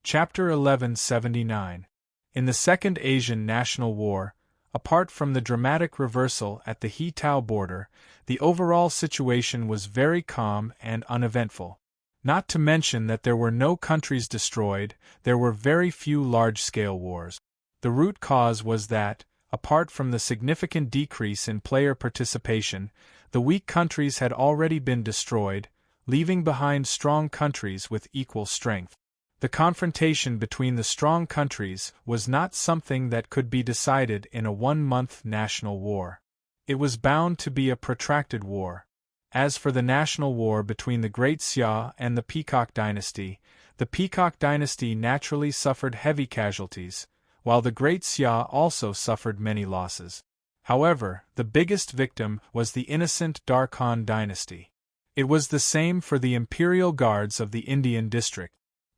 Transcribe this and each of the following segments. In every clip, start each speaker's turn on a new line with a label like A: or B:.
A: Chapter 1179. In the Second Asian National War, apart from the dramatic reversal at the He-Tao border, the overall situation was very calm and uneventful. Not to mention that there were no countries destroyed, there were very few large-scale wars. The root cause was that, apart from the significant decrease in player participation, the weak countries had already been destroyed, leaving behind strong countries with equal strength. The confrontation between the strong countries was not something that could be decided in a one-month national war. It was bound to be a protracted war. As for the national war between the Great Xia and the Peacock dynasty, the Peacock dynasty naturally suffered heavy casualties, while the Great Xia also suffered many losses. However, the biggest victim was the innocent Dark Han dynasty. It was the same for the imperial guards of the Indian district.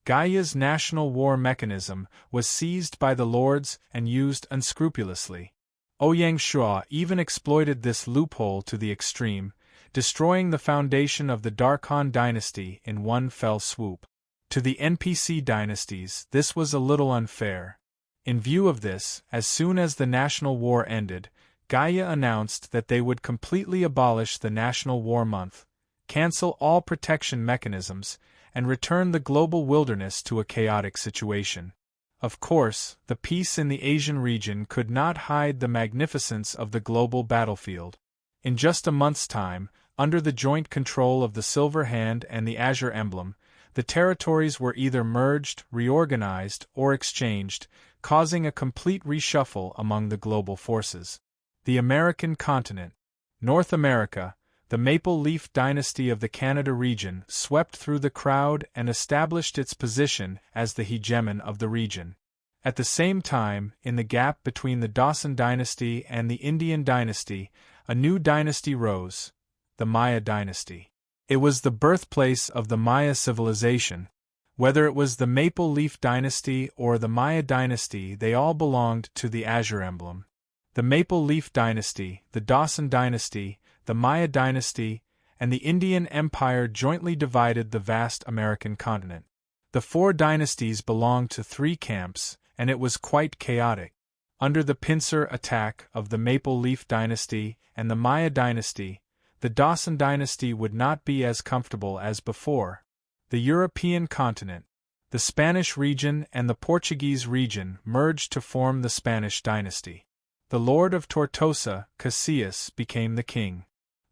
A: Gaia's national war mechanism was seized by the lords and used unscrupulously. Ouyang Shua even exploited this loophole to the extreme, destroying the foundation of the Dark Han dynasty in one fell swoop. To the NPC dynasties, this was a little unfair. In view of this, as soon as the national war ended, Gaia announced that they would completely abolish the national war month, cancel all protection mechanisms, and return the global wilderness to a chaotic situation. Of course, the peace in the Asian region could not hide the magnificence of the global battlefield. In just a month's time, under the joint control of the Silver Hand and the Azure Emblem, the territories were either merged, reorganized, or exchanged, causing a complete reshuffle among the global forces. The American continent. North America, the Maple Leaf dynasty of the Canada region swept through the crowd and established its position as the hegemon of the region. At the same time, in the gap between the Dawson dynasty and the Indian dynasty, a new dynasty rose, the Maya dynasty. It was the birthplace of the Maya civilization. Whether it was the Maple Leaf dynasty or the Maya dynasty, they all belonged to the Azure Emblem. The Maple Leaf dynasty, the Dawson dynasty, the Maya dynasty, and the Indian Empire jointly divided the vast American continent. The four dynasties belonged to three camps, and it was quite chaotic. Under the pincer attack of the Maple Leaf dynasty and the Maya dynasty, the Dawson dynasty would not be as comfortable as before. The European continent, the Spanish region and the Portuguese region merged to form the Spanish dynasty. The Lord of Tortosa, Casillas, became the king.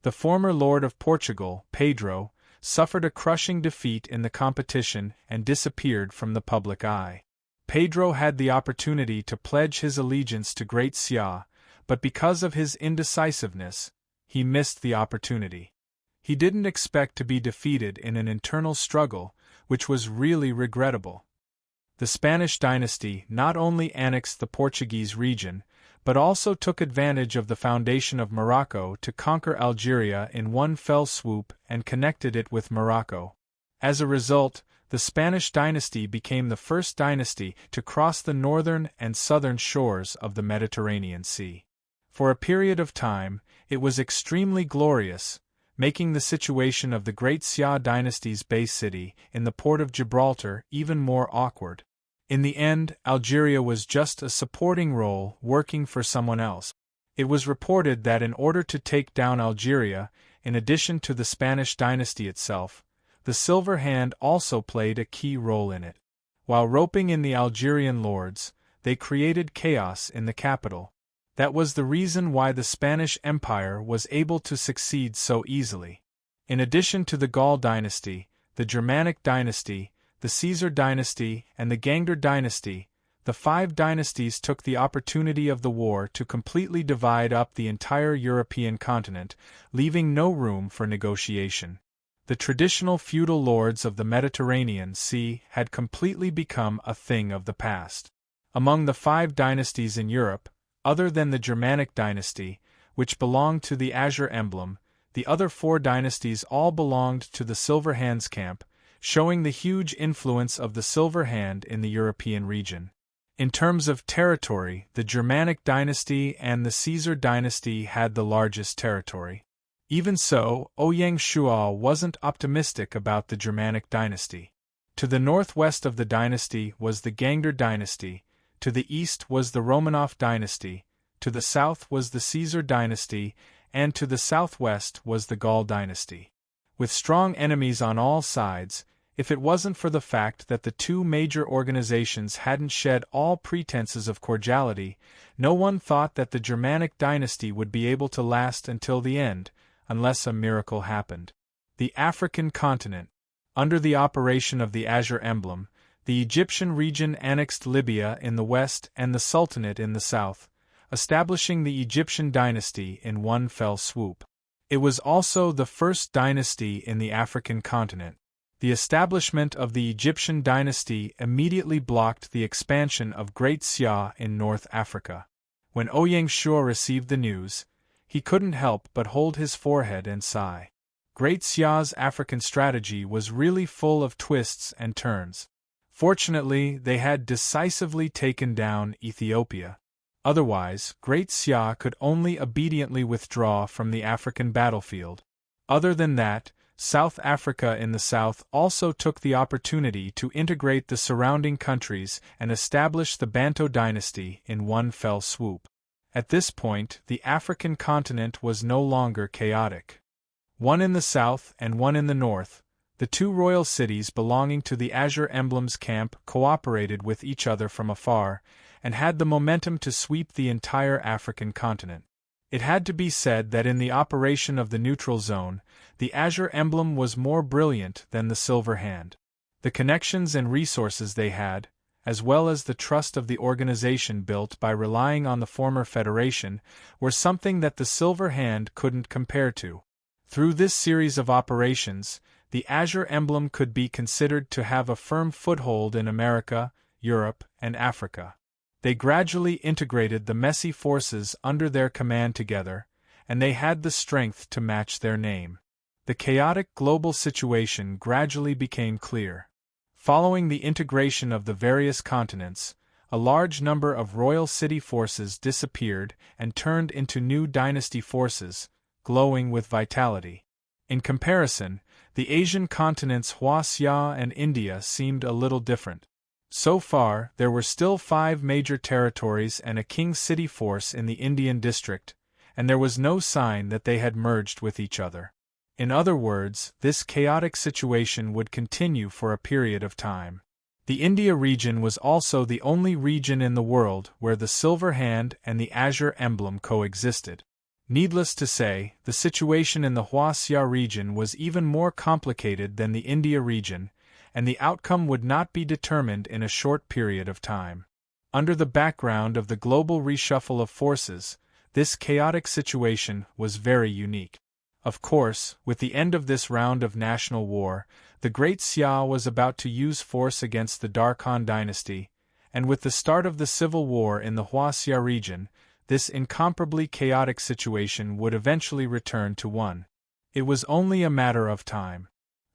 A: The former Lord of Portugal, Pedro, suffered a crushing defeat in the competition and disappeared from the public eye. Pedro had the opportunity to pledge his allegiance to Great Xia, but because of his indecisiveness, he missed the opportunity. He didn't expect to be defeated in an internal struggle, which was really regrettable. The Spanish dynasty not only annexed the Portuguese region, but also took advantage of the foundation of Morocco to conquer Algeria in one fell swoop and connected it with Morocco. As a result, the Spanish dynasty became the first dynasty to cross the northern and southern shores of the Mediterranean Sea. For a period of time, it was extremely glorious, making the situation of the Great Xia dynasty's base city in the port of Gibraltar even more awkward. In the end, Algeria was just a supporting role working for someone else. It was reported that in order to take down Algeria, in addition to the Spanish dynasty itself, the Silver Hand also played a key role in it. While roping in the Algerian lords, they created chaos in the capital. That was the reason why the Spanish Empire was able to succeed so easily. In addition to the Gaul dynasty, the Germanic dynasty, the Caesar dynasty, and the Gangder dynasty, the five dynasties took the opportunity of the war to completely divide up the entire European continent, leaving no room for negotiation. The traditional feudal lords of the Mediterranean Sea had completely become a thing of the past. Among the five dynasties in Europe, other than the Germanic dynasty, which belonged to the Azure Emblem, the other four dynasties all belonged to the Silver Hand's camp, showing the huge influence of the Silver Hand in the European region. In terms of territory, the Germanic dynasty and the Caesar dynasty had the largest territory. Even so, Ouyang Shua wasn't optimistic about the Germanic dynasty. To the northwest of the dynasty was the Gangder dynasty, to the east was the Romanov dynasty, to the south was the Caesar dynasty, and to the southwest was the Gaul dynasty. With strong enemies on all sides, if it wasn't for the fact that the two major organizations hadn't shed all pretenses of cordiality, no one thought that the Germanic dynasty would be able to last until the end, unless a miracle happened. The African continent. Under the operation of the azure emblem, the Egyptian region annexed Libya in the west and the Sultanate in the south, establishing the Egyptian dynasty in one fell swoop. It was also the first dynasty in the African continent. The establishment of the Egyptian dynasty immediately blocked the expansion of Great Xia in North Africa. When Ouyang Shuo received the news, he couldn't help but hold his forehead and sigh. Great Xia's African strategy was really full of twists and turns. Fortunately, they had decisively taken down Ethiopia. Otherwise, Great Xia could only obediently withdraw from the African battlefield. Other than that, South Africa in the south also took the opportunity to integrate the surrounding countries and establish the Bantu dynasty in one fell swoop. At this point, the African continent was no longer chaotic. One in the south and one in the north, the two royal cities belonging to the Azure Emblem's camp cooperated with each other from afar, and had the momentum to sweep the entire African continent. It had to be said that in the operation of the neutral zone, the Azure Emblem was more brilliant than the Silver Hand. The connections and resources they had, as well as the trust of the organization built by relying on the former Federation, were something that the Silver Hand couldn't compare to. Through this series of operations, the Azure Emblem could be considered to have a firm foothold in America, Europe, and Africa. They gradually integrated the messy forces under their command together, and they had the strength to match their name. The chaotic global situation gradually became clear. Following the integration of the various continents, a large number of royal city forces disappeared and turned into new dynasty forces, glowing with vitality. In comparison, the Asian continents Huaxia and India seemed a little different. So far, there were still 5 major territories and a king city force in the Indian district, and there was no sign that they had merged with each other. In other words, this chaotic situation would continue for a period of time. The India region was also the only region in the world where the Silver Hand and the Azure Emblem coexisted. Needless to say, the situation in the Huaxia region was even more complicated than the India region, and the outcome would not be determined in a short period of time. Under the background of the global reshuffle of forces, this chaotic situation was very unique. Of course, with the end of this round of national war, the Great Xia was about to use force against the Darkhan dynasty, and with the start of the civil war in the Huaxia region, this incomparably chaotic situation would eventually return to one. It was only a matter of time.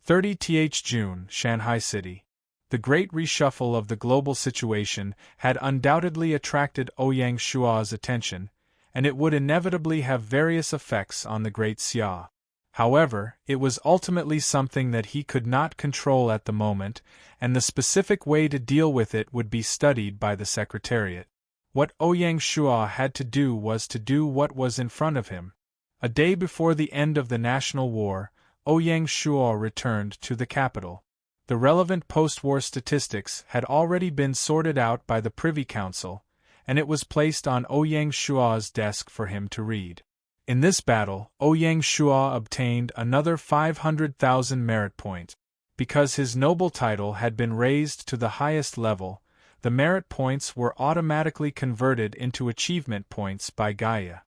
A: 30th June, Shanghai City. The great reshuffle of the global situation had undoubtedly attracted Ouyang Shuo's attention, and it would inevitably have various effects on the Great Xia. However, it was ultimately something that he could not control at the moment, and the specific way to deal with it would be studied by the Secretariat. What Ouyang Shuo had to do was to do what was in front of him. A day before the end of the national war, Ouyang Shuo returned to the capital. The relevant post-war statistics had already been sorted out by the Privy Council, and it was placed on Ouyang Shuo's desk for him to read. In this battle, Ouyang Shuo obtained another 500,000 merit points. Because his noble title had been raised to the highest level, the merit points were automatically converted into achievement points by Gaia.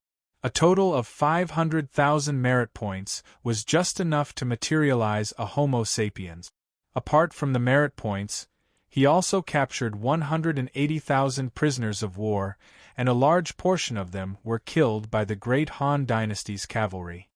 A: A total of 500,000 merit points was just enough to materialize a Homo sapiens. Apart from the merit points, he also captured 180,000 prisoners of war, and a large portion of them were killed by the Great Han Dynasty's cavalry.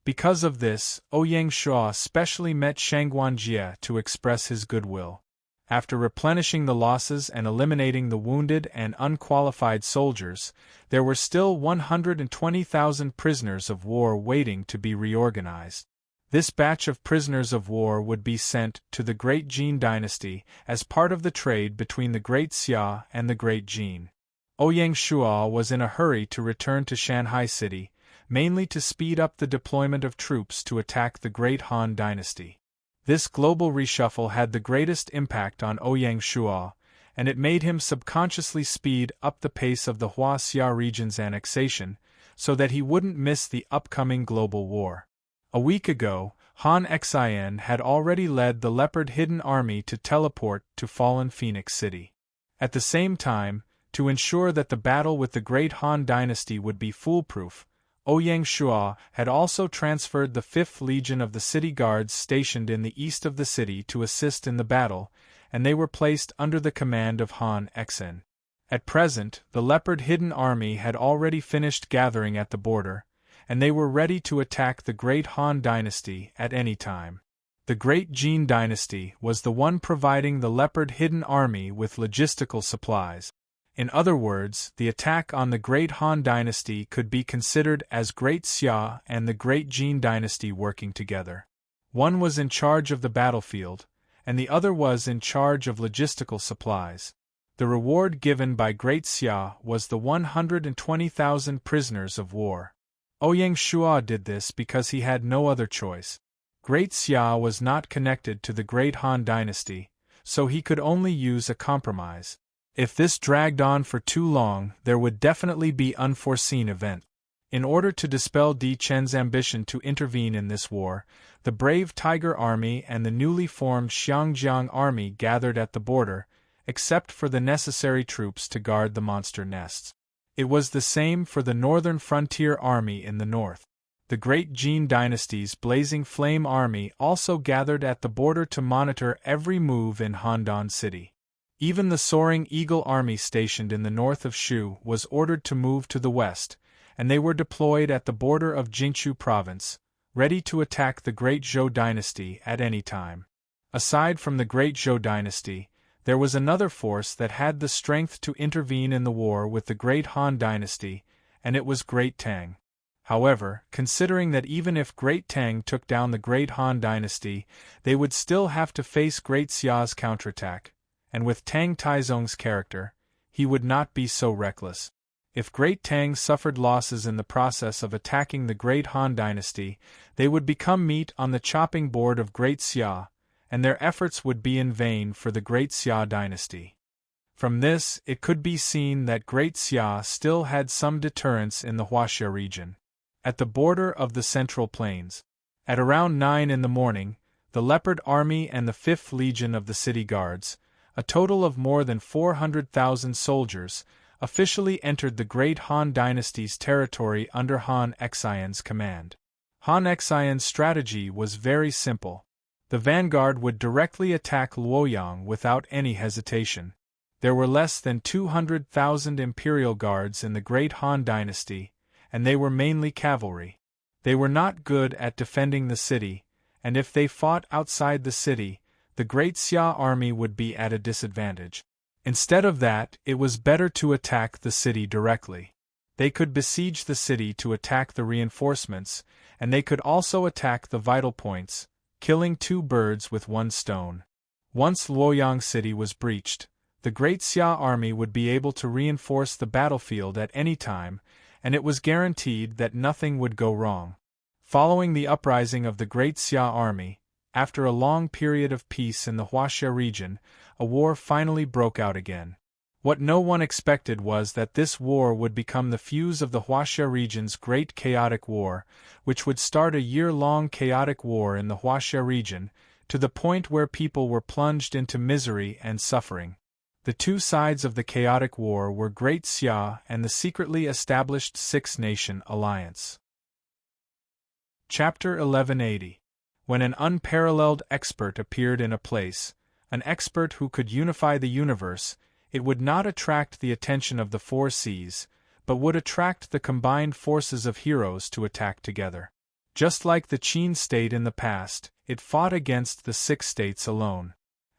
A: Because of this, Ouyang Shuo specially met Shangguan Jie to express his goodwill. After replenishing the losses and eliminating the wounded and unqualified soldiers, there were still 120,000 prisoners of war waiting to be reorganized. This batch of prisoners of war would be sent to the Great Jin dynasty as part of the trade between the Great Xia and the Great Jin. Ouyang Shuo was in a hurry to return to Shanghai City, mainly to speed up the deployment of troops to attack the Great Han dynasty. This global reshuffle had the greatest impact on Ouyang Shuo, and it made him subconsciously speed up the pace of the Huaxia region's annexation, so that he wouldn't miss the upcoming global war. A week ago, Han Xian had already led the Leopard Hidden Army to teleport to fallen Phoenix City. At the same time, to ensure that the battle with the Great Han dynasty would be foolproof, Ouyang Shuo had also transferred the 5th Legion of the city guards stationed in the east of the city to assist in the battle, and they were placed under the command of Han Xian. At present, the Leopard Hidden Army had already finished gathering at the border, and they were ready to attack the Great Han dynasty at any time. The Great Jin dynasty was the one providing the Leopard Hidden Army with logistical supplies. In other words, the attack on the Great Han dynasty could be considered as Great Xia and the Great Jin dynasty working together. One was in charge of the battlefield, and the other was in charge of logistical supplies. The reward given by Great Xia was the 120,000 prisoners of war. Ouyang Shuo did this because he had no other choice. Great Xia was not connected to the Great Han dynasty, so he could only use a compromise. If this dragged on for too long, there would definitely be unforeseen events. In order to dispel Di Chen's ambition to intervene in this war, the brave Tiger Army and the newly formed Xiangjiang Army gathered at the border, except for the necessary troops to guard the monster nests. It was the same for the Northern Frontier Army in the north. The Great Jin dynasty's Blazing Flame Army also gathered at the border to monitor every move in Handan City. Even the Soaring Eagle Army stationed in the north of Shu was ordered to move to the west, and they were deployed at the border of Jingshu Province, ready to attack the Great Zhou dynasty at any time. Aside from the Great Zhou dynasty, there was another force that had the strength to intervene in the war with the Great Han dynasty, and it was Great Tang. However, considering that even if Great Tang took down the Great Han dynasty, they would still have to face Great Xia's counterattack, and with Tang Taizong's character, he would not be so reckless. If Great Tang suffered losses in the process of attacking the Great Han dynasty, they would become meat on the chopping board of Great Xia, and their efforts would be in vain for the Great Xia dynasty. From this, it could be seen that Great Xia still had some deterrence in the Huaxia region. At the border of the Central Plains, at around 9 in the morning, the Leopard Army and the 5th Legion of the City Guards, a total of more than 400,000 soldiers, officially entered the Great Han dynasty's territory under Han Xian's command. Han Xian's strategy was very simple. The vanguard would directly attack Luoyang without any hesitation. There were less than 200,000 imperial guards in the Great Han dynasty, and they were mainly cavalry. They were not good at defending the city, and if they fought outside the city, the Great Xia army would be at a disadvantage. Instead of that, it was better to attack the city directly. They could besiege the city to attack the reinforcements, and they could also attack the vital points, killing 2 birds with 1 stone. Once Luoyang City was breached, the Great Xia army would be able to reinforce the battlefield at any time, and it was guaranteed that nothing would go wrong. Following the uprising of the Great Xia army, after a long period of peace in the Huaxia region, a war finally broke out again. What no one expected was that this war would become the fuse of the Huaxia region's Great Chaotic War, which would start a year-long chaotic war in the Huaxia region, to the point where people were plunged into misery and suffering. The two sides of the chaotic war were Great Xia and the secretly established Six-Nation Alliance. Chapter 1180. When an unparalleled expert appeared in a place, an expert who could unify the universe, it would not attract the attention of the 4 seas, but would attract the combined forces of heroes to attack together. Just like the Qin state in the past, it fought against the 6 states alone.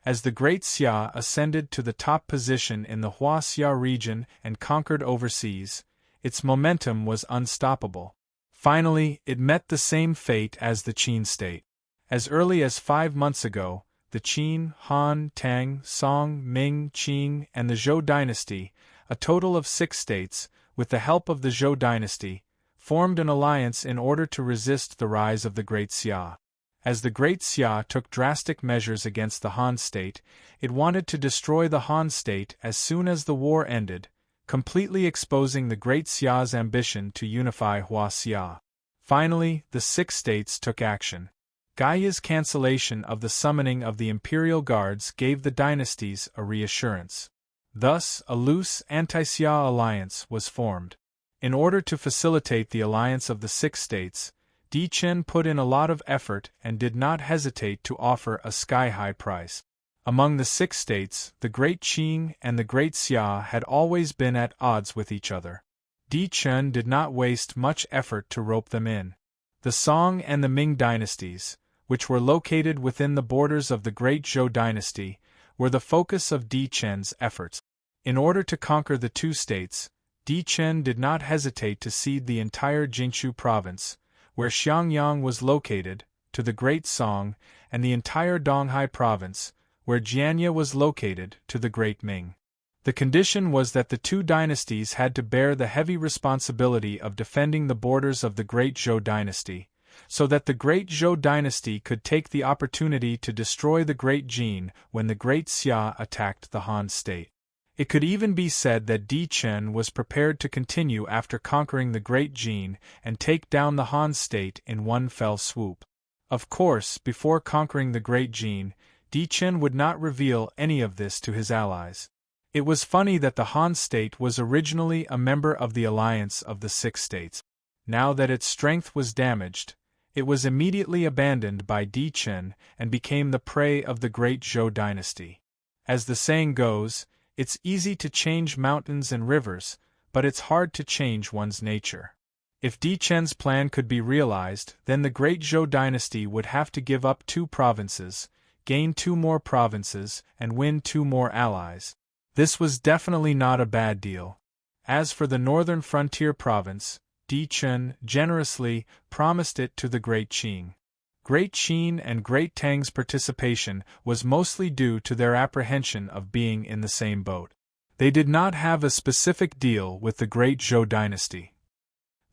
A: As the Great Xia ascended to the top position in the Huaxia region and conquered overseas, its momentum was unstoppable. Finally, it met the same fate as the Qin state. As early as 5 months ago, the Qin, Han, Tang, Song, Ming, Qing, and the Zhou dynasty, a total of 6 states, with the help of the Zhou dynasty, formed an alliance in order to resist the rise of the Great Xia. As the Great Xia took drastic measures against the Han state, it wanted to destroy the Han state as soon as the war ended, completely exposing the Great Xia's ambition to unify Hua Xia. Finally, the 6 states took action. Gaia's cancellation of the summoning of the imperial guards gave the dynasties a reassurance. Thus, a loose anti-Xia alliance was formed. In order to facilitate the alliance of the 6 states, Di Chen put in a lot of effort and did not hesitate to offer a sky-high price. Among the 6 states, the Great Qing and the Great Xia had always been at odds with each other. Di Chen did not waste much effort to rope them in. The Song and the Ming dynasties, which were located within the borders of the Great Zhou dynasty, were the focus of Di Chen's efforts. In order to conquer the 2 states, Di Chen did not hesitate to cede the entire Jiangsu province, where Xiangyang was located, to the Great Song, and the entire Donghai province, where Jianya was located, to the Great Ming. The condition was that the 2 dynasties had to bear the heavy responsibility of defending the borders of the Great Zhou dynasty, so that the Great Zhou dynasty could take the opportunity to destroy the Great Jin when the Great Xia attacked the Han state. It could even be said that Di Chen was prepared to continue after conquering the Great Jin and take down the Han state in one fell swoop. Of course, before conquering the Great Jin, Di Chen would not reveal any of this to his allies. It was funny that the Han state was originally a member of the alliance of the 6 states. Now that its strength was damaged, it was immediately abandoned by Di Chen and became the prey of the Great Zhou dynasty. As the saying goes, it's easy to change mountains and rivers, but it's hard to change one's nature. If Di Chen's plan could be realized, then the Great Zhou dynasty would have to give up 2 provinces, gain 2 more provinces, and win 2 more allies. This was definitely not a bad deal. As for the northern frontier province, Di Chen generously promised it to the Great Qing. Great Qin and Great Tang's participation was mostly due to their apprehension of being in the same boat. They did not have a specific deal with the Great Zhou dynasty.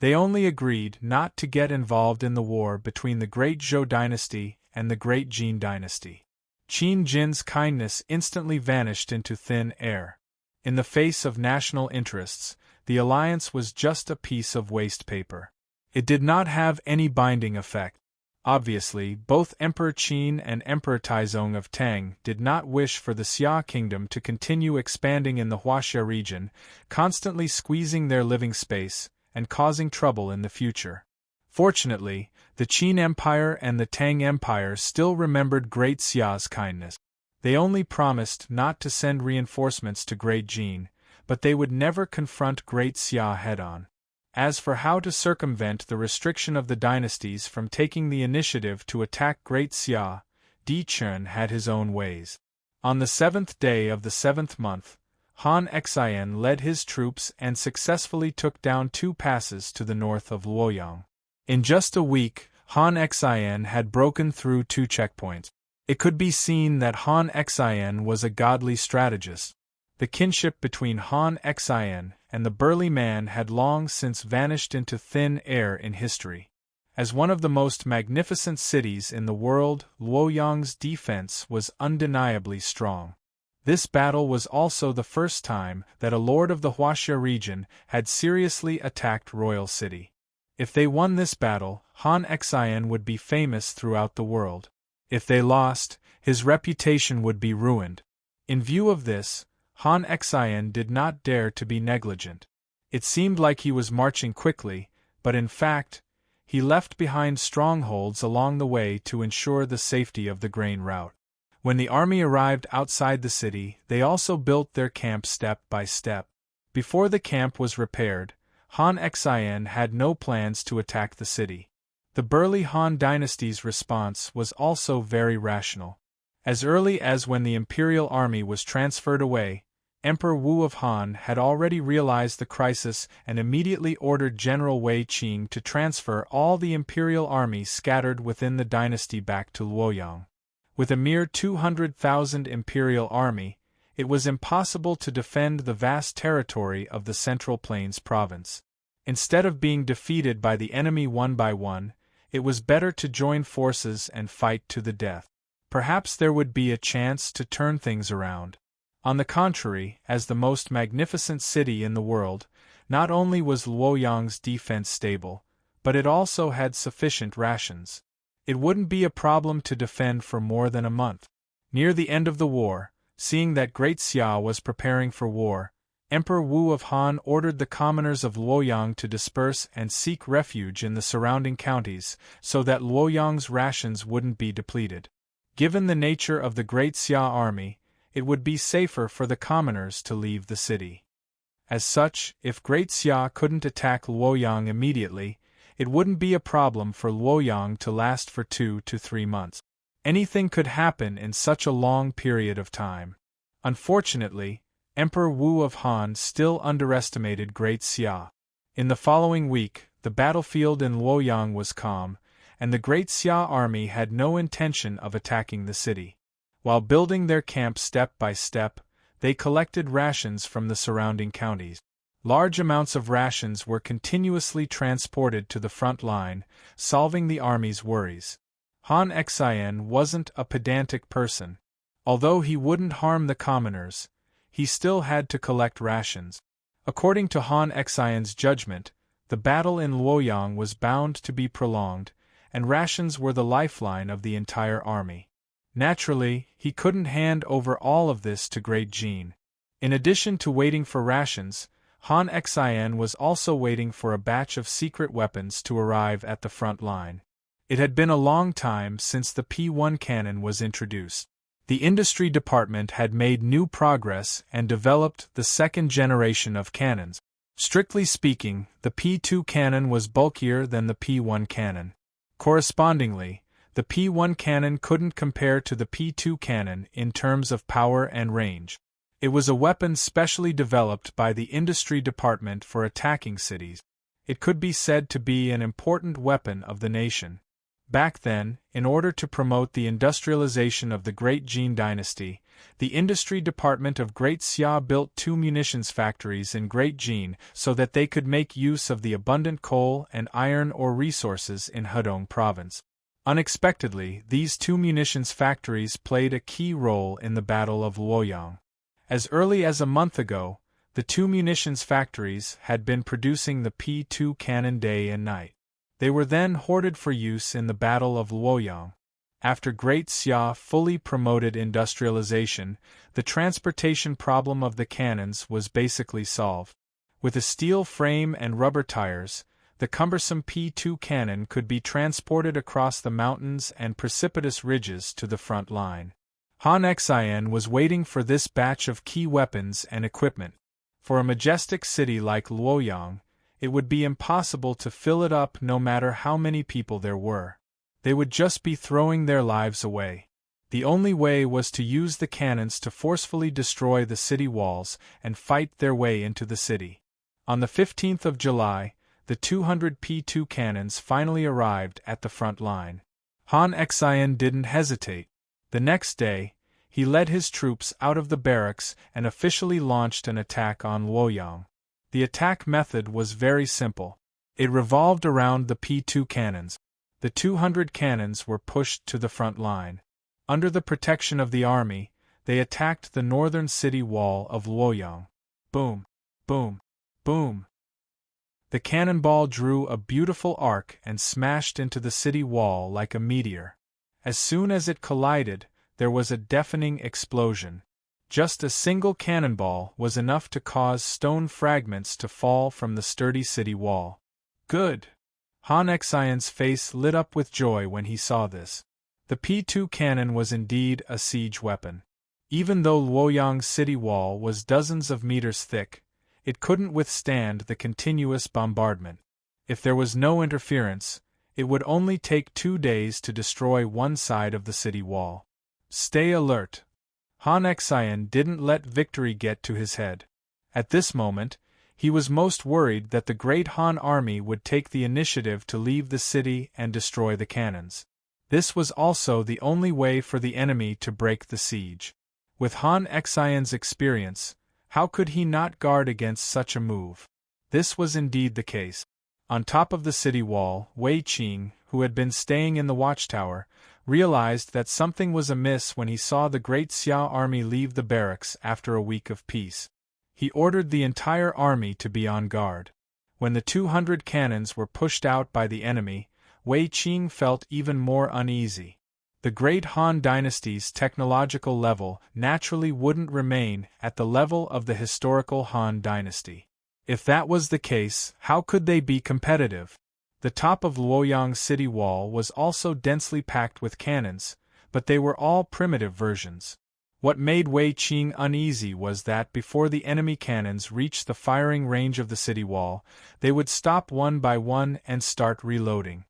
A: They only agreed not to get involved in the war between the Great Zhou dynasty and the Great Jin dynasty. Qin Jin's kindness instantly vanished into thin air. In the face of national interests, the alliance was just a piece of waste paper. It did not have any binding effect. Obviously, both Emperor Qin and Emperor Taizong of Tang did not wish for the Xia kingdom to continue expanding in the Huaxia region, constantly squeezing their living space and causing trouble in the future. Fortunately, the Qin Empire and the Tang Empire still remembered Great Xia's kindness. They only promised not to send reinforcements to Great Jin, but they would never confront Great Xia head-on. As for how to circumvent the restriction of the dynasties from taking the initiative to attack Great Xia, Di Chen had his own ways. On the 7th day of the 7th month, Han Xian led his troops and successfully took down 2 passes to the north of Luoyang. In just a week, Han Xian had broken through 2 checkpoints. It could be seen that Han Xian was a godly strategist. The kinship between Han Xian and the burly man had long since vanished into thin air in history. As one of the most magnificent cities in the world, Luoyang's defense was undeniably strong. This battle was also the first time that a lord of the Huaxia region had seriously attacked Royal City. If they won this battle, Han Xian would be famous throughout the world. If they lost, his reputation would be ruined. In view of this, Han Xian did not dare to be negligent. It seemed like he was marching quickly, but in fact, he left behind strongholds along the way to ensure the safety of the grain route. When the army arrived outside the city, they also built their camp step by step. Before the camp was repaired, Han Xian had no plans to attack the city. The burly Han dynasty's response was also very rational. As early as when the imperial army was transferred away, Emperor Wu of Han had already realized the crisis and immediately ordered General Wei Qing to transfer all the imperial army scattered within the dynasty back to Luoyang. With a mere 200,000 imperial army, it was impossible to defend the vast territory of the Central Plains province. Instead of being defeated by the enemy one by one, it was better to join forces and fight to the death. Perhaps there would be a chance to turn things around. On the contrary, as the most magnificent city in the world, not only was Luoyang's defense stable, but it also had sufficient rations. It wouldn't be a problem to defend for more than a month. Near the end of the war, seeing that Great Xia was preparing for war, Emperor Wu of Han ordered the commoners of Luoyang to disperse and seek refuge in the surrounding counties so that Luoyang's rations wouldn't be depleted. Given the nature of the Great Xia army, it would be safer for the commoners to leave the city. As such, if Great Xia couldn't attack Luoyang immediately, it wouldn't be a problem for Luoyang to last for 2 to 3 months. Anything could happen in such a long period of time. Unfortunately, Emperor Wu of Han still underestimated Great Xia. In the following week, the battlefield in Luoyang was calm, and the Great Xia army had no intention of attacking the city. While building their camp step by step, they collected rations from the surrounding counties. Large amounts of rations were continuously transported to the front line, solving the army's worries. Han Xian wasn't a pedantic person. Although he wouldn't harm the commoners, he still had to collect rations. According to Han Xian's judgment, the battle in Luoyang was bound to be prolonged, and rations were the lifeline of the entire army. Naturally, he couldn't hand over all of this to Great Jin. In addition to waiting for rations, Han Xian was also waiting for a batch of secret weapons to arrive at the front line. It had been a long time since the P1 cannon was introduced. The industry department had made new progress and developed the second generation of cannons. Strictly speaking, the P2 cannon was bulkier than the P1 cannon. Correspondingly, the P1 cannon couldn't compare to the P2 cannon in terms of power and range. It was a weapon specially developed by the industry department for attacking cities. It could be said to be an important weapon of the nation. Back then, in order to promote the industrialization of the Great Jin dynasty, the industry department of Great Xia built 2 munitions factories in Great Jin so that they could make use of the abundant coal and iron ore resources in Hedong province. Unexpectedly, these 2 munitions factories played a key role in the Battle of Luoyang. As early as a month ago, the 2 munitions factories had been producing the P2 cannon day and night. They were then hoarded for use in the Battle of Luoyang. After Great Xia fully promoted industrialization, the transportation problem of the cannons was basically solved. With a steel frame and rubber tires, the cumbersome P2 cannon could be transported across the mountains and precipitous ridges to the front line. Han Xian was waiting for this batch of key weapons and equipment. For a majestic city like Luoyang, it would be impossible to fill it up no matter how many people there were. They would just be throwing their lives away. The only way was to use the cannons to forcefully destroy the city walls and fight their way into the city. On the 15th of July, the 200 P2 cannons finally arrived at the front line. Han Xian didn't hesitate. The next day, he led his troops out of the barracks and officially launched an attack on Luoyang. The attack method was very simple. It revolved around the P2 cannons. The 200 cannons were pushed to the front line. Under the protection of the army, they attacked the northern city wall of Luoyang. Boom! Boom! Boom! The cannonball drew a beautiful arc and smashed into the city wall like a meteor. As soon as it collided, there was a deafening explosion. Just a single cannonball was enough to cause stone fragments to fall from the sturdy city wall. Good! Han Xian's face lit up with joy when he saw this. The P2 cannon was indeed a siege weapon. Even though Luoyang's city wall was dozens of meters thick, it couldn't withstand the continuous bombardment. If there was no interference, it would only take 2 days to destroy one side of the city wall. Stay alert. Han Xian didn't let victory get to his head. At this moment, he was most worried that the great Han army would take the initiative to leave the city and destroy the cannons. This was also the only way for the enemy to break the siege. With Han Xian's experience, how could he not guard against such a move? This was indeed the case. On top of the city wall, Wei Qing, who had been staying in the watchtower, realized that something was amiss when he saw the great Xia army leave the barracks after a week of peace. He ordered the entire army to be on guard. When the 200 cannons were pushed out by the enemy, Wei Qing felt even more uneasy. The great Han dynasty's technological level naturally wouldn't remain at the level of the historical Han dynasty. If that was the case, how could they be competitive? The top of Luoyang city wall was also densely packed with cannons, but they were all primitive versions. What made Wei Qing uneasy was that before the enemy cannons reached the firing range of the city wall, they would stop one by one and start reloading.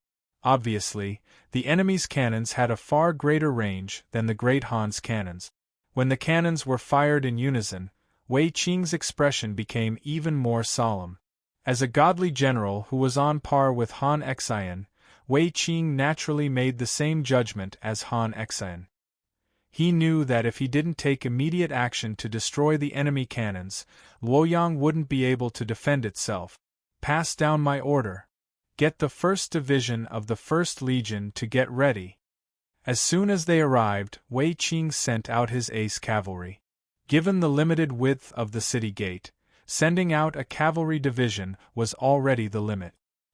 A: Obviously, the enemy's cannons had a far greater range than the Great Han's cannons. When the cannons were fired in unison, Wei Qing's expression became even more solemn. As a godly general who was on par with Han Xian, Wei Qing naturally made the same judgment as Han Xian. He knew that if he didn't take immediate action to destroy the enemy cannons, Luoyang wouldn't be able to defend itself. Pass down my order. Get the 1st Division of the 1st Legion to get ready. As soon as they arrived, Wei Qing sent out his ace cavalry. Given the limited width of the city gate, sending out a cavalry division was already the limit.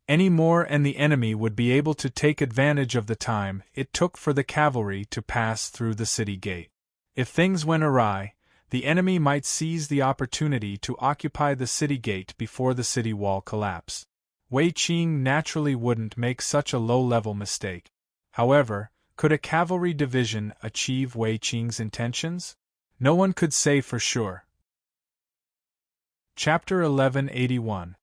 A: Any more and the enemy would be able to take advantage of the time it took for the cavalry to pass through the city gate. If things went awry, the enemy might seize the opportunity to occupy the city gate before the city wall collapsed. Wei Qing naturally wouldn't make such a low-level mistake. However, could a cavalry division achieve Wei Qing's intentions? No one could say for sure. Chapter 1181.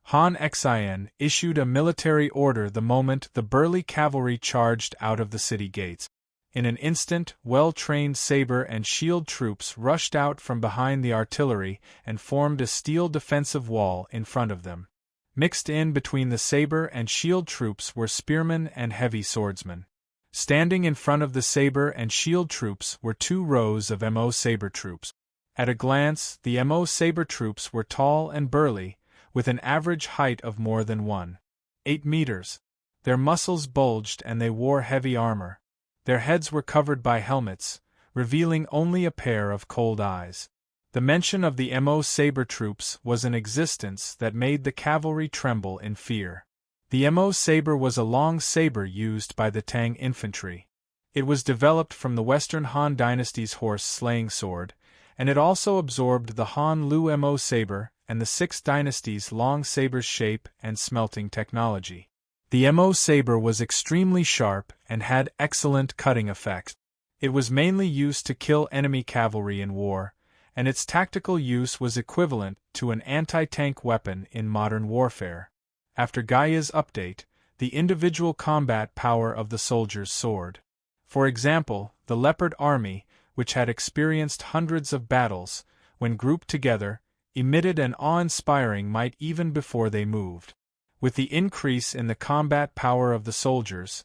A: Han Xian issued a military order the moment the burly cavalry charged out of the city gates. In an instant, well-trained saber and shield troops rushed out from behind the artillery and formed a steel defensive wall in front of them. Mixed in between the saber and shield troops were spearmen and heavy swordsmen. Standing in front of the saber and shield troops were 2 rows of Mo saber troops. At a glance, the Mo saber troops were tall and burly, with an average height of more than 1.8 meters. Their muscles bulged and they wore heavy armor. Their heads were covered by helmets, revealing only a pair of cold eyes. The mention of the Mo saber troops was an existence that made the cavalry tremble in fear. The Mo saber was a long saber used by the Tang infantry. It was developed from the Western Han dynasty's horse-slaying sword, and it also absorbed the Han Lu Mo saber and the 6th dynasty's long saber's shape and smelting technology. The Mo saber was extremely sharp and had excellent cutting effects. It was mainly used to kill enemy cavalry in war, and its tactical use was equivalent to an anti-tank weapon in modern warfare. After Gaia's update, the individual combat power of the soldiers soared. For example, the Leopard army, which had experienced hundreds of battles, when grouped together, emitted an awe-inspiring might even before they moved. With the increase in the combat power of the soldiers'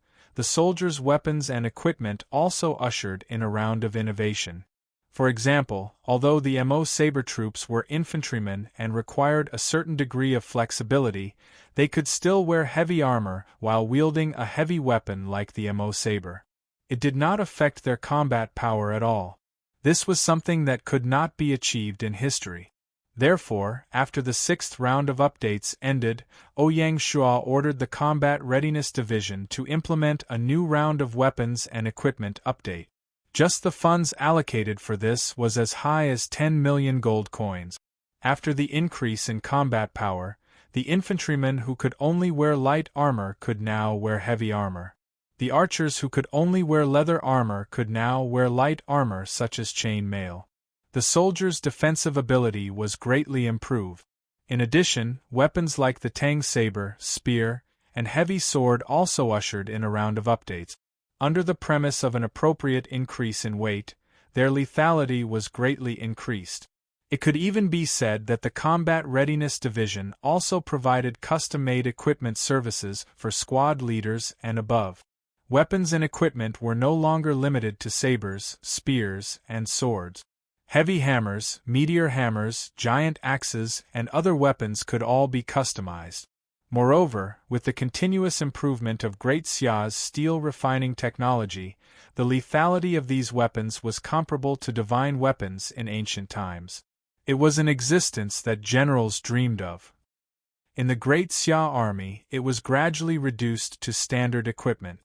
A: weapons and equipment also ushered in a round of innovation. For example, although the Mo saber troops were infantrymen and required a certain degree of flexibility, they could still wear heavy armor while wielding a heavy weapon like the Mo saber. It did not affect their combat power at all. This was something that could not be achieved in history. Therefore, after the 6th round of updates ended, Ouyang Shua ordered the Combat Readiness Division to implement a new round of weapons and equipment update. Just the funds allocated for this was as high as 10 million gold coins. After the increase in combat power, the infantrymen who could only wear light armor could now wear heavy armor. The archers who could only wear leather armor could now wear light armor such as chain mail. The soldiers' defensive ability was greatly improved. In addition, weapons like the Tang saber, spear, and heavy sword also ushered in a round of updates. Under the premise of an appropriate increase in weight, their lethality was greatly increased. It could even be said that the Combat Readiness Division also provided custom-made equipment services for squad leaders and above. Weapons and equipment were no longer limited to sabers, spears, and swords. Heavy hammers, meteor hammers, giant axes, and other weapons could all be customized. Moreover, with the continuous improvement of Great Xia's steel refining technology, the lethality of these weapons was comparable to divine weapons in ancient times. It was an existence that generals dreamed of. In the Great Xia army, it was gradually reduced to standard equipment.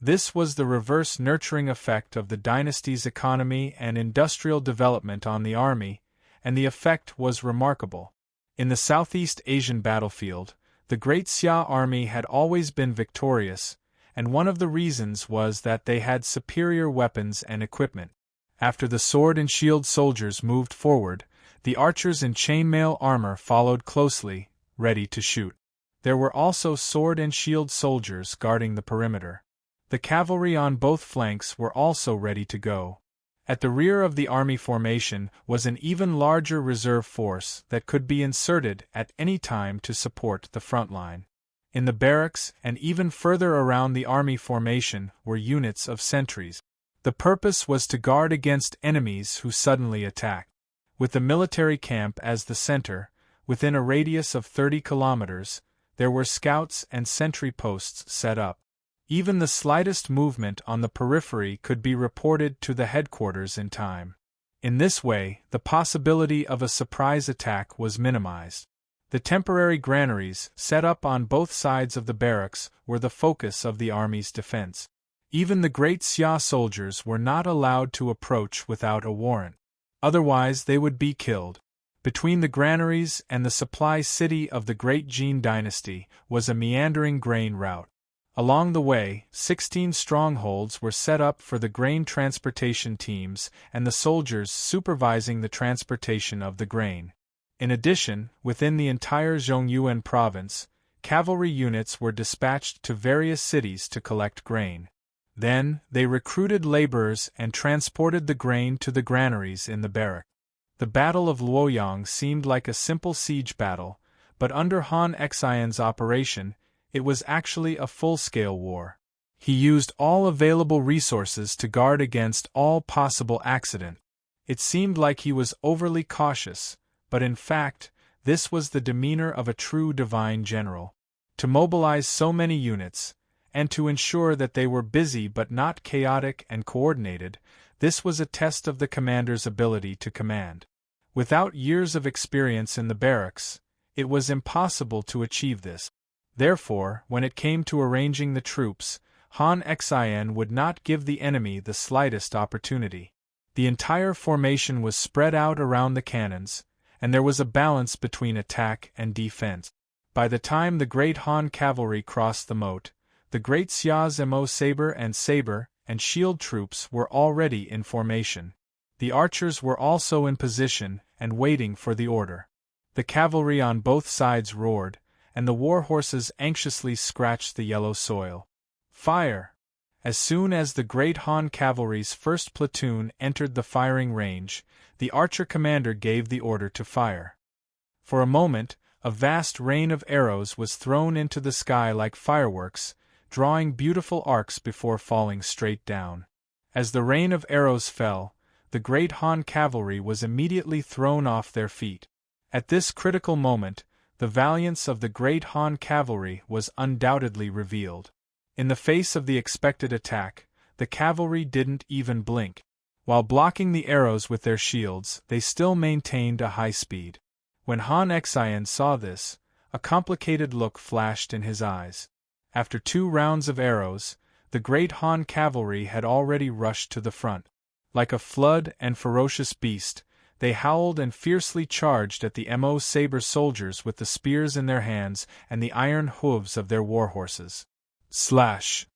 A: This was the reverse nurturing effect of the dynasty's economy and industrial development on the army, and the effect was remarkable. In the Southeast Asian battlefield, the Great Xia army had always been victorious, and one of the reasons was that they had superior weapons and equipment. After the sword and shield soldiers moved forward, the archers in chainmail armor followed closely, ready to shoot. There were also sword and shield soldiers guarding the perimeter. The cavalry on both flanks were also ready to go. At the rear of the army formation was an even larger reserve force that could be inserted at any time to support the front line. In the barracks and even further around the army formation were units of sentries. The purpose was to guard against enemies who suddenly attacked. With the military camp as the center, within a radius of 30 kilometers, there were scouts and sentry posts set up. Even the slightest movement on the periphery could be reported to the headquarters in time. In this way, the possibility of a surprise attack was minimized. The temporary granaries, set up on both sides of the barracks, were the focus of the army's defense. Even the Great Xia soldiers were not allowed to approach without a warrant. Otherwise they would be killed. Between the granaries and the supply city of the Great Jin dynasty was a meandering grain route. Along the way, 16 strongholds were set up for the grain transportation teams and the soldiers supervising the transportation of the grain. In addition, within the entire Zhongyuan province, cavalry units were dispatched to various cities to collect grain. Then, they recruited laborers and transported the grain to the granaries in the barrack. The Battle of Luoyang seemed like a simple siege battle, but under Han Xian's operation, it was actually a full-scale war. He used all available resources to guard against all possible accident. It seemed like he was overly cautious, but in fact, this was the demeanor of a true divine general. To mobilize so many units, and to ensure that they were busy but not chaotic and coordinated, this was a test of the commander's ability to command. Without years of experience in the barracks, it was impossible to achieve this. Therefore, when it came to arranging the troops, Han Xian would not give the enemy the slightest opportunity. The entire formation was spread out around the cannons, and there was a balance between attack and defense. By the time the great Han cavalry crossed the moat, the Great Xia's Mo saber and shield troops were already in formation. The archers were also in position and waiting for the order. The cavalry on both sides roared, and the war horses anxiously scratched the yellow soil. Fire! As soon as the great Han cavalry's first platoon entered the firing range, the archer commander gave the order to fire. For a moment, a vast rain of arrows was thrown into the sky like fireworks, drawing beautiful arcs before falling straight down. As the rain of arrows fell, the great Han cavalry was immediately thrown off their feet. At this critical moment, the valiance of the great Han cavalry was undoubtedly revealed. In the face of the expected attack, the cavalry didn't even blink. While blocking the arrows with their shields, they still maintained a high speed. When Han Xian saw this, a complicated look flashed in his eyes. After 2 rounds of arrows, the great Han cavalry had already rushed to the front. Like a flood and ferocious beast, they howled and fiercely charged at the Mo saber soldiers with the spears in their hands and the iron hooves of their war horses. Slash!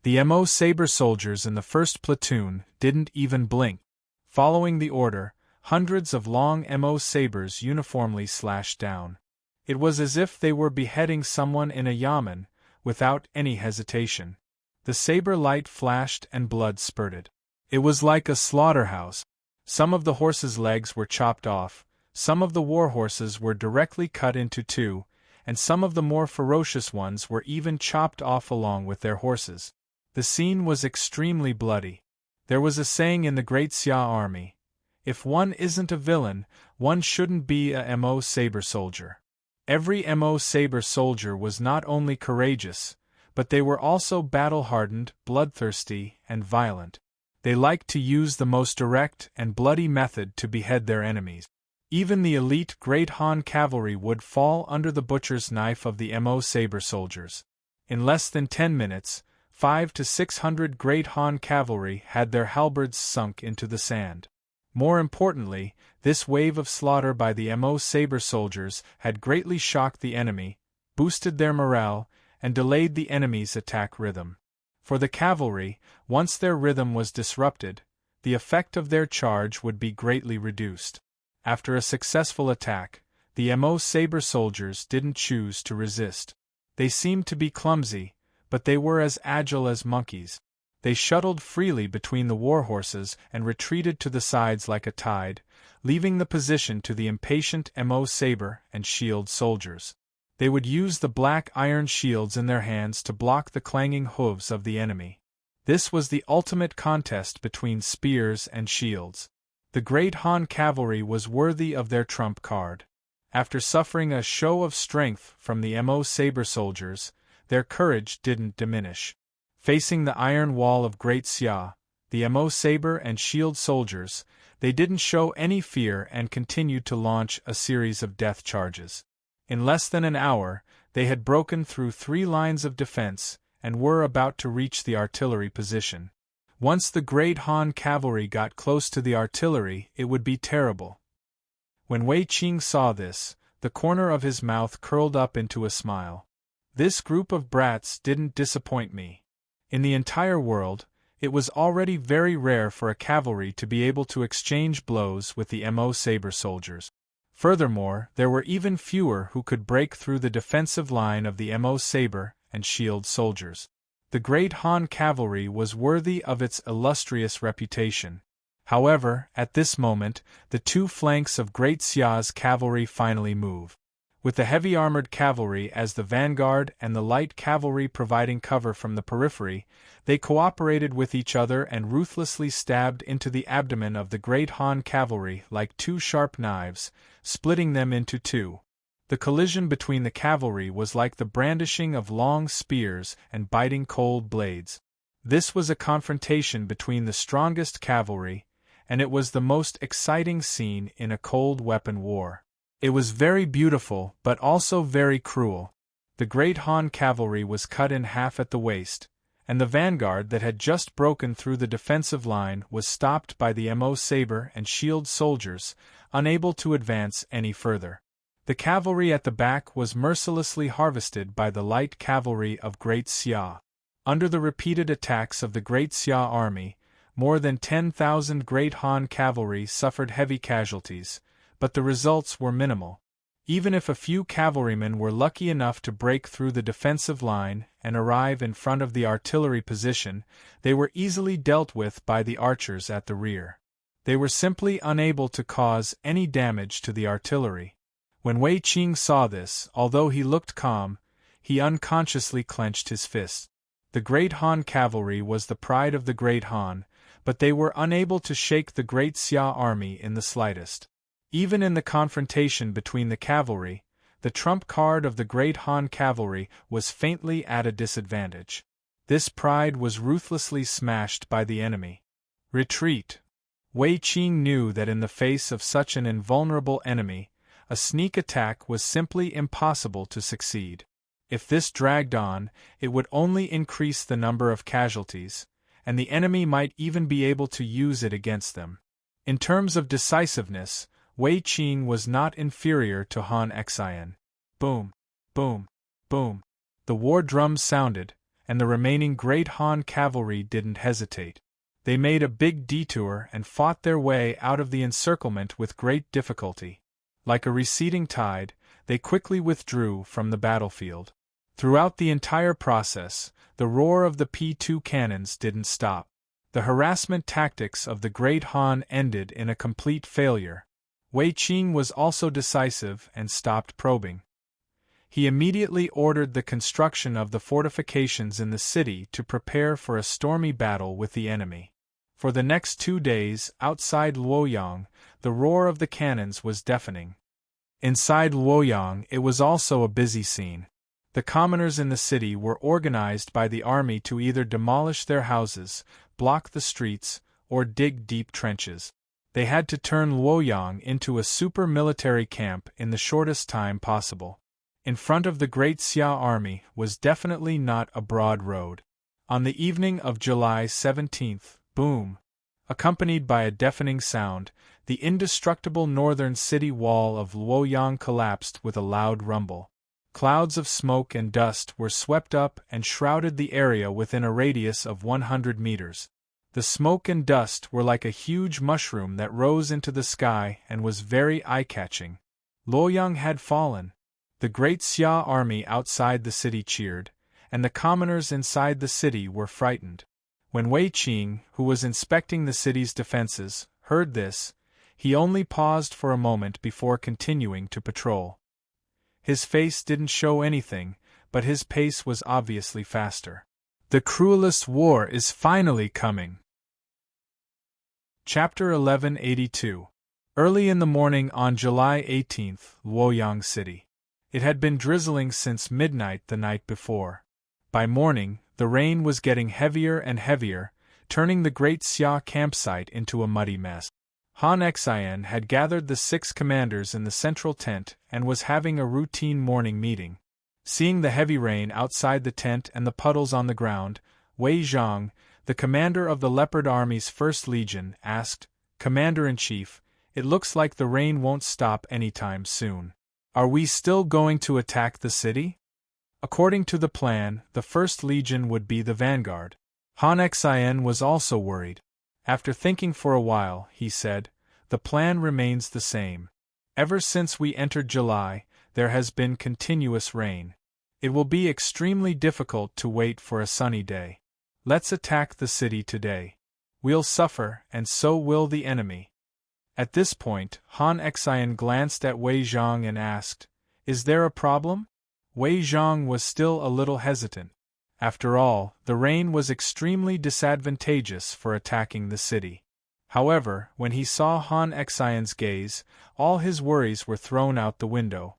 A: The Mo saber soldiers in the first platoon didn't even blink. Following the order, hundreds of long Mo sabers uniformly slashed down. It was as if they were beheading someone in a yamen, without any hesitation. The saber light flashed and blood spurted. It was like a slaughterhouse. Some of the horses' legs were chopped off, some of the war horses were directly cut into two, and some of the more ferocious ones were even chopped off along with their horses. The scene was extremely bloody. There was a saying in the Great Xia army, "If one isn't a villain, one shouldn't be a Mo saber soldier." Every Mo saber soldier was not only courageous, but they were also battle-hardened, bloodthirsty, and violent. They liked to use the most direct and bloody method to behead their enemies. Even the elite Great Han cavalry would fall under the butcher's knife of the Mo saber soldiers. In less than 10 minutes, 500 to 600 Great Han cavalry had their halberds sunk into the sand. More importantly, this wave of slaughter by the Mo saber soldiers had greatly shocked the enemy, boosted their morale, and delayed the enemy's attack rhythm. For the cavalry, once their rhythm was disrupted, the effect of their charge would be greatly reduced. After a successful attack, the Mo saber soldiers didn't choose to resist. They seemed to be clumsy, but they were as agile as monkeys. They shuttled freely between the war horses and retreated to the sides like a tide, leaving the position to the impatient Mo saber and shield soldiers. They would use the black iron shields in their hands to block the clanging hooves of the enemy. This was the ultimate contest between spears and shields. The Great Han cavalry was worthy of their trump card. After suffering a show of strength from the Mo saber soldiers, their courage didn't diminish. Facing the iron wall of Great Xia, the Mo saber and shield soldiers, they didn't show any fear and continued to launch a series of death charges. In less than an hour, they had broken through 3 lines of defense and were about to reach the artillery position. Once the Great Han cavalry got close to the artillery, it would be terrible. When Wei Qing saw this, the corner of his mouth curled up into a smile. This group of brats didn't disappoint me. In the entire world, it was already very rare for a cavalry to be able to exchange blows with the Mo saber soldiers. Furthermore, there were even fewer who could break through the defensive line of the Mo saber and shield soldiers. The Great Han cavalry was worthy of its illustrious reputation. However, at this moment, the 2 flanks of Great Xia's cavalry finally move. With the heavy armored cavalry as the vanguard and the light cavalry providing cover from the periphery, they cooperated with each other and ruthlessly stabbed into the abdomen of the Great Han cavalry like 2 sharp knives, splitting them into 2. The collision between the cavalry was like the brandishing of long spears and biting cold blades. This was a confrontation between the strongest cavalry, and it was the most exciting scene in a cold weapon war. It was very beautiful, but also very cruel. The Great Han cavalry was cut in half at the waist, and the vanguard that had just broken through the defensive line was stopped by the Mo saber and shield soldiers, unable to advance any further. The cavalry at the back was mercilessly harvested by the light cavalry of Great Xia. Under the repeated attacks of the Great Xia army, more than 10,000 Great Han cavalry suffered heavy casualties, but the results were minimal. Even if a few cavalrymen were lucky enough to break through the defensive line and arrive in front of the artillery position, they were easily dealt with by the archers at the rear. They were simply unable to cause any damage to the artillery. When Wei Qing saw this, although he looked calm, he unconsciously clenched his fists. The Great Han cavalry was the pride of the Great Han, but they were unable to shake the Great Xia army in the slightest. Even in the confrontation between the cavalry, the trump card of the Great Han cavalry was faintly at a disadvantage. This pride was ruthlessly smashed by the enemy. Retreat. Wei Qing knew that in the face of such an invulnerable enemy, a sneak attack was simply impossible to succeed. If this dragged on, it would only increase the number of casualties, and the enemy might even be able to use it against them. In terms of decisiveness, Wei Qing was not inferior to Han Xian. Boom, boom, boom. The war drums sounded, and the remaining Great Han cavalry didn't hesitate. They made a big detour and fought their way out of the encirclement with great difficulty. Like a receding tide, they quickly withdrew from the battlefield. Throughout the entire process, the roar of the P2 cannons didn't stop. The harassment tactics of the Great Han ended in a complete failure. Wei Qing was also decisive and stopped probing. He immediately ordered the construction of the fortifications in the city to prepare for a stormy battle with the enemy. For the next 2 days, outside Luoyang, the roar of the cannons was deafening. Inside Luoyang, it was also a busy scene. The commoners in the city were organized by the army to either demolish their houses, block the streets, or dig deep trenches. They had to turn Luoyang into a super-military camp in the shortest time possible. In front of the Great Xia army was definitely not a broad road. On the evening of July 17th, boom! Accompanied by a deafening sound, the indestructible northern city wall of Luoyang collapsed with a loud rumble. Clouds of smoke and dust were swept up and shrouded the area within a radius of 100 meters. The smoke and dust were like a huge mushroom that rose into the sky and was very eye-catching. Luoyang had fallen. The Great Xia army outside the city cheered, and the commoners inside the city were frightened. When Wei Qing, who was inspecting the city's defenses, heard this, he only paused for a moment before continuing to patrol. His face didn't show anything, but his pace was obviously faster. The cruelest war is finally coming. Chapter 1182. Early in the morning on July 18th, Luoyang City. It had been drizzling since midnight the night before. By morning, the rain was getting heavier and heavier, turning the Great Xia campsite into a muddy mess. Han Xian had gathered the 6 commanders in the central tent and was having a routine morning meeting. Seeing the heavy rain outside the tent and the puddles on the ground, Wei Zhang, the commander of the Leopard Army's 1st Legion, asked, "Commander-in-Chief, it looks like the rain won't stop anytime soon. Are we still going to attack the city?" According to the plan, the 1st Legion would be the vanguard. Han Xian was also worried. After thinking for a while, he said, "The plan remains the same. Ever since we entered July, there has been continuous rain. It will be extremely difficult to wait for a sunny day. Let's attack the city today. We'll suffer, and so will the enemy." At this point, Han Xian glanced at Wei Zhang and asked, "Is there a problem?" Wei Zhang was still a little hesitant. After all, the rain was extremely disadvantageous for attacking the city. However, when he saw Han Xian's gaze, all his worries were thrown out the window.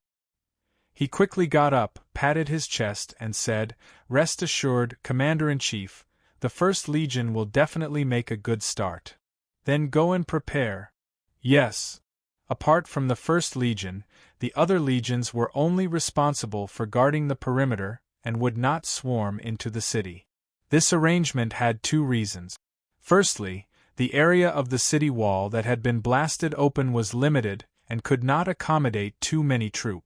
A: He quickly got up, patted his chest, and said, "Rest assured, Commander-in-Chief, the 1st Legion will definitely make a good start. Then go and prepare." Yes. Apart from the 1st Legion, the other legions were only responsible for guarding the perimeter and would not swarm into the city. This arrangement had 2 reasons. Firstly, the area of the city wall that had been blasted open was limited and could not accommodate too many troops.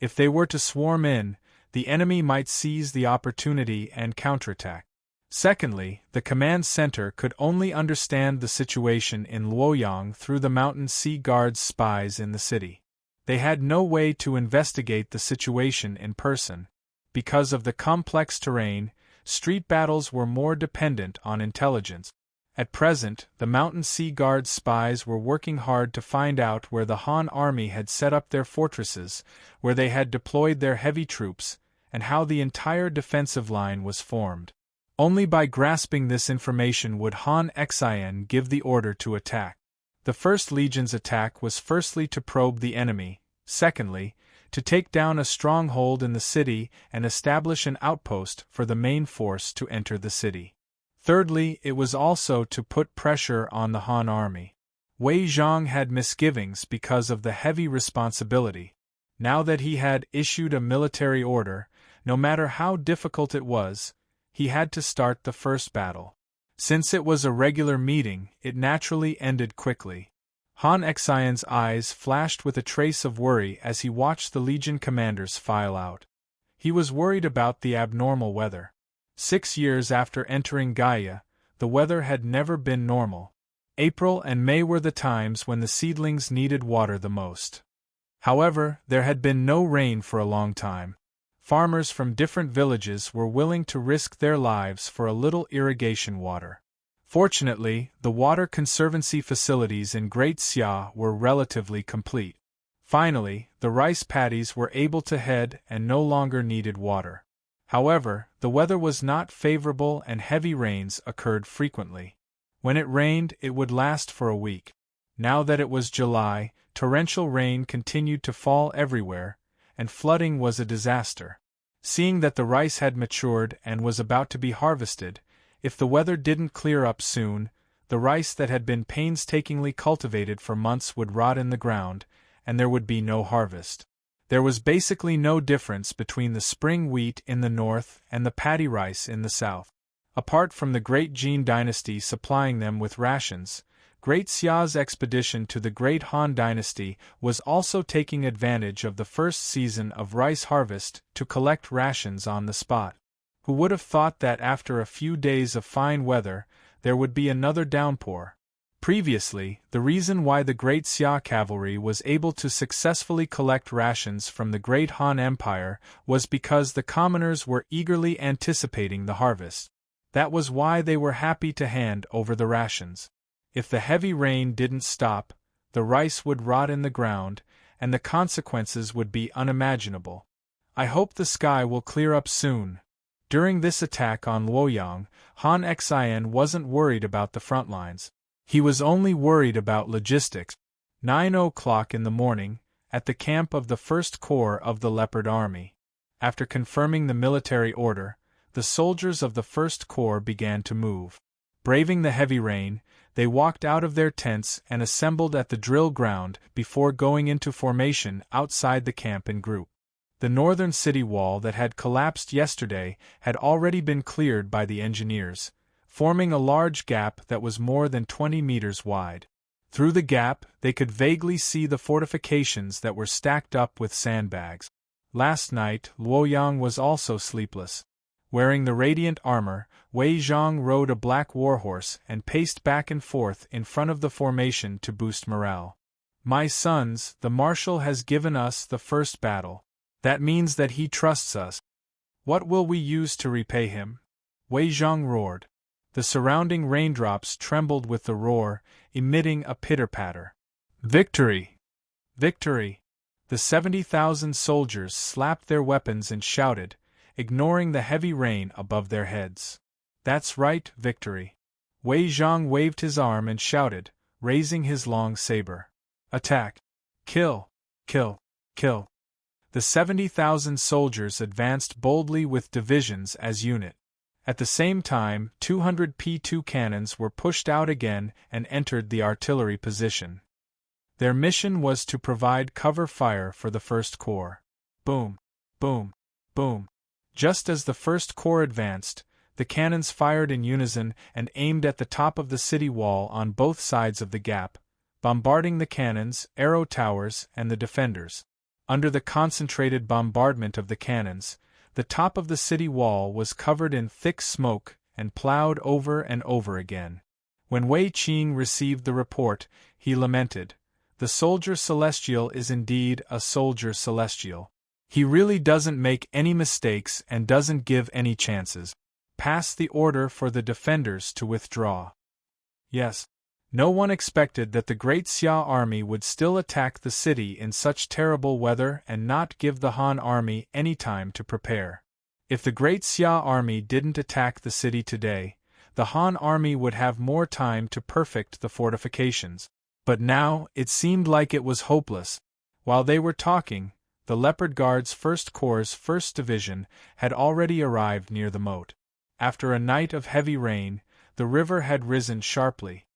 A: If they were to swarm in, the enemy might seize the opportunity and counterattack. Secondly, the command center could only understand the situation in Luoyang through the Mountain Sea Guard's spies in the city. They had no way to investigate the situation in person. Because of the complex terrain, street battles were more dependent on intelligence. At present, the Mountain Sea Guard spies were working hard to find out where the Han army had set up their fortresses, where they had deployed their heavy troops, and how the entire defensive line was formed. Only by grasping this information would Han Xian give the order to attack. The 1st Legion's attack was firstly to probe the enemy, secondly, to take down a stronghold in the city and establish an outpost for the main force to enter the city. Thirdly, it was also to put pressure on the Han army. Wei Zhang had misgivings because of the heavy responsibility. Now that he had issued a military order, no matter how difficult it was, he had to start the first battle. Since it was a regular meeting, it naturally ended quickly. Han Xian's eyes flashed with a trace of worry as he watched the Legion commanders file out. He was worried about the abnormal weather. 6 years after entering Gaia, the weather had never been normal. April and May were the times when the seedlings needed water the most. However, there had been no rain for a long time. Farmers from different villages were willing to risk their lives for a little irrigation water. Fortunately, the water conservancy facilities in Great Xia were relatively complete. Finally, the rice paddies were able to head and no longer needed water. However, the weather was not favorable and heavy rains occurred frequently. When it rained, it would last for a week. Now that it was July, torrential rain continued to fall everywhere, and flooding was a disaster. Seeing that the rice had matured and was about to be harvested, if the weather didn't clear up soon, the rice that had been painstakingly cultivated for months would rot in the ground, and there would be no harvest. There was basically no difference between the spring wheat in the north and the paddy rice in the south. Apart from the Great Jin dynasty supplying them with rations, Great Xia's expedition to the Great Han dynasty was also taking advantage of the first season of rice harvest to collect rations on the spot. Who would have thought that after a few days of fine weather, there would be another downpour? Previously, the reason why the Great Xia cavalry was able to successfully collect rations from the Great Han Empire was because the commoners were eagerly anticipating the harvest. That was why they were happy to hand over the rations. If the heavy rain didn't stop, the rice would rot in the ground, and the consequences would be unimaginable. I hope the sky will clear up soon. During this attack on Luoyang, Han Xian wasn't worried about the front lines. He was only worried about logistics. 9 o'clock in the morning, at the camp of the 1st Corps of the Leopard Army. After confirming the military order, the soldiers of the 1st Corps began to move. Braving the heavy rain, they walked out of their tents and assembled at the drill ground before going into formation outside the camp in group. The northern city wall that had collapsed yesterday had already been cleared by the engineers, forming a large gap that was more than 20 meters wide. Through the gap, they could vaguely see the fortifications that were stacked up with sandbags. Last night, Luoyang was also sleepless. Wearing the radiant armor, Wei Zhang rode a black warhorse and paced back and forth in front of the formation to boost morale. "My sons, the marshal has given us the first battle. That means that he trusts us. What will we use to repay him?" Wei Zhang roared. The surrounding raindrops trembled with the roar, emitting a pitter-patter. "Victory! Victory!" The 70,000 soldiers slapped their weapons and shouted, ignoring the heavy rain above their heads. "That's right, victory!" Wei Zhang waved his arm and shouted, raising his long saber. "Attack! Kill! Kill! Kill!" The 70,000 soldiers advanced boldly with divisions as unit. At the same time, 200 P2 cannons were pushed out again and entered the artillery position. Their mission was to provide cover fire for the 1st Corps. Boom! Boom! Boom! Just as the 1st Corps advanced, the cannons fired in unison and aimed at the top of the city wall on both sides of the gap, bombarding the cannons, arrow towers, and the defenders. Under the concentrated bombardment of the cannons, the top of the city wall was covered in thick smoke and plowed over and over again. When Wei Qing received the report, he lamented, "The soldier celestial is indeed a soldier celestial. He really doesn't make any mistakes and doesn't give any chances. Pass the order for the defenders to withdraw." Yes. No one expected that the Great Xia army would still attack the city in such terrible weather and not give the Han army any time to prepare. If the Great Xia army didn't attack the city today, the Han army would have more time to perfect the fortifications. But now, it seemed like it was hopeless. While they were talking, the Leopard Guard's 1st Corps' 1st Division had already arrived near the moat. After a night of heavy rain, the river had risen sharply.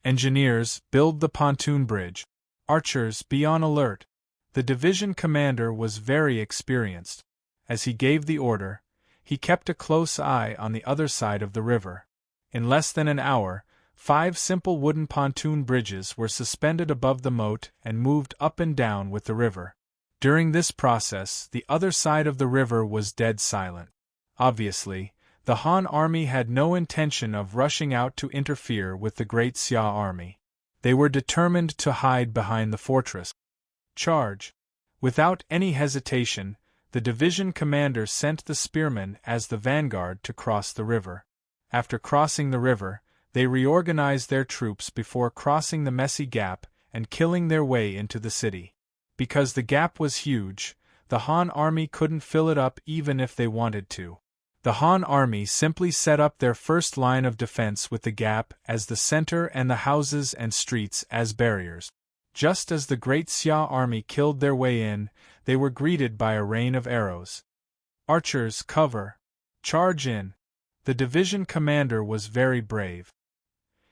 A: "Engineers, build the pontoon bridge. Archers, be on alert." The division commander was very experienced. As he gave the order, he kept a close eye on the other side of the river. In less than an hour, 5 simple wooden pontoon bridges were suspended above the moat and moved up and down with the river. During this process, the other side of the river was dead silent. Obviously, the Han army had no intention of rushing out to interfere with the Great Xia army. They were determined to hide behind the fortress. Charge! Without any hesitation, the division commander sent the spearmen as the vanguard to cross the river. After crossing the river, they reorganized their troops before crossing the messy gap and killing their way into the city. Because the gap was huge, the Han army couldn't fill it up even if they wanted to. The Han army simply set up their first line of defense with the gap as the center and the houses and streets as barriers. Just as the great Xia army killed their way in, they were greeted by a rain of arrows. Archers, cover! Charge in! The division commander was very brave.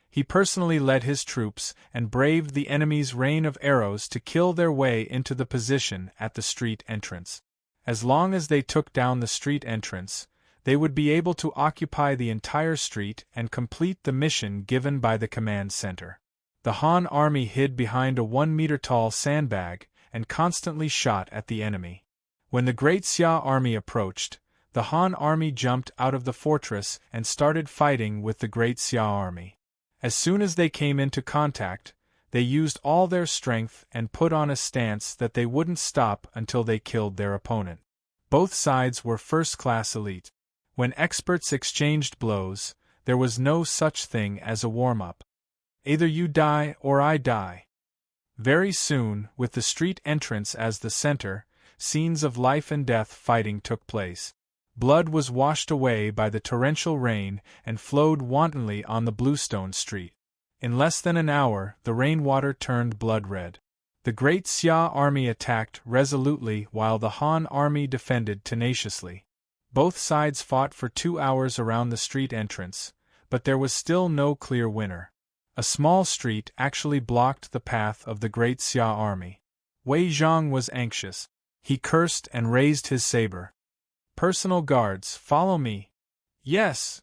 A: He personally led his troops and braved the enemy's rain of arrows to kill their way into the position at the street entrance. As long as they took down the street entrance, they would be able to occupy the entire street and complete the mission given by the command center. The Han army hid behind a 1-meter-tall sandbag and constantly shot at the enemy. When the great Xia army approached, the Han army jumped out of the fortress and started fighting with the great Xia army. As soon as they came into contact, they used all their strength and put on a stance that they wouldn't stop until they killed their opponent. Both sides were first-class elite. When experts exchanged blows, there was no such thing as a warm-up. Either you die or I die. Very soon, with the street entrance as the center, scenes of life and death fighting took place. Blood was washed away by the torrential rain and flowed wantonly on the bluestone street. In less than an hour, the rainwater turned blood-red. The great Xia army attacked resolutely while the Han army defended tenaciously. Both sides fought for 2 hours around the street entrance, but there was still no clear winner. A small street actually blocked the path of the great Xia army. Wei Zhang was anxious. He cursed and raised his saber. "Personal guards, follow me." "Yes!"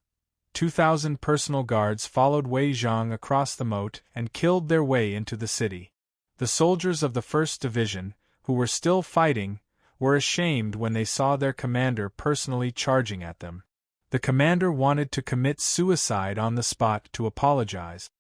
A: 2,000 personal guards followed Wei Zhang across the moat and killed their way into the city. The soldiers of the 1st Division, who were still fighting, were ashamed when they saw their commander personally charging at them. The commander wanted to commit suicide on the spot to apologize.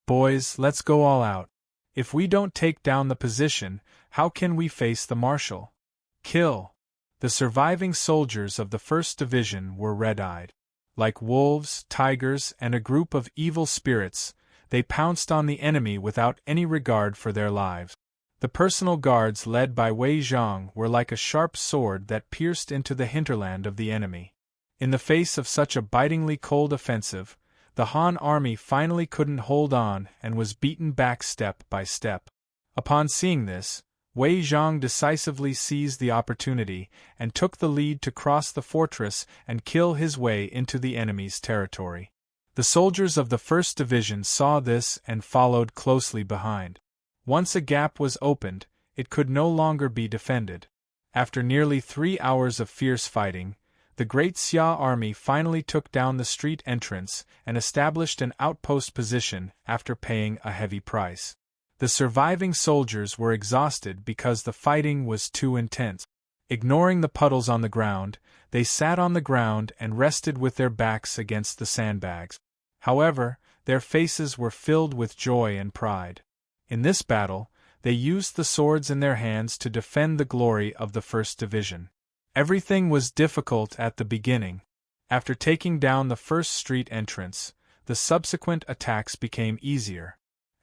A: "Boys, let's go all out. If we don't take down the position, how can we face the marshal? Kill!" The surviving soldiers of the 1st Division were red-eyed. Like wolves, tigers, and a group of evil spirits, they pounced on the enemy without any regard for their lives. The personal guards led by Wei Zhang were like a sharp sword that pierced into the hinterland of the enemy. In the face of such a bitingly cold offensive, the Han army finally couldn't hold on and was beaten back step by step. Upon seeing this, Wei Zhang decisively seized the opportunity and took the lead to cross the fortress and kill his way into the enemy's territory. The soldiers of the 1st Division saw this and followed closely behind. Once a gap was opened, it could no longer be defended. After nearly 3 hours of fierce fighting, the great Xia army finally took down the street entrance and established an outpost position after paying a heavy price. The surviving soldiers were exhausted because the fighting was too intense. Ignoring the puddles on the ground, they sat on the ground and rested with their backs against the sandbags. However, their faces were filled with joy and pride. In this battle, they used the swords in their hands to defend the glory of the 1st Division. Everything was difficult at the beginning. After taking down the first street entrance, the subsequent attacks became easier.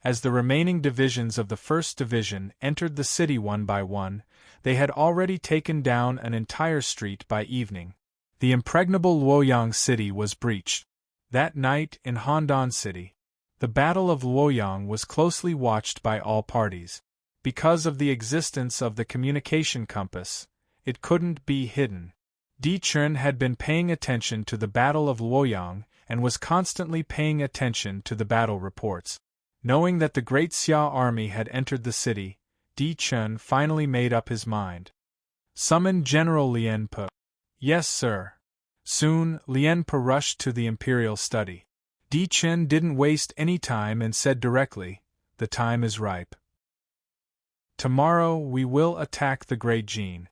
A: As the remaining divisions of the 1st Division entered the city one by one, they had already taken down an entire street by evening. The impregnable Luoyang city was breached. That night in Handan City, the Battle of Luoyang was closely watched by all parties. Because of the existence of the communication compass, it couldn't be hidden. Di Chun had been paying attention to the Battle of Luoyang and was constantly paying attention to the battle reports. Knowing that the great Xia army had entered the city, Di Chun finally made up his mind. "Summon General Lien Pe." "Yes, sir." Soon, Lien Pe rushed to the imperial study. Di Chun didn't waste any time and said directly, "The time is ripe. Tomorrow we will attack the Great Jin."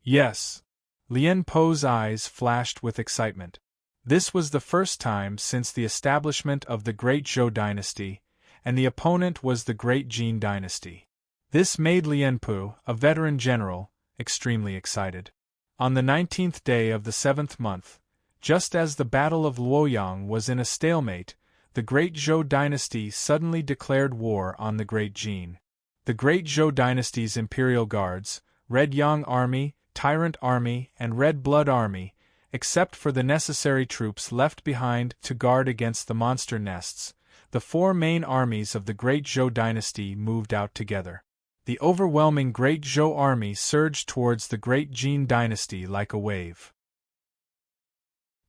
A: "Yes." Lien Pe's eyes flashed with excitement. This was the first time since the establishment of the Great Zhou dynasty, and the opponent was the Great Jin dynasty. This made Lien Pe, a veteran general, extremely excited. On the 19th day of the 7th month, just as the Battle of Luoyang was in a stalemate, the Great Zhou dynasty suddenly declared war on the Great Jin. The Great Zhou dynasty's imperial guards, Red Yang Army, Tyrant Army, and Red Blood Army, except for the necessary troops left behind to guard against the monster nests, the four main armies of the Great Zhou dynasty moved out together. The overwhelming Great Zhou army surged towards the Great Jin dynasty like a wave.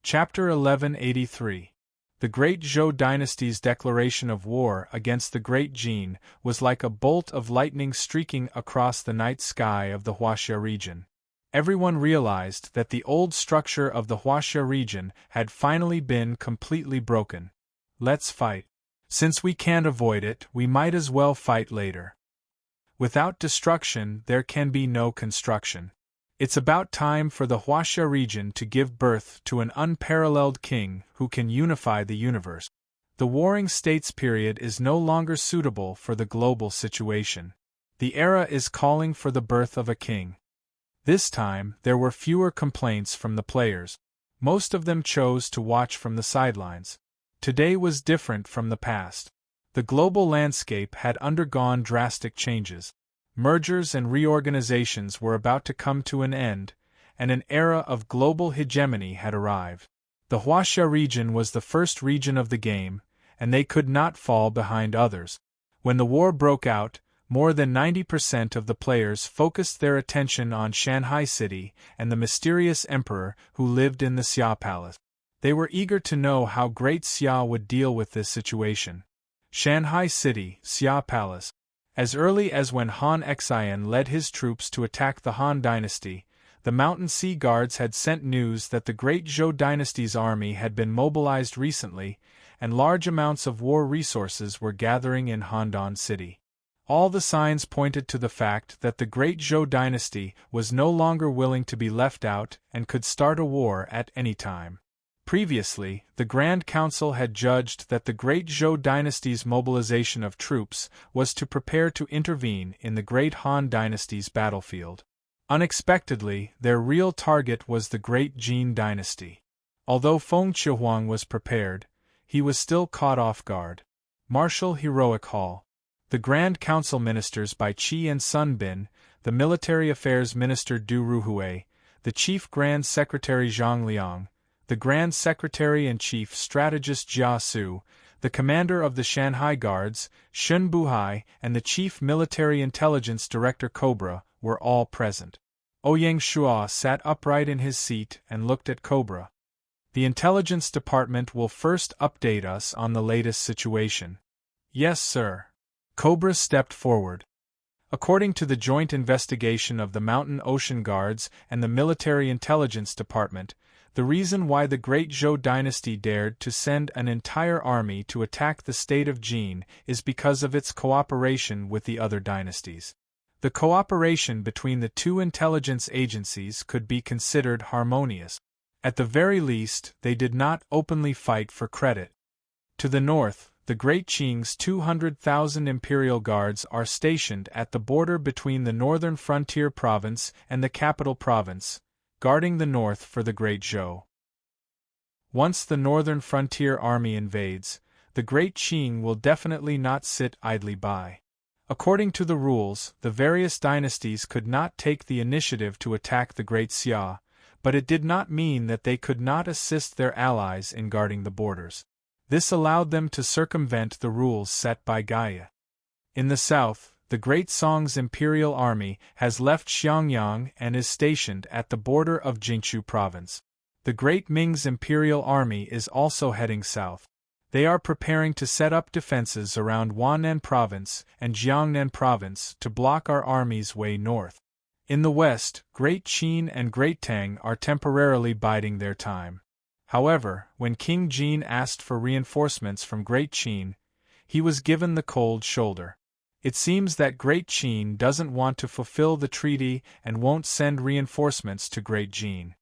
A: Chapter 1183. The Great Zhou dynasty's declaration of war against the Great Jin was like a bolt of lightning streaking across the night sky of the Huaxia region. Everyone realized that the old structure of the Huaxia region had finally been completely broken. Let's fight. Since we can't avoid it, we might as well fight later. Without destruction, there can be no construction. It's about time for the Huaxia region to give birth to an unparalleled king who can unify the universe. The Warring States period is no longer suitable for the global situation. The era is calling for the birth of a king. This time, there were fewer complaints from the players. Most of them chose to watch from the sidelines. Today was different from the past. The global landscape had undergone drastic changes. Mergers and reorganizations were about to come to an end, and an era of global hegemony had arrived. The Huaxia region was the first region of the game, and they could not fall behind others. When the war broke out, more than 90% of the players focused their attention on Shanghai City and the mysterious emperor who lived in the Xia Palace. They were eager to know how Great Xia would deal with this situation. Shanghai City, Xia Palace. As early as when Han Xian led his troops to attack the Han dynasty, the Mountain Sea Guards had sent news that the Great Zhou dynasty's army had been mobilized recently, and large amounts of war resources were gathering in Handan City. All the signs pointed to the fact that the Great Zhou dynasty was no longer willing to be left out and could start a war at any time. Previously, the Grand Council had judged that the Great Zhou dynasty's mobilization of troops was to prepare to intervene in the Great Han dynasty's battlefield. Unexpectedly, their real target was the Great Jin dynasty. Although Feng Qihuang was prepared, he was still caught off guard. Martial Heroic Hall. The Grand Council ministers by Qi and Sun Bin, the Military Affairs Minister Du Ruhui, the Chief Grand Secretary Zhang Liang, the Grand Secretary and Chief Strategist Jia Su, the Commander of the Shanghai Guards, Shun Buhai, and the Chief Military Intelligence Director Cobra were all present. Ouyang Shua sat upright in his seat and looked at Cobra. The Intelligence Department will first update us on the latest situation. Yes, sir. Cobra stepped forward. According to the joint investigation of the Mountain Ocean Guards and the Military Intelligence Department, the reason why the Great Zhou dynasty dared to send an entire army to attack the state of Jin is because of its cooperation with the other dynasties. The cooperation between the two intelligence agencies could be considered harmonious. At the very least, they did not openly fight for credit. To the north, the Great Qing's 200,000 imperial guards are stationed at the border between the northern frontier province and the capital province, guarding the north for the Great Zhou. Once the northern frontier army invades, the Great Qing will definitely not sit idly by. According to the rules, the various dynasties could not take the initiative to attack the Great Xia, but it did not mean that they could not assist their allies in guarding the borders. This allowed them to circumvent the rules set by Gaia. In the south, the Great Song's imperial army has left Xiangyang and is stationed at the border of Jingshu province. The Great Ming's imperial army is also heading south. They are preparing to set up defenses around Huanan province and Jiangnan province to block our army's way north. In the west, Great Qin and Great Tang are temporarily biding their time. However, when King Jin asked for reinforcements from Great Qin, he was given the cold shoulder. It seems that Great Qin doesn't want to fulfill the treaty and won't send reinforcements to Great Jin.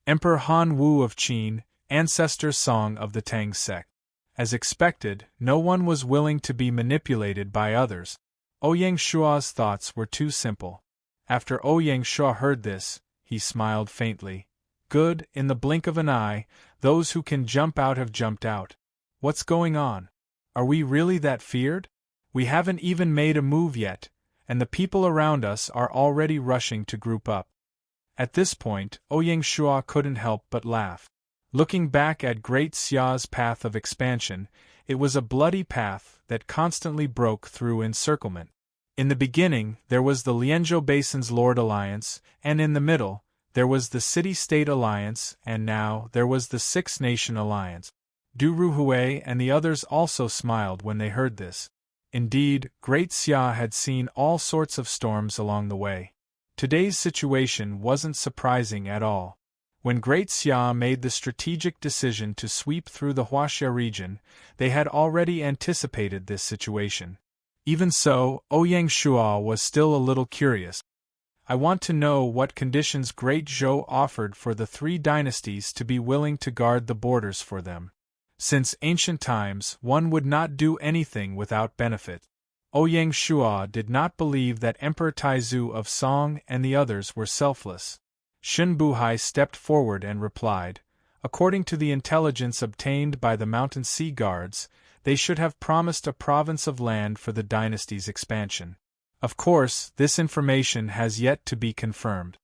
A: Emperor Han Wu of Qin, ancestor Song of the Tang sect. As expected, no one was willing to be manipulated by others. Ouyang Shua's thoughts were too simple. After Ouyang Shua heard this, he smiled faintly. Good, in the blink of an eye, those who can jump out have jumped out. What's going on? Are we really that feared? We haven't even made a move yet, and the people around us are already rushing to group up. At this point, Ouyang Shua couldn't help but laugh. Looking back at Great Xia's path of expansion, it was a bloody path that constantly broke through encirclement. In the beginning, there was the Lianzhou Basin's Lord Alliance, and in the middle, there was the City-State Alliance, and now there was the Six-Nation Alliance. Du Ruhui and the others also smiled when they heard this. Indeed, Great Xia had seen all sorts of storms along the way. Today's situation wasn't surprising at all. When Great Xia made the strategic decision to sweep through the Huaxia region, they had already anticipated this situation. Even so, Ouyang Shua was still a little curious. I want to know what conditions Great Zhou offered for the three dynasties to be willing to guard the borders for them. Since ancient times, one would not do anything without benefit. Ouyang Shua did not believe that Emperor Taizu of Song and the others were selfless. Shen Buhai stepped forward and replied, according to the intelligence obtained by the Mountain Sea Guards, they should have promised a province of land for the dynasty's expansion. Of course, this information has yet to be confirmed.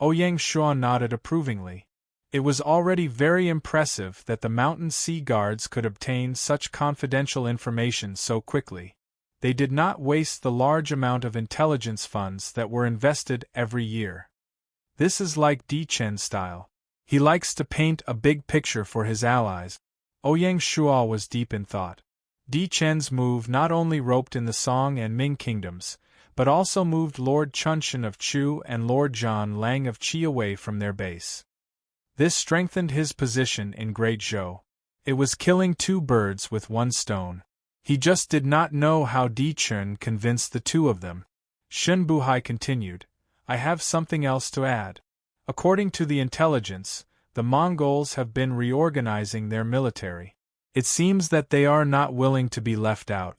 A: Ouyang Shua nodded approvingly. It was already very impressive that the Mountain Sea Guards could obtain such confidential information so quickly. They did not waste the large amount of intelligence funds that were invested every year. This is like Di Chen's style. He likes to paint a big picture for his allies. Ouyang Shua was deep in thought. Di Chen's move not only roped in the Song and Ming kingdoms, but also moved Lord Chunshan of Chu and Lord Zhan Lang of Qi away from their base. This strengthened his position in Great Zhou. It was killing two birds with one stone. He just did not know how Di Chen convinced the two of them. Shen Buhai continued, I have something else to add. According to the intelligence, the Mongols have been reorganizing their military. It seems that they are not willing to be left out.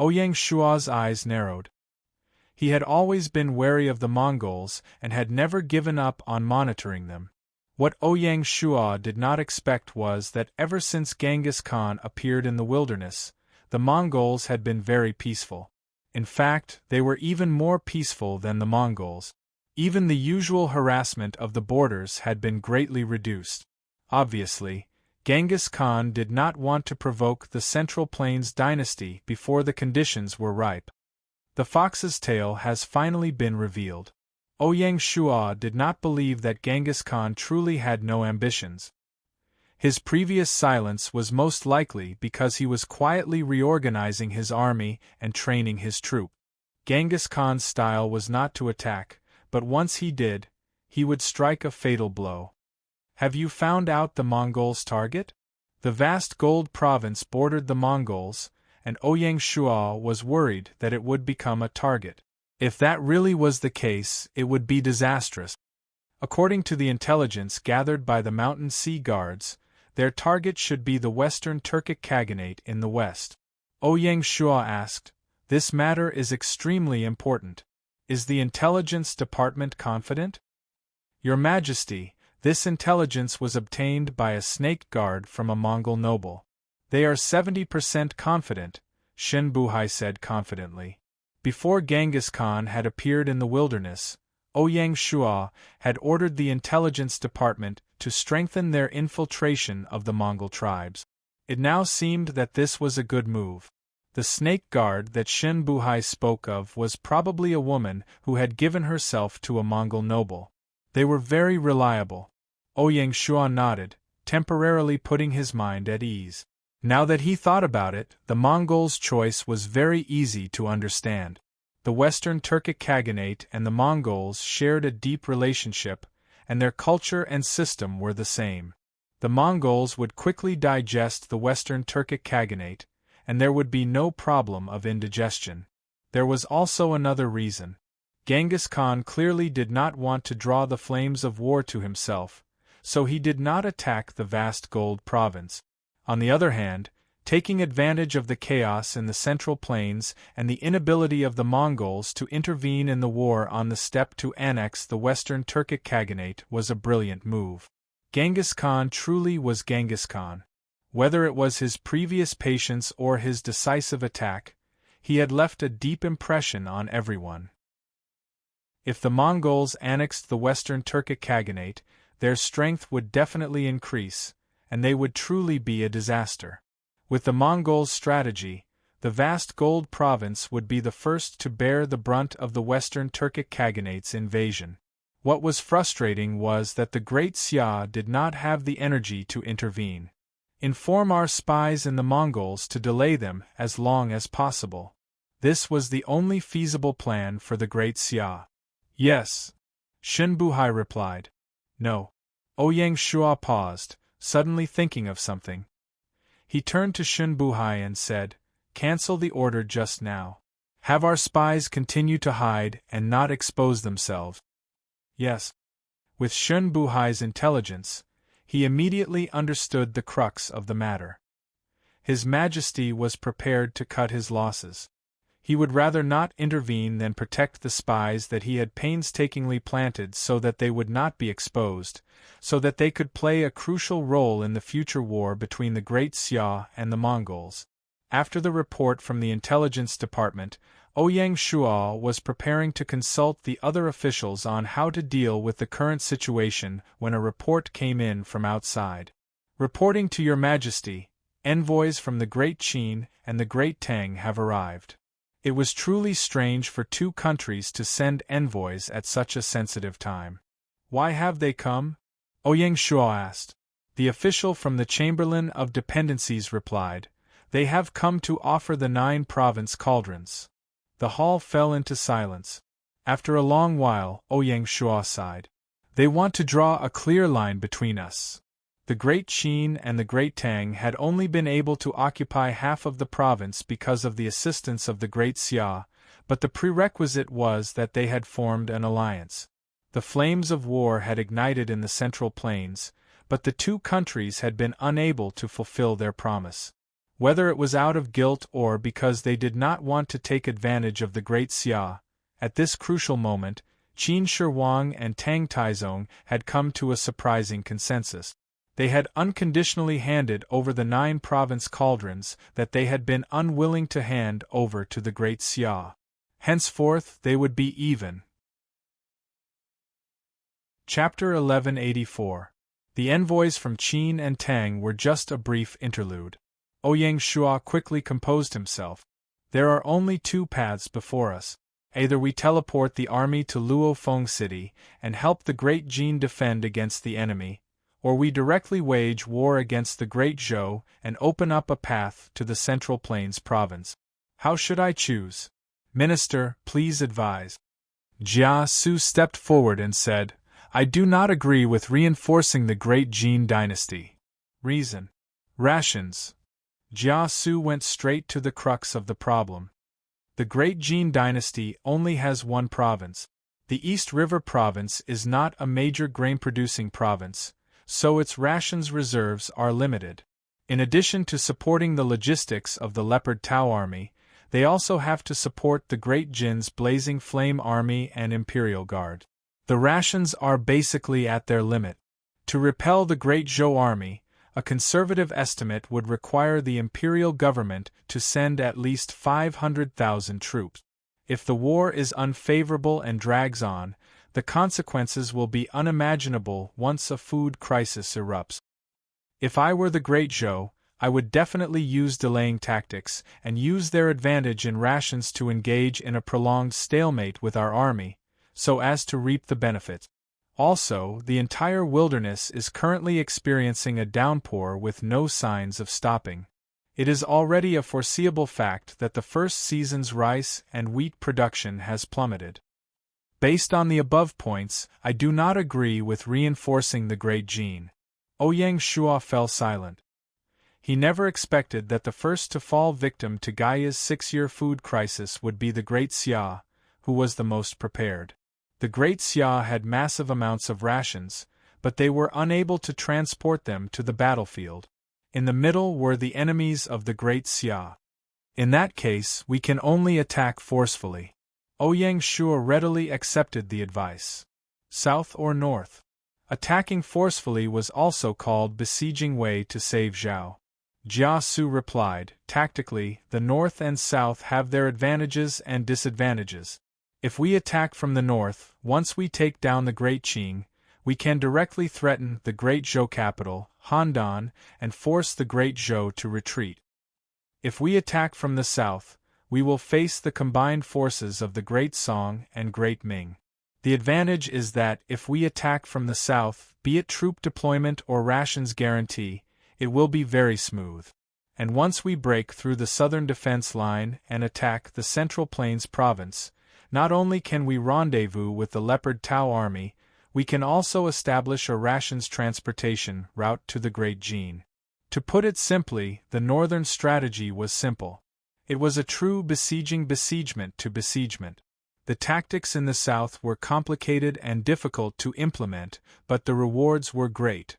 A: Ouyang Shua's eyes narrowed. He had always been wary of the Mongols and had never given up on monitoring them. What Ouyang Shua did not expect was that ever since Genghis Khan appeared in the wilderness, the Mongols had been very peaceful. In fact, they were even more peaceful than the Mongols. Even the usual harassment of the borders had been greatly reduced. Obviously, Genghis Khan did not want to provoke the Central Plains dynasty before the conditions were ripe. The fox's tail has finally been revealed. Ouyang Shua did not believe that Genghis Khan truly had no ambitions. His previous silence was most likely because he was quietly reorganizing his army and training his troop. Genghis Khan's style was not to attack, but once he did, he would strike a fatal blow. Have you found out the Mongols' target? The vast gold province bordered the Mongols, and Ouyang Shua was worried that it would become a target. If that really was the case, it would be disastrous. According to the intelligence gathered by the Mountain Sea Guards, their target should be the Western Turkic Khaganate in the west. Ouyang Shua asked, This matter is extremely important. Is the intelligence department confident? Your Majesty, this intelligence was obtained by a snake guard from a Mongol noble. They are 70% confident, Shen Buhai said confidently. Before Genghis Khan had appeared in the wilderness, Ouyang Shua had ordered the intelligence department to strengthen their infiltration of the Mongol tribes. It now seemed that this was a good move. The snake guard that Shen Buhai spoke of was probably a woman who had given herself to a Mongol noble. They were very reliable. Ouyang Shua nodded, temporarily putting his mind at ease. Now that he thought about it, the Mongols' choice was very easy to understand. The Western Turkic Khaganate and the Mongols shared a deep relationship, and their culture and system were the same. The Mongols would quickly digest the Western Turkic Khaganate, and there would be no problem of indigestion. There was also another reason. Genghis Khan clearly did not want to draw the flames of war to himself, so he did not attack the vast gold province. On the other hand, taking advantage of the chaos in the Central Plains and the inability of the Mongols to intervene in the war on the steppe to annex the Western Turkic Khaganate was a brilliant move. Genghis Khan truly was Genghis Khan. Whether it was his previous patience or his decisive attack, he had left a deep impression on everyone. If the Mongols annexed the western Turkic Khaganate, their strength would definitely increase, and they would truly be a disaster. With the Mongols' strategy, the vast Gold Province would be the first to bear the brunt of the western Turkic Khaganate's invasion. What was frustrating was that the Great Xia did not have the energy to intervene. Inform our spies in the Mongols to delay them as long as possible. This was the only feasible plan for the Great Xia. Yes, Shun Buhai replied. No. Ouyang Shua paused, suddenly thinking of something. He turned to Shun Buhai and said, "Cancel the order just now. Have our spies continue to hide and not expose themselves." Yes. With Shun Buhai's intelligence, he immediately understood the crux of the matter. His Majesty was prepared to cut his losses. He would rather not intervene than protect the spies that he had painstakingly planted so that they would not be exposed, so that they could play a crucial role in the future war between the Great Xia and the Mongols. After the report from the intelligence department, Ouyang Shua was preparing to consult the other officials on how to deal with the current situation when a report came in from outside. "Reporting to Your Majesty, envoys from the Great Qin and the Great Tang have arrived." It was truly strange for two countries to send envoys at such a sensitive time. "Why have they come?" Ouyang Shua asked. The official from the Chamberlain of Dependencies replied, "They have come to offer the 9 province cauldrons." The hall fell into silence. After a long while, Ouyang Shua sighed. "They want to draw a clear line between us." The Great Qin and the Great Tang had only been able to occupy half of the province because of the assistance of the Great Xia, but the prerequisite was that they had formed an alliance. The flames of war had ignited in the Central Plains, but the two countries had been unable to fulfill their promise. Whether it was out of guilt or because they did not want to take advantage of the Great Xia, at this crucial moment, Qin Shi Huang and Tang Taizong had come to a surprising consensus. They had unconditionally handed over the 9 province cauldrons that they had been unwilling to hand over to the Great Xia. Henceforth they would be even. Chapter 1184. The envoys from Qin and Tang were just a brief interlude. Ouyang Shua quickly composed himself. There are only 2 paths before us. Either we teleport the army to Luofeng City and help the Great Jin defend against the enemy, or we directly wage war against the Great Zhou and open up a path to the Central Plains province. How should I choose? Minister, please advise. Jia Su stepped forward and said, "I do not agree with reinforcing the Great Jin dynasty." Reason. Rations. Jia Su went straight to the crux of the problem. The Great Jin dynasty only has 1 province. The East River province is not a major grain-producing province, so its rations reserves are limited. In addition to supporting the logistics of the Leopard Tau army, they also have to support the Great Jin's Blazing Flame army and Imperial Guard. The rations are basically at their limit. To repel the Great Zhou army, a conservative estimate would require the imperial government to send at least 500,000 troops. If the war is unfavorable and drags on, the consequences will be unimaginable once a food crisis erupts. If I were the Great Zhou, I would definitely use delaying tactics and use their advantage in rations to engage in a prolonged stalemate with our army, so as to reap the benefits. Also, the entire wilderness is currently experiencing a downpour with no signs of stopping. It is already a foreseeable fact that the first season's rice and wheat production has plummeted. Based on the above points, I do not agree with reinforcing the Great Jin. Ouyang Shua fell silent. He never expected that the first to fall victim to Gaia's 6-year food crisis would be the Great Xia, who was the most prepared. The Great Xia had massive amounts of rations, but they were unable to transport them to the battlefield. In the middle were the enemies of the Great Xia. In that case, we can only attack forcefully. Ouyang Shua readily accepted the advice. South or north? Attacking forcefully was also called besieging Wei to save Zhao. Jia Su replied, tactically, the north and south have their advantages and disadvantages. If we attack from the north, once we take down the Great Qing, we can directly threaten the Great Zhou capital, Handan, and force the Great Zhou to retreat. If we attack from the south, we will face the combined forces of the Great Song and Great Ming. The advantage is that if we attack from the south, be it troop deployment or rations guarantee, it will be very smooth. And once we break through the southern defense line and attack the Central Plains province, not only can we rendezvous with the Leopard Tau army, we can also establish a rations transportation route to the Great Jin. To put it simply, the northern strategy was simple. It was a true besiegement to besiegement. The tactics in the south were complicated and difficult to implement, but the rewards were great.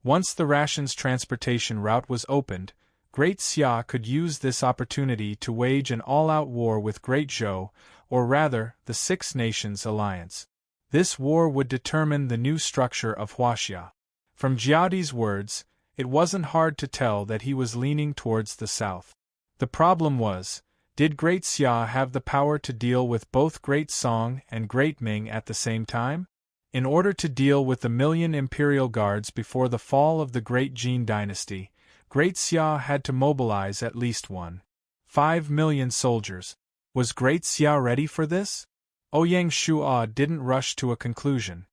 A: Once the rations transportation route was opened, Great Xia could use this opportunity to wage an all-out war with Great Zhou, or rather, the Six Nations Alliance. This war would determine the new structure of Huaxia. From Jiadi's words, it wasn't hard to tell that he was leaning towards the south. The problem was, did Great Xia have the power to deal with both Great Song and Great Ming at the same time? In order to deal with the million imperial guards before the fall of the Great Jin dynasty, Great Xia had to mobilize at least 1.5 million soldiers. Was Great Xia ready for this? Ouyang Shuo didn't rush to a conclusion.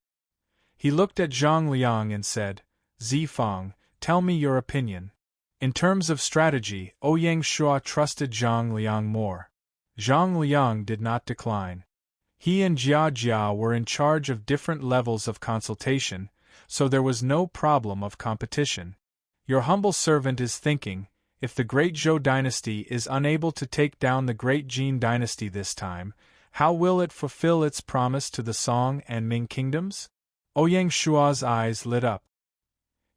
A: He looked at Zhang Liang and said, Zifang, tell me your opinion. In terms of strategy, Ouyang Shuo trusted Zhang Liang more. Zhang Liang did not decline. He and Jia were in charge of different levels of consultation, so there was no problem of competition. Your humble servant is thinking, if the Great Zhou dynasty is unable to take down the Great Jin dynasty this time, how will it fulfill its promise to the Song and Ming kingdoms? Ouyang Shuo's eyes lit up.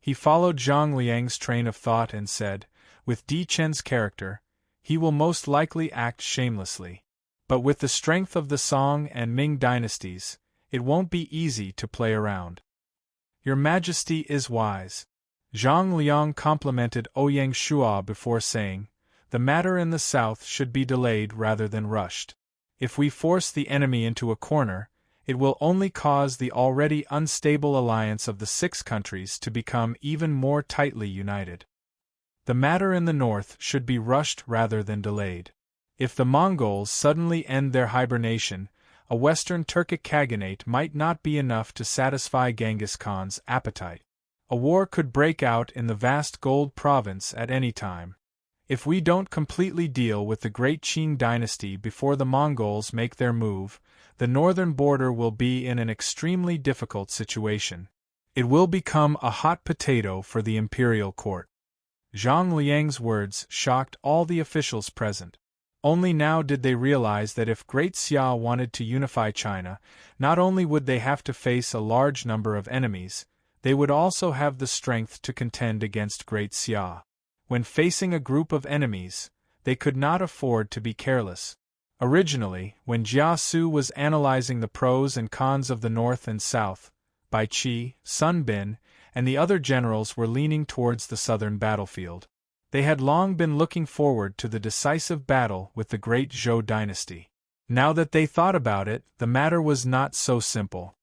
A: He followed Zhang Liang's train of thought and said, with Di Chen's character, he will most likely act shamelessly. But with the strength of the Song and Ming dynasties, it won't be easy to play around. Your Majesty is wise. Zhang Liang complimented Ouyang Shuo before saying, the matter in the south should be delayed rather than rushed. If we force the enemy into a corner, it will only cause the already unstable alliance of the 6 countries to become even more tightly united. The matter in the north should be rushed rather than delayed. If the Mongols suddenly end their hibernation, a Western Turkic Khaganate might not be enough to satisfy Genghis Khan's appetite. A war could break out in the vast Gold Province at any time. If we don't completely deal with the Great Qing dynasty before the Mongols make their move, the northern border will be in an extremely difficult situation. It will become a hot potato for the imperial court. Zhang Liang's words shocked all the officials present. Only now did they realize that if Great Xia wanted to unify China, not only would they have to face a large number of enemies, they would also have the strength to contend against Great Xia. When facing a group of enemies, they could not afford to be careless. Originally, when Jia Su was analyzing the pros and cons of the north and south, Bai Qi, Sun Bin, and the other generals were leaning towards the southern battlefield. They had long been looking forward to the decisive battle with the Great Zhou dynasty. Now that they thought about it, the matter was not so simple.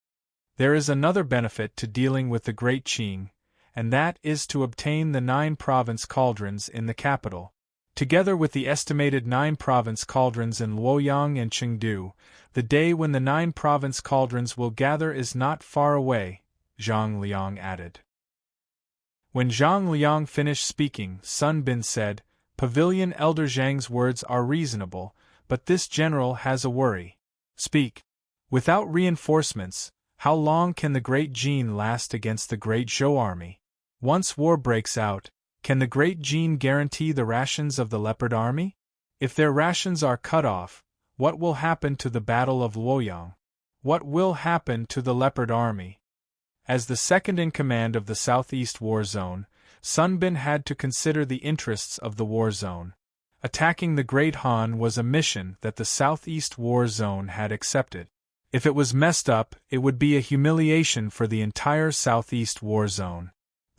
A: There is another benefit to dealing with the Great Qing, and that is to obtain the 9 province cauldrons in the capital. Together with the estimated 9 province cauldrons in Luoyang and Chengdu, the day when the 9 province cauldrons will gather is not far away, Zhang Liang added. When Zhang Liang finished speaking, Sun Bin said, Pavilion Elder Zhang's words are reasonable, but this general has a worry. Speak. Without reinforcements, how long can the Great Jin last against the Great Zhou army? Once war breaks out, can the Great Jin guarantee the rations of the Leopard army? If their rations are cut off, what will happen to the Battle of Luoyang? What will happen to the Leopard army? As the second-in-command of the Southeast War Zone, Sun Bin had to consider the interests of the War Zone. Attacking the Great Han was a mission that the Southeast War Zone had accepted. If it was messed up, it would be a humiliation for the entire Southeast War Zone.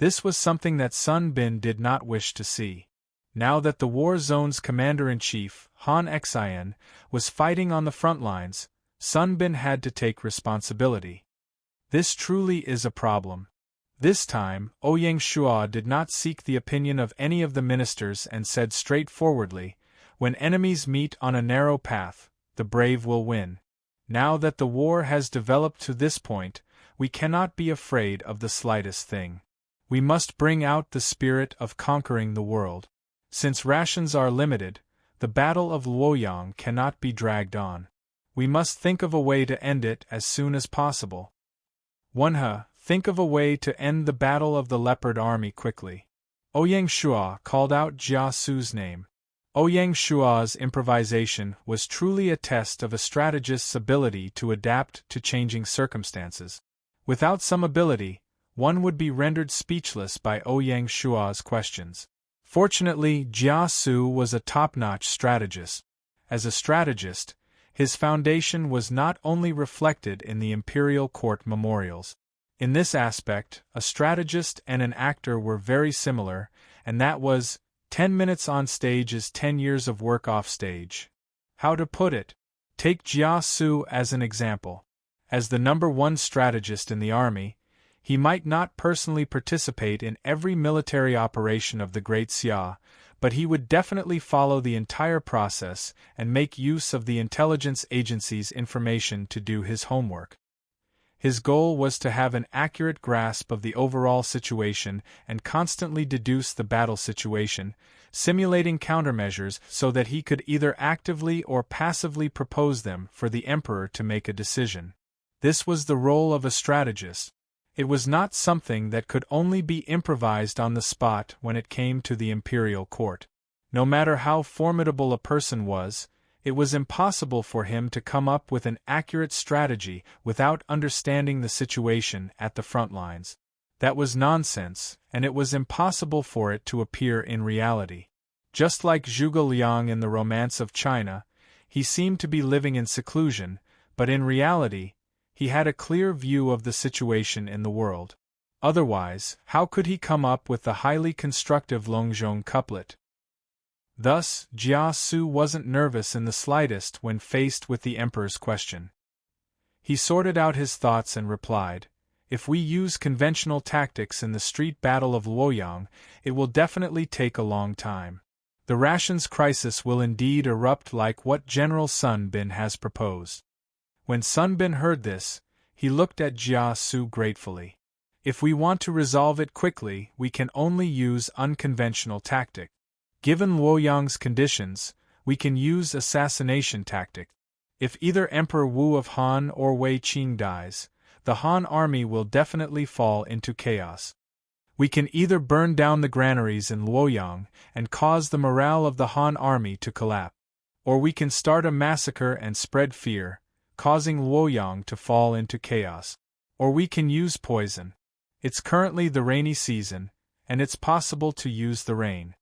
A: This was something that Sun Bin did not wish to see. Now that the war zone's commander-in-chief, Han Xian, was fighting on the front lines, Sun Bin had to take responsibility. This truly is a problem. This time, Ouyang Shua did not seek the opinion of any of the ministers and said straightforwardly, "When enemies meet on a narrow path, the brave will win. Now that the war has developed to this point, we cannot be afraid of the slightest thing. We must bring out the spirit of conquering the world. Since rations are limited, the Battle of Luoyang cannot be dragged on. We must think of a way to end it as soon as possible. Wenhe, think of a way to end the Battle of the Leopard Army quickly." Ouyang Shua called out Jia Su's name. Ouyang Shua's improvisation was truly a test of a strategist's ability to adapt to changing circumstances. Without some ability, one would be rendered speechless by Ouyang Shua's questions. Fortunately, Jia Su was a top-notch strategist. As a strategist, his foundation was not only reflected in the imperial court memorials. In this aspect, a strategist and an actor were very similar, and that was, 10 minutes on stage is 10 years of work off stage. How to put it? Take Jia Su as an example. As the #1 strategist in the army, he might not personally participate in every military operation of the Great Xia, but he would definitely follow the entire process and make use of the intelligence agency's information to do his homework. His goal was to have an accurate grasp of the overall situation and constantly deduce the battle situation, simulating countermeasures so that he could either actively or passively propose them for the emperor to make a decision. This was the role of a strategist. It was not something that could only be improvised on the spot when it came to the imperial court. No matter how formidable a person was, it was impossible for him to come up with an accurate strategy without understanding the situation at the front lines. That was nonsense, and it was impossible for it to appear in reality. Just like Zhuge Liang in The Romance of China, he seemed to be living in seclusion, but in reality, he had a clear view of the situation in the world. Otherwise, how could he come up with the highly constructive Longzhong couplet? Thus, Jia Su wasn't nervous in the slightest when faced with the emperor's question. He sorted out his thoughts and replied, "If we use conventional tactics in the street battle of Luoyang, it will definitely take a long time. The rations crisis will indeed erupt like what General Sun Bin has proposed." When Sun Bin heard this, he looked at Jia Su gratefully. "If we want to resolve it quickly, we can only use unconventional tactic. Given Luoyang's conditions, we can use assassination tactic. If either Emperor Wu of Han or Wei Qing dies, the Han army will definitely fall into chaos. We can either burn down the granaries in Luoyang and cause the morale of the Han army to collapse, or we can start a massacre and spread fear, causing Luoyang to fall into chaos. Or we can use poison. It's currently the rainy season, and it's possible to use the rain."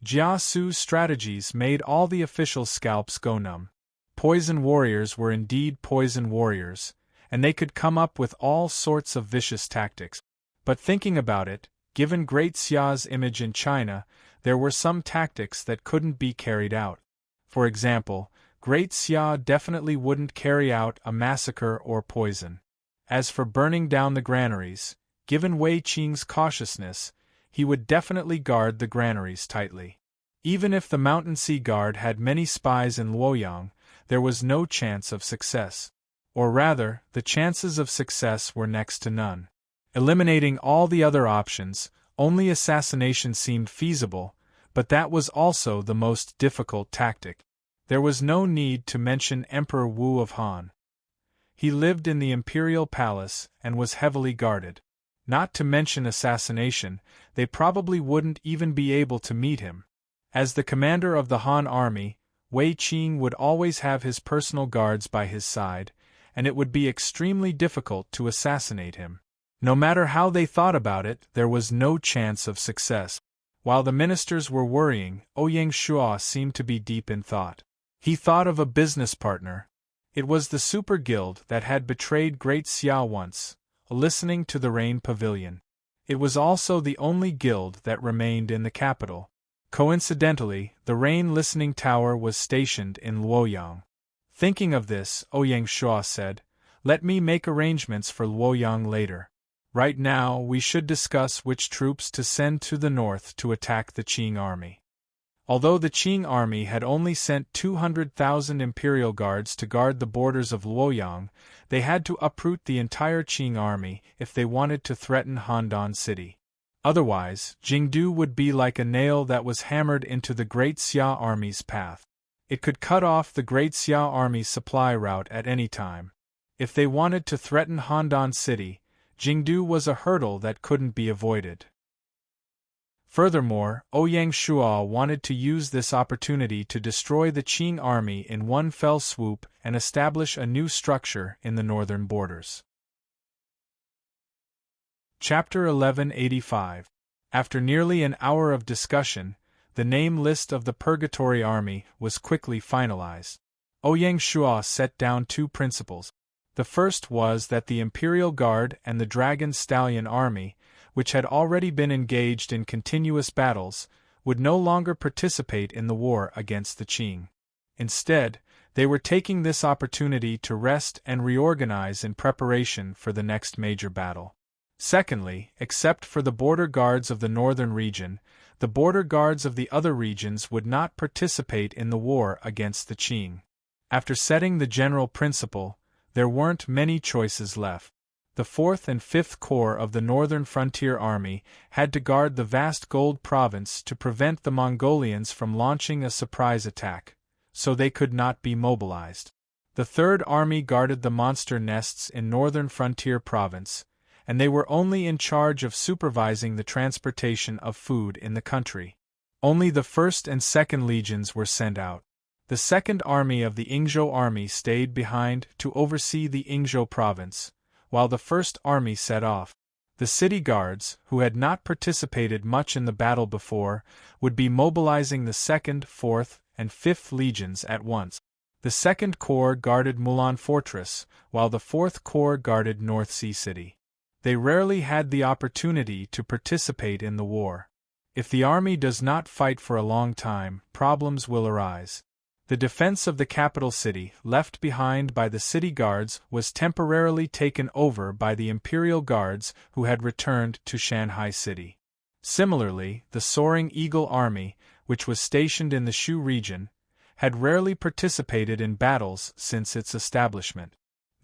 A: Jia Su's strategies made all the officials' scalps go numb. Poison warriors were indeed poison warriors, and they could come up with all sorts of vicious tactics. But thinking about it, given Great Xia's image in China, there were some tactics that couldn't be carried out. For example, Great Xia definitely wouldn't carry out a massacre or poison. As for burning down the granaries, given Wei Qing's cautiousness, he would definitely guard the granaries tightly. Even if the Mountain Sea Guard had many spies in Luoyang, there was no chance of success. Or rather, the chances of success were next to none. Eliminating all the other options, only assassination seemed feasible, but that was also the most difficult tactic. There was no need to mention Emperor Wu of Han. He lived in the imperial palace and was heavily guarded. Not to mention assassination, they probably wouldn't even be able to meet him. As the commander of the Han army, Wei Qing would always have his personal guards by his side, and it would be extremely difficult to assassinate him. No matter how they thought about it, there was no chance of success. While the ministers were worrying, Ouyang Shua seemed to be deep in thought. He thought of a business partner. It was the super guild that had betrayed Great Xia once, listening to the Rain Pavilion. It was also the only guild that remained in the capital. Coincidentally, the rain listening tower was stationed in Luoyang. Thinking of this, Ouyang Shuo said, "Let me make arrangements for Luoyang later. Right now we should discuss which troops to send to the north to attack the Qing army." Although the Qing army had only sent 200,000 imperial guards to guard the borders of Luoyang, they had to uproot the entire Qing army if they wanted to threaten Handan City. Otherwise, Jingdu would be like a nail that was hammered into the Great Xia army's path. It could cut off the Great Xia army's supply route at any time. If they wanted to threaten Handan City, Jingdu was a hurdle that couldn't be avoided. Furthermore, Ouyang Shuo wanted to use this opportunity to destroy the Qing army in one fell swoop and establish a new structure in the northern borders. Chapter 1185. After nearly an hour of discussion, the name list of the Purgatory Army was quickly finalized. Ouyang Shuo set down two principles. The first was that the Imperial Guard and the Dragon Stallion Army, which had already been engaged in continuous battles, would no longer participate in the war against the Qing. Instead, they were taking this opportunity to rest and reorganize in preparation for the next major battle. Secondly, except for the border guards of the northern region, the border guards of the other regions would not participate in the war against the Qing. After setting the general principle, there weren't many choices left. The 4th and 5th Corps of the Northern Frontier Army had to guard the vast Gold Province to prevent the Mongolians from launching a surprise attack, so they could not be mobilized. The 3rd Army guarded the monster nests in Northern Frontier Province, and they were only in charge of supervising the transportation of food in the country. Only the 1st and 2nd Legions were sent out. The 2nd Army of the Yingzhou Army stayed behind to oversee the Yingzhou Province, while the 1st Army set off. The city guards, who had not participated much in the battle before, would be mobilizing the 2nd, 4th, and 5th Legions at once. The 2nd Corps guarded Mulan Fortress, while the 4th Corps guarded North Sea City. They rarely had the opportunity to participate in the war. If the army does not fight for a long time, problems will arise. The defense of the capital city, left behind by the city guards, was temporarily taken over by the Imperial Guards who had returned to Shanghai City. Similarly, the Soaring Eagle Army, which was stationed in the Shu region, had rarely participated in battles since its establishment.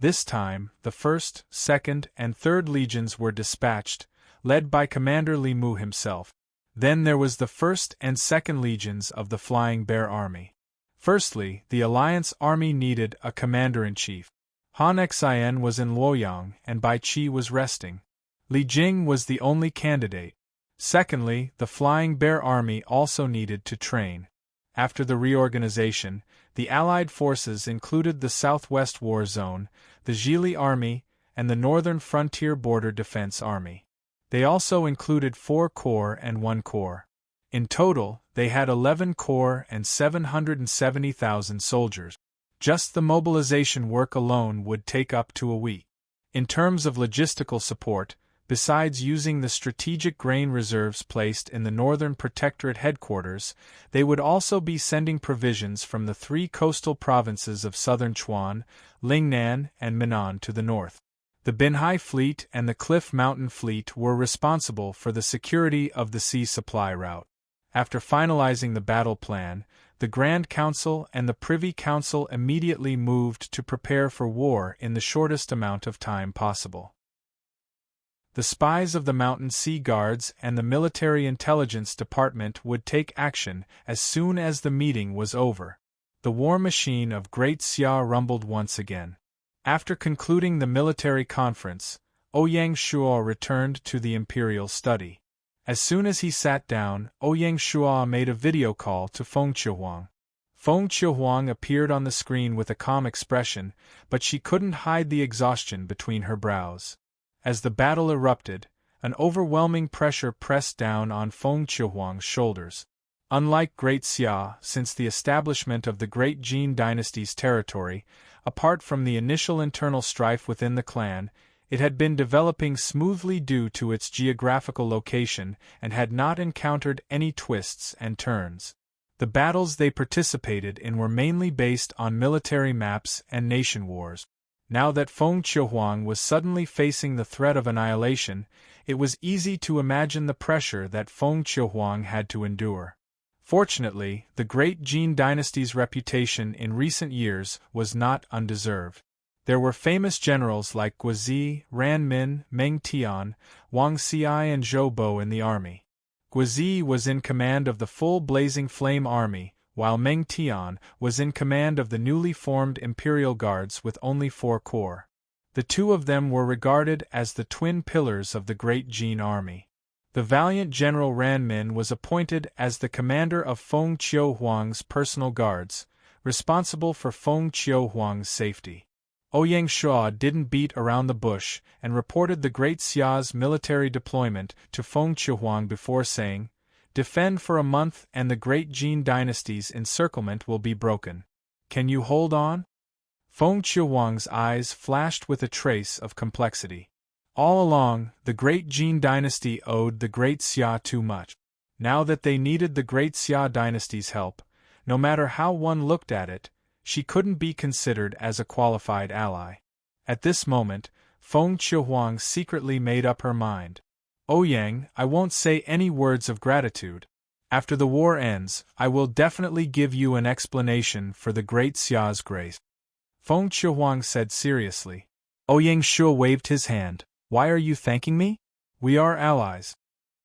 A: This time, the 1st, 2nd, and 3rd Legions were dispatched, led by Commander Li Mu himself. Then there was the 1st and 2nd Legions of the Flying Bear Army. Firstly, the Alliance Army needed a commander-in-chief. Han Xian was in Luoyang and Bai Qi was resting. Li Jing was the only candidate. Secondly, the Flying Bear Army also needed to train. After the reorganization, the Allied forces included the Southwest War Zone, the Zhili Army, and the Northern Frontier Border Defense Army. They also included 4 corps and 1 corps. In total, they had 11 corps and 770,000 soldiers. Just the mobilization work alone would take up to a week. In terms of logistical support, besides using the strategic grain reserves placed in the Northern Protectorate headquarters, they would also be sending provisions from the 3 coastal provinces of southern Chuan, Lingnan, and Minnan to the north. The Binhai Fleet and the Cliff Mountain Fleet were responsible for the security of the sea supply route. After finalizing the battle plan, the Grand Council and the Privy Council immediately moved to prepare for war in the shortest amount of time possible. The spies of the Mountain Sea Guards and the Military Intelligence Department would take action as soon as the meeting was over. The war machine of Great Xia rumbled once again. After concluding the military conference, Ouyang Shuo returned to the imperial study. As soon as he sat down, Ouyang Shuo made a video call to Feng Qiuhuang. Feng Qiuhuang appeared on the screen with a calm expression, but she couldn't hide the exhaustion between her brows. As the battle erupted, an overwhelming pressure pressed down on Feng Qiuhuang's shoulders. Unlike Great Xia, since the establishment of the Great Jin dynasty's territory, apart from the initial internal strife within the clan, It had been developing smoothly due to its geographical location and had not encountered any twists and turns. The battles they participated in were mainly based on military maps and nation wars. Now that Feng Qiuhuang was suddenly facing the threat of annihilation, it was easy to imagine the pressure that Feng Qiuhuang had to endure. Fortunately, the great Jin dynasty's reputation in recent years was not undeserved. There were famous generals like Guizi, Ran Min, Meng Tian, Wang Xiai and Zhou Bo in the army. Guizi was in command of the full Blazing Flame army, while Meng Tian was in command of the newly formed Imperial Guards with only 4 corps. The two of them were regarded as the twin pillars of the great Jin army. The valiant General Ran Min was appointed as the commander of Feng Qiuhuang's personal guards, responsible for Feng Qiuhuang's safety. Ouyang Shuo didn't beat around the bush and reported the Great Xia's military deployment to Feng Qiuhuang before saying, "Defend for a month and the Great Jin dynasty's encirclement will be broken. Can you hold on?" Feng Qiuhuang's eyes flashed with a trace of complexity. All along, the Great Jin dynasty owed the Great Xia too much. Now that they needed the Great Xia dynasty's help, no matter how one looked at it, she couldn't be considered as a qualified ally. At this moment, Feng Qiuhuang secretly made up her mind. "Ouyang, I won't say any words of gratitude. After the war ends, I will definitely give you an explanation for the Great Xia's grace," Feng Qiuhuang said seriously. Ouyang Shuo waved his hand. "Why are you thanking me? We are allies."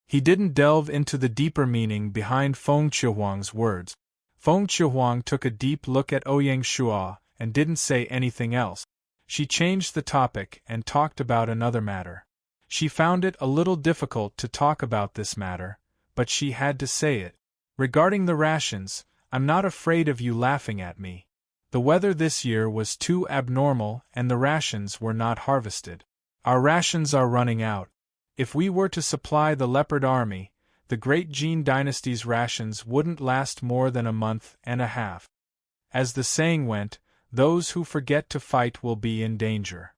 A: He didn't delve into the deeper meaning behind Feng Qiuhuang's words. Feng Qiuhuang took a deep look at Ouyang Shuo and didn't say anything else. She changed the topic and talked about another matter. She found it a little difficult to talk about this matter, but she had to say it. "Regarding the rations, I'm not afraid of you laughing at me. The weather this year was too abnormal and the rations were not harvested. Our rations are running out. If we were to supply the Leopard Army, the Great Jin dynasty's rations wouldn't last more than a month and a half. As the saying went, those who forget to fight will be in danger."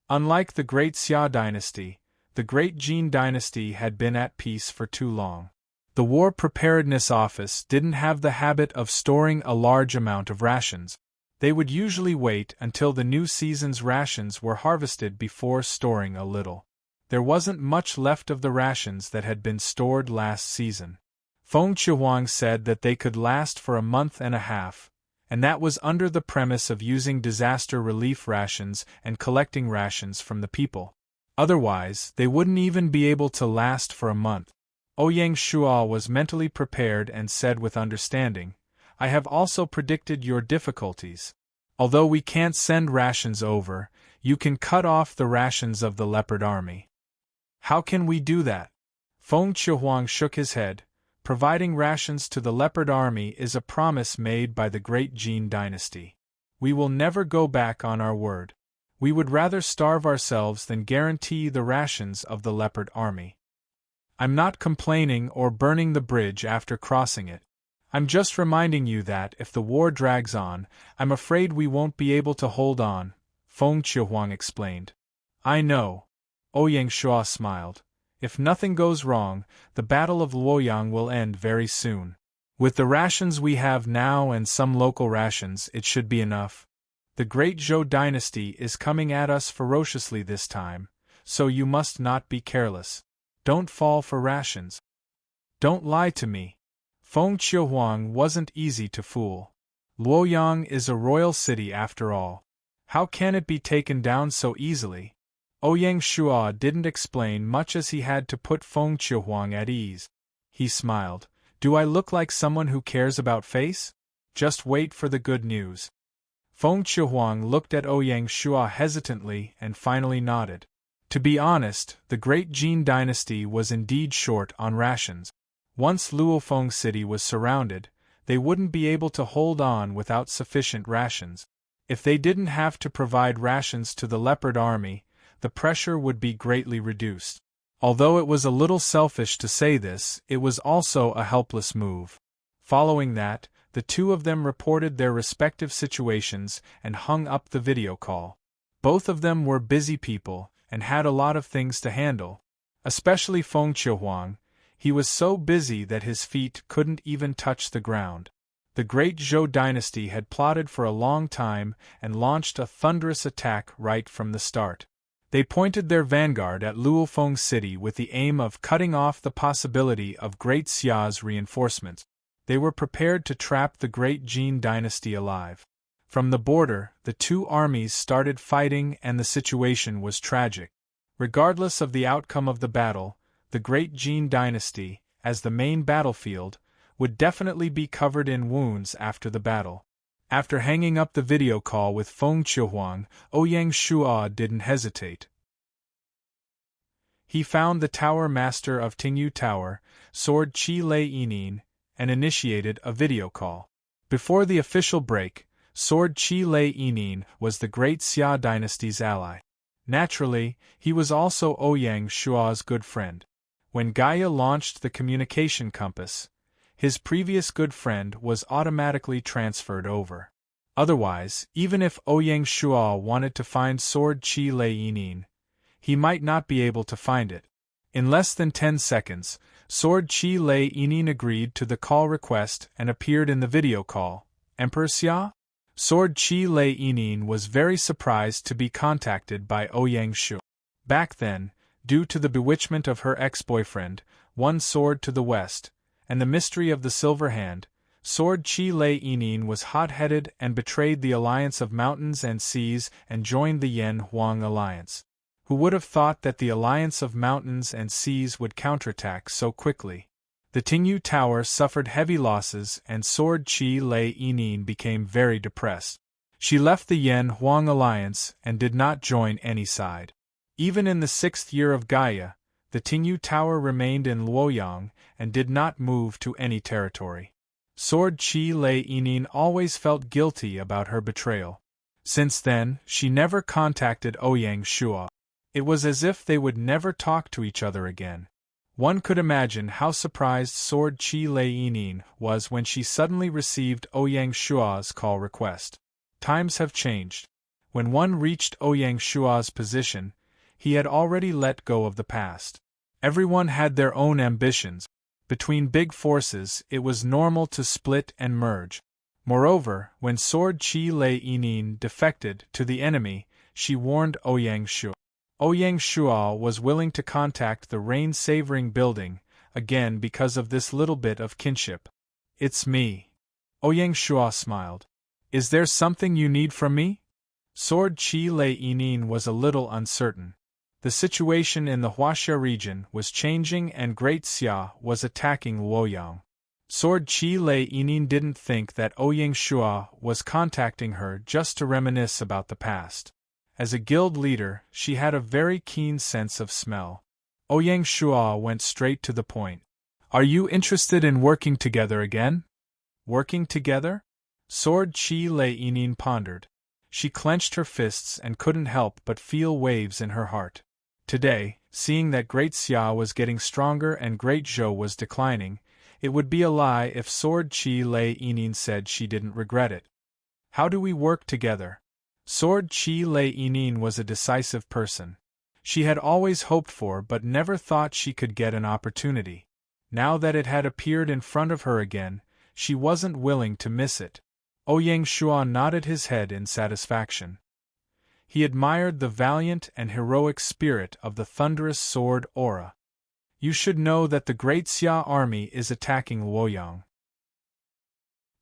A: Unlike the Great Xia dynasty, the Great Jin dynasty had been at peace for too long. The War Preparedness Office didn't have the habit of storing a large amount of rations. They would usually wait until the new season's rations were harvested before storing a little. There wasn't much left of the rations that had been stored last season. Feng Qiuhuang said that they could last for a month and a half, and that was under the premise of using disaster relief rations and collecting rations from the people. Otherwise, they wouldn't even be able to last for a month. Ouyang Shuo was mentally prepared and said with understanding, "I have also predicted your difficulties. Although we can't send rations over, you can cut off the rations of the Leopard Army." "How can we do that?" Feng Qiuhuang shook his head. "Providing rations to the Leopard Army is a promise made by the Great Jin dynasty. We will never go back on our word. We would rather starve ourselves than guarantee the rations of the Leopard Army. I'm not complaining or burning the bridge after crossing it. I'm just reminding you that if the war drags on, I'm afraid we won't be able to hold on," Feng Qiuhuang explained. "I know." Ouyang Shuo smiled. "If nothing goes wrong, the Battle of Luoyang will end very soon. With the rations we have now and some local rations, it should be enough. The Great Zhou dynasty is coming at us ferociously this time, so you must not be careless. Don't fall for rations. Don't lie to me." Feng Qiuhuang wasn't easy to fool. Luoyang is a royal city after all. How can it be taken down so easily? Ouyang Shuo didn't explain much as he had to put Feng Qiuhuang at ease. He smiled. "Do I look like someone who cares about face? Just wait for the good news." Feng Qiuhuang looked at Ouyang Shuo hesitantly and finally nodded. To be honest, the Great Jin dynasty was indeed short on rations. Once Luofeng City was surrounded, they wouldn't be able to hold on without sufficient rations. If they didn't have to provide rations to the Leopard Army, the pressure would be greatly reduced. Although it was a little selfish to say this, it was also a helpless move. Following that, the two of them reported their respective situations and hung up the video call. Both of them were busy people, and had a lot of things to handle. Especially Feng Qiuhuang, he was so busy that his feet couldn't even touch the ground. The great Zhou dynasty had plotted for a long time and launched a thunderous attack right from the start. They pointed their vanguard at Luofeng City with the aim of cutting off the possibility of Great Xia's reinforcements. They were prepared to trap the great Jin dynasty alive. From the border, the two armies started fighting and the situation was tragic. Regardless of the outcome of the battle, the great Jin dynasty, as the main battlefield, would definitely be covered in wounds after the battle. After hanging up the video call with Feng Qiuhuang, Ouyang Shuo didn't hesitate. He found the tower master of Tingyu Tower, Sword Qi Lei Yinin, and initiated a video call. Before the official break, Sword Qi Lei Yinin was the great Xia dynasty's ally. Naturally, he was also Ouyang Shuo's good friend. When Gaia launched the communication compass, his previous good friend was automatically transferred over. Otherwise, even if Ouyang Shuo wanted to find Sword Qi Lei Yinin, he might not be able to find it. In less than 10 seconds, Sword Qi Lei Yinin agreed to the call request and appeared in the video call. Emperor Xia? Sword Qi Lei Yinin was very surprised to be contacted by Ouyang Shuo. Back then, due to the bewitchment of her ex-boyfriend, one sword to the west, and the mystery of the silver hand, Sword Qi Lei Yinin was hot-headed and betrayed the alliance of mountains and seas and joined the Yan-Huang alliance. Who would have thought that the alliance of mountains and seas would counterattack so quickly? The Tingyu Tower suffered heavy losses and Sword Qi Lei Yinin became very depressed. She left the Yan-Huang alliance and did not join any side. Even in the 6th year of Gaia, the Tingyu Tower remained in Luoyang and did not move to any territory. Sword Qi Lei Yinin always felt guilty about her betrayal. Since then, she never contacted Ouyang Shuo. It was as if they would never talk to each other again. One could imagine how surprised Sword Qi Lei Yinin was when she suddenly received Ouyang Shuo's call request. Times have changed. When one reached Ouyang Shuo's position, he had already let go of the past. Everyone had their own ambitions. Between big forces, it was normal to split and merge. Moreover, when Sword Qi Lei Yinin defected to the enemy, she warned Ouyang Shuo. Ouyang Shuo was willing to contact the rain-savoring building, again because of this little bit of kinship. "It's me." Ouyang Shuo smiled. "Is there something you need from me?" Sword Qi Lei Yinin was a little uncertain. The situation in the Huaxia region was changing and Great Xia was attacking Luoyang. Sword Qi Lei Yinin didn't think that Ouyang Shuo was contacting her just to reminisce about the past. As a guild leader, she had a very keen sense of smell. Ouyang Shuo went straight to the point. "Are you interested in working together again?" "Working together?" Sword Qi Lei Yinin pondered. She clenched her fists and couldn't help but feel waves in her heart. Today, seeing that Great Xia was getting stronger and Great Zhou was declining, it would be a lie if Sword Qi Lei Yinin said she didn't regret it. "How do we work together?" Sword Qi Lei Yinin was a decisive person. She had always hoped for but never thought she could get an opportunity. Now that it had appeared in front of her again, she wasn't willing to miss it. Ouyang Shuo nodded his head in satisfaction. He admired the valiant and heroic spirit of the thunderous sword aura. "You should know that the Great Xia army is attacking Luoyang.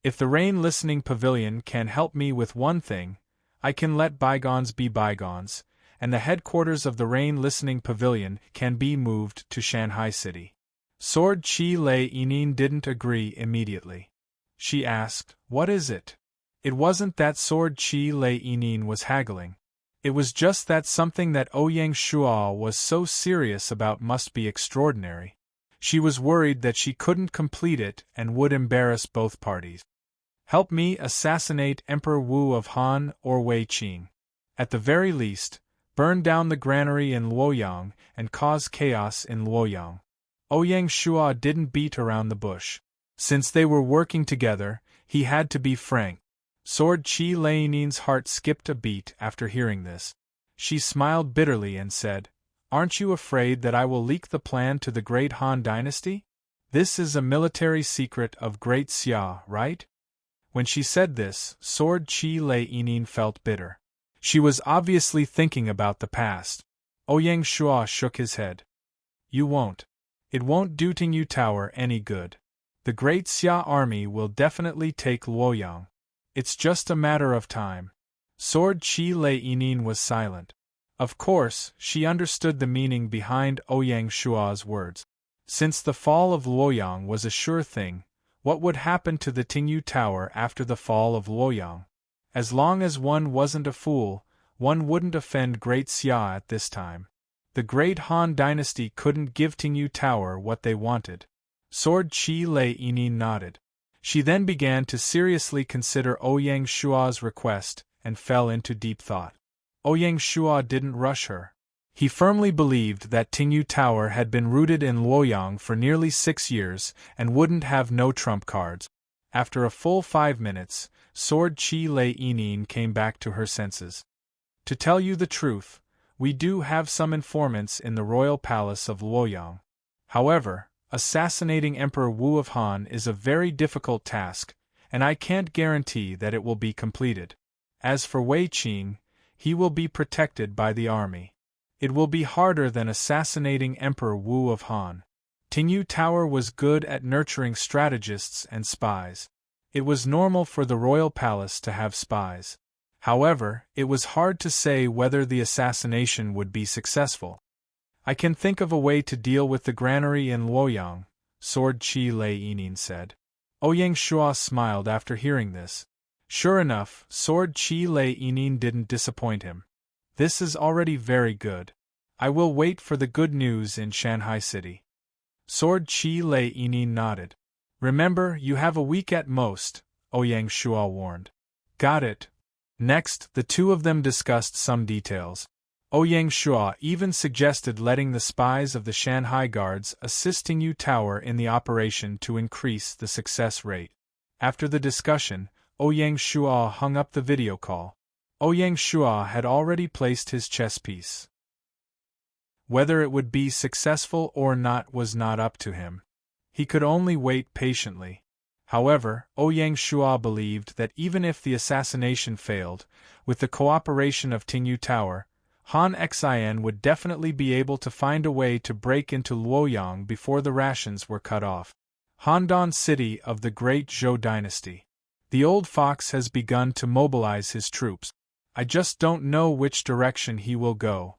A: If the Rain Listening Pavilion can help me with one thing, I can let bygones be bygones, and the headquarters of the Rain Listening Pavilion can be moved to Shanghai City." Sword Qi Lei Yinin didn't agree immediately. She asked, "What is it?" It wasn't that Sword Qi Lei Yinin was haggling. It was just that something that Ouyang Shuo was so serious about must be extraordinary. She was worried that she couldn't complete it and would embarrass both parties. "Help me assassinate Emperor Wu of Han or Wei Qing. At the very least, burn down the granary in Luoyang and cause chaos in Luoyang." Ouyang Shuo didn't beat around the bush. Since they were working together, he had to be frank. Sword Qi Lei Yinin's heart skipped a beat after hearing this. She smiled bitterly and said, "Aren't you afraid that I will leak the plan to the great Han dynasty? This is a military secret of Great Xia, right?" When she said this, Sword Chi Lei Yinin felt bitter. She was obviously thinking about the past. Ouyang Shua shook his head. "You won't. It won't do Tingyu Tower any good. The Great Xia army will definitely take Luoyang. It's just a matter of time." Sword Chi Lei Yinin was silent. Of course, she understood the meaning behind Ouyang Shua's words. Since the fall of Luoyang was a sure thing, what would happen to the Tingyu Tower after the fall of Luoyang? As long as one wasn't a fool, one wouldn't offend Great Xia at this time. The Great Han Dynasty couldn't give Tingyu Tower what they wanted. Sword Chi Lei Yinin nodded. She then began to seriously consider Ouyang Shua's request and fell into deep thought. Ouyang Shua didn't rush her. He firmly believed that Tingyu Tower had been rooted in Luoyang for nearly 6 years and wouldn't have no trump cards. After a full 5 minutes, Sword Chi Lei Yinin came back to her senses. "To tell you the truth, we do have some informants in the royal palace of Luoyang. However, assassinating Emperor Wu of Han is a very difficult task, and I can't guarantee that it will be completed. As for Wei Qing, he will be protected by the army. It will be harder than assassinating Emperor Wu of Han." Tingyu Tower was good at nurturing strategists and spies. It was normal for the royal palace to have spies. However, it was hard to say whether the assassination would be successful. "I can think of a way to deal with the granary in Luoyang," Sword Chi Lei Yinin said. Ouyang Shua smiled after hearing this. Sure enough, Sword Chi Lei Yinin didn't disappoint him. "This is already very good. I will wait for the good news in Shanghai City." Sword Chi Lei Yinin nodded. "Remember, you have a week at most," Ouyang Shua warned. "Got it." Next, the two of them discussed some details. Ouyang Shua even suggested letting the spies of the Shanghai Guards assist Tingyu Tower in the operation to increase the success rate. After the discussion, Ouyang Shua hung up the video call. Ouyang Shua had already placed his chess piece. Whether it would be successful or not was not up to him. He could only wait patiently. However, Ouyang Shua believed that even if the assassination failed, with the cooperation of Tingyu Tower, Han Xian would definitely be able to find a way to break into Luoyang before the rations were cut off. Handan City of the Great Zhou Dynasty. The old fox has begun to mobilize his troops. I just don't know which direction he will go.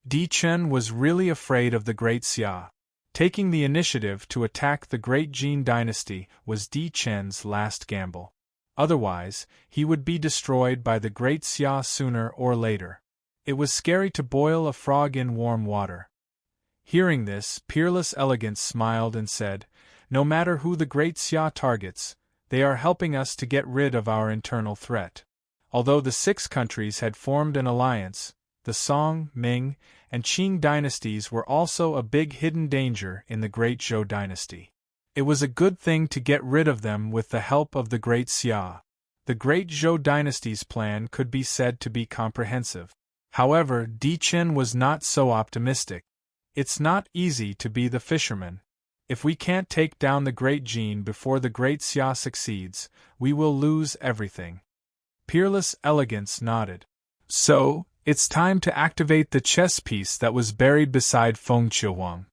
A: Di Chen was really afraid of the Great Xia. Taking the initiative to attack the Great Jin Dynasty was Di Chen's last gamble. Otherwise, he would be destroyed by the Great Xia sooner or later. It was scary to boil a frog in warm water. Hearing this, Peerless Elegance smiled and said, "No matter who the Great Xia targets, they are helping us to get rid of our internal threat." Although the 6 countries had formed an alliance, the Song, Ming, and Qing dynasties were also a big hidden danger in the Great Zhou dynasty. It was a good thing to get rid of them with the help of the Great Xia. The Great Zhou dynasty's plan could be said to be comprehensive. However, Di Chen was not so optimistic. "It's not easy to be the fisherman. If we can't take down the Great Jin before the Great Xia succeeds, we will lose everything." Peerless Elegance nodded. "So, it's time to activate the chess piece that was buried beside Feng Qiuhuang.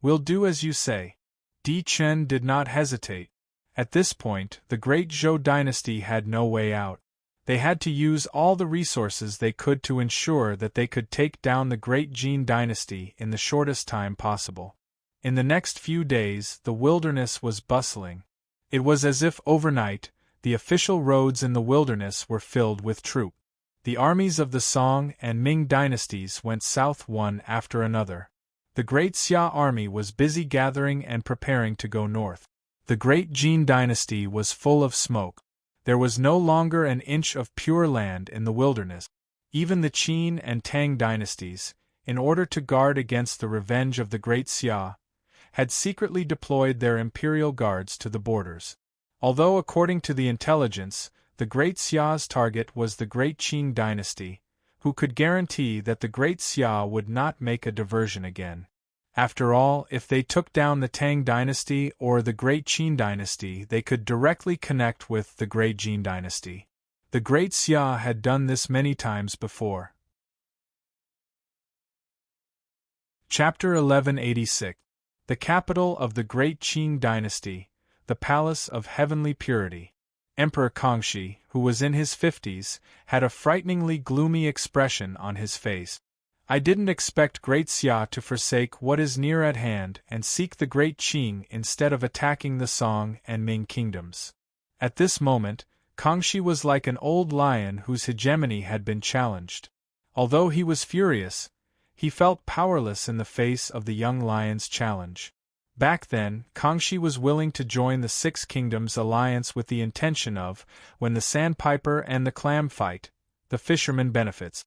A: We'll do as you say." Di Chen did not hesitate. At this point, the Great Zhou dynasty had no way out. They had to use all the resources they could to ensure that they could take down the Great Jin dynasty in the shortest time possible. In the next few days, the wilderness was bustling. It was as if overnight, the official roads in the wilderness were filled with troops. The armies of the Song and Ming dynasties went south one after another. The Great Xia army was busy gathering and preparing to go north. The Great Jin dynasty was full of smoke. There was no longer an inch of pure land in the wilderness. Even the Qin and Tang dynasties, in order to guard against the revenge of the Great Xia, had secretly deployed their imperial guards to the borders. Although according to the intelligence, the Great Xia's target was the Great Qing dynasty, Who could guarantee that the Great Xia would not make a diversion again? After all, if they took down the Tang dynasty or the Great Qin dynasty, they could directly connect with the Great Jin dynasty. The Great Xia had done this many times before. Chapter 1186. The capital of the Great Qing dynasty, the Palace of Heavenly Purity. Emperor Kangxi, who was in his 50s, had a frighteningly gloomy expression on his face. I didn't expect Great Xia to forsake what is near at hand and seek the Great Qing instead of attacking the Song and Ming kingdoms. At this moment, Kangxi was like an old lion whose hegemony had been challenged. Although he was furious, he felt powerless in the face of the young lion's challenge. Back then, Kangxi was willing to join the Six Kingdoms alliance with the intention of, when the sandpiper and the clam fight, the fisherman benefits.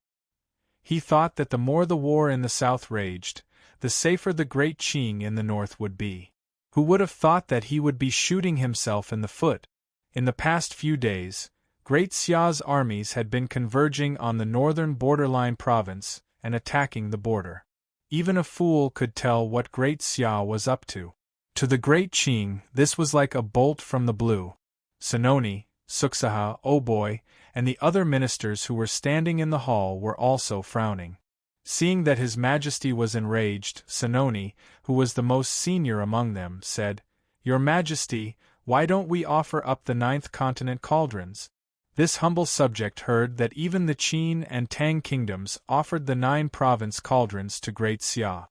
A: He thought that the more the war in the south raged, the safer the Great Qing in the north would be. Who would have thought that he would be shooting himself in the foot? In the past few days, Great Xia's armies had been converging on the northern borderline province and attacking the border. Even a fool could tell what Great Xia was up to. To the Great Qing, this was like a bolt from the blue. Senoni, Suksaha, Oboy, and the other ministers who were standing in the hall were also frowning. Seeing that His Majesty was enraged, Senoni, who was the most senior among them, said, "Your Majesty, why don't we offer up the 9th continent cauldrons?" This humble subject heard that even the Qin and Tang kingdoms offered the 9-province cauldrons to Great Xia.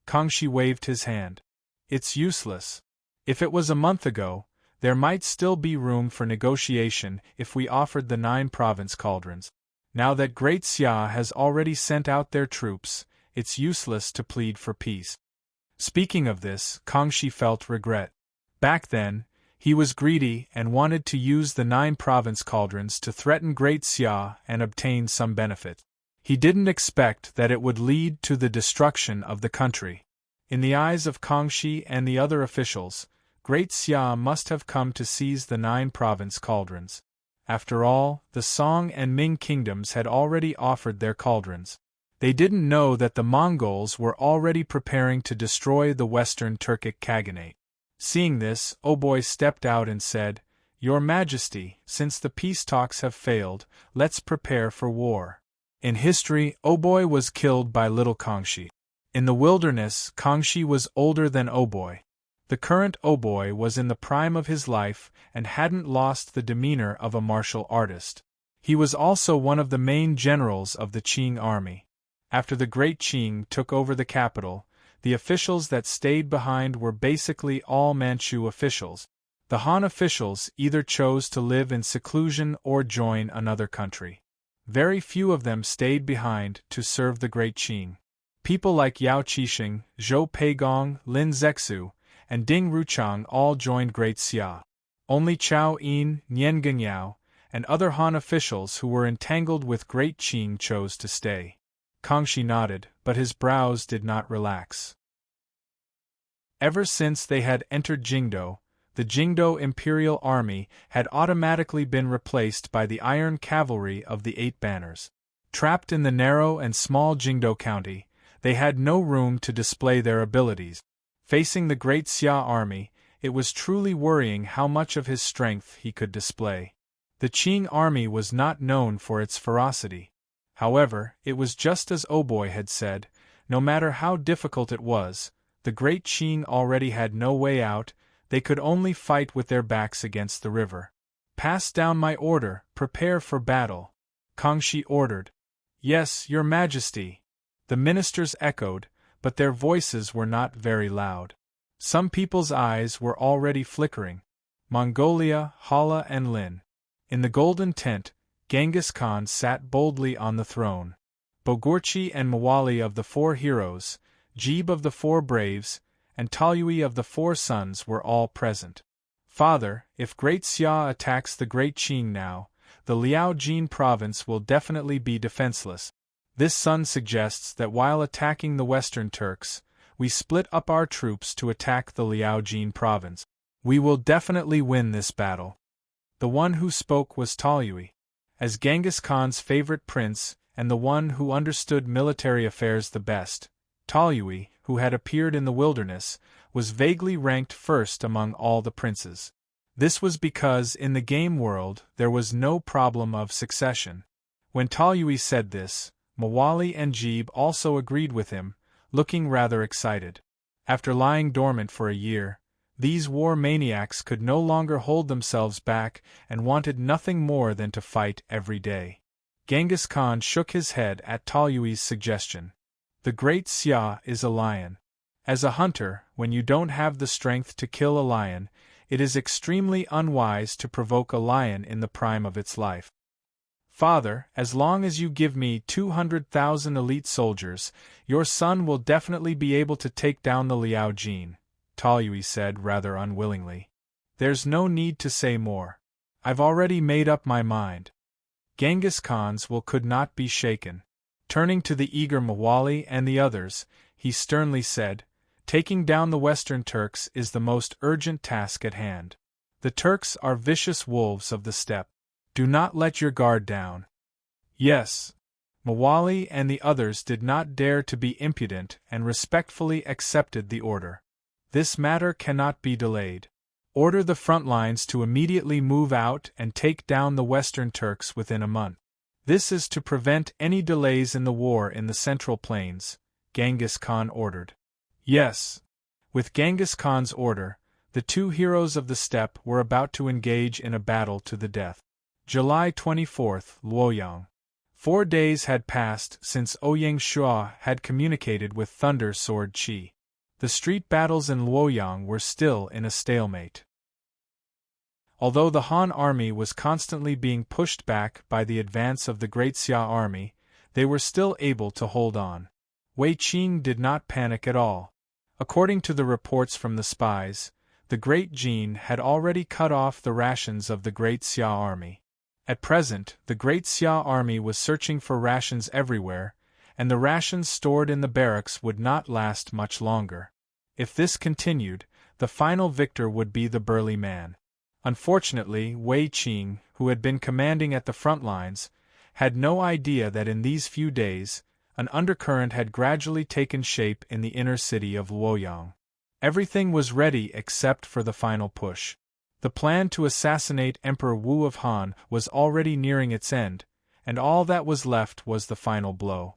A: Kangxi waved his hand. "It's useless. If it was a month ago, there might still be room for negotiation if we offered the 9-province cauldrons. Now that Great Xia has already sent out their troops, it's useless to plead for peace." Speaking of this, Kangxi felt regret. Back then, he was greedy and wanted to use the 9-province cauldrons to threaten Great Xia and obtain some benefit. He didn't expect that it would lead to the destruction of the country. In the eyes of Kangxi and the other officials, Great Xia must have come to seize the 9-province cauldrons. After all, the Song and Ming kingdoms had already offered their cauldrons. They didn't know that the Mongols were already preparing to destroy the Western Turkic Khaganate. Seeing this, Oboy stepped out and said, "Your Majesty, since the peace talks have failed, let's prepare for war." In history, Oboy was killed by little Kangxi. In the wilderness, Kangxi was older than Oboy. The current Oboy was in the prime of his life and hadn't lost the demeanor of a martial artist. He was also one of the main generals of the Qing army. After the Great Qing took over the capital, the officials that stayed behind were basically all Manchu officials. The Han officials either chose to live in seclusion or join another country. Very few of them stayed behind to serve the Great Qing. People like Yao Qixing, Zhou Peigong, Lin Zexu, and Ding Ruchang all joined Great Xia. Only Chao Yin, Nian Gengyao, and other Han officials who were entangled with Great Qing chose to stay. Kangxi nodded, but his brows did not relax. Ever since they had entered Jingdo, the Jingdo Imperial Army had automatically been replaced by the Iron Cavalry of the 8 Banners. Trapped in the narrow and small Jingdo County, they had no room to display their abilities. Facing the Great Xia army, it was truly worrying how much of his strength he could display. The Qing army was not known for its ferocity. However, it was just as Oboy had said, no matter how difficult it was, the Great Qing already had no way out, they could only fight with their backs against the river. "Pass down my order, prepare for battle," Kangxi ordered. "Yes, Your Majesty," the ministers echoed, but their voices were not very loud. Some people's eyes were already flickering. Mongolia, Hala and Lin. In the golden tent, Genghis Khan sat boldly on the throne. Bogorchi and Mawali of the 4 heroes, Jeeb of the 4 braves, and Talyui of the 4 sons were all present. "Father, if Great Xia attacks the Great Qing now, the Liao Jin province will definitely be defenseless. This son suggests that while attacking the Western Turks, we split up our troops to attack the Liao Jin province. We will definitely win this battle." The one who spoke was Talyui. As Genghis Khan's favorite prince, and the one who understood military affairs the best, Talyui, who had appeared in the wilderness, was vaguely ranked first among all the princes. This was because in the game world there was no problem of succession. When Talyui said this, Mawali and Jeeb also agreed with him, looking rather excited. After lying dormant for a year, these war maniacs could no longer hold themselves back and wanted nothing more than to fight every day. Genghis Khan shook his head at Talyui's suggestion. The great Xia is a lion. As a hunter, when you don't have the strength to kill a lion, it is extremely unwise to provoke a lion in the prime of its life. Father, as long as you give me 200,000 elite soldiers, your son will definitely be able to take down the Liao Jin, Talyui said rather unwillingly. There's no need to say more. I've already made up my mind. Genghis Khan's will could not be shaken. Turning to the eager Mawali and the others, he sternly said, taking down the Western Turks is the most urgent task at hand. The Turks are vicious wolves of the steppe. Do not let your guard down. Yes. Mawali and the others did not dare to be impudent and respectfully accepted the order. This matter cannot be delayed. Order the front lines to immediately move out and take down the Western Turks within a month. This is to prevent any delays in the war in the Central Plains, Genghis Khan ordered. Yes. With Genghis Khan's order, the two heroes of the steppe were about to engage in a battle to the death. July 24th, Luoyang. 4 days had passed since Ouyang Shua had communicated with Thunder Sword Chi. The street battles in Luoyang were still in a stalemate. Although the Han army was constantly being pushed back by the advance of the Great Xia army, they were still able to hold on. Wei Qing did not panic at all. According to the reports from the spies, the Great Jin had already cut off the rations of the Great Xia army. At present, the Great Xia army was searching for rations everywhere, and the rations stored in the barracks would not last much longer. If this continued, the final victor would be the burly man. Unfortunately, Wei Qing, who had been commanding at the front lines, had no idea that in these few days, an undercurrent had gradually taken shape in the inner city of Luoyang. Everything was ready except for the final push. The plan to assassinate Emperor Wu of Han was already nearing its end, and all that was left was the final blow.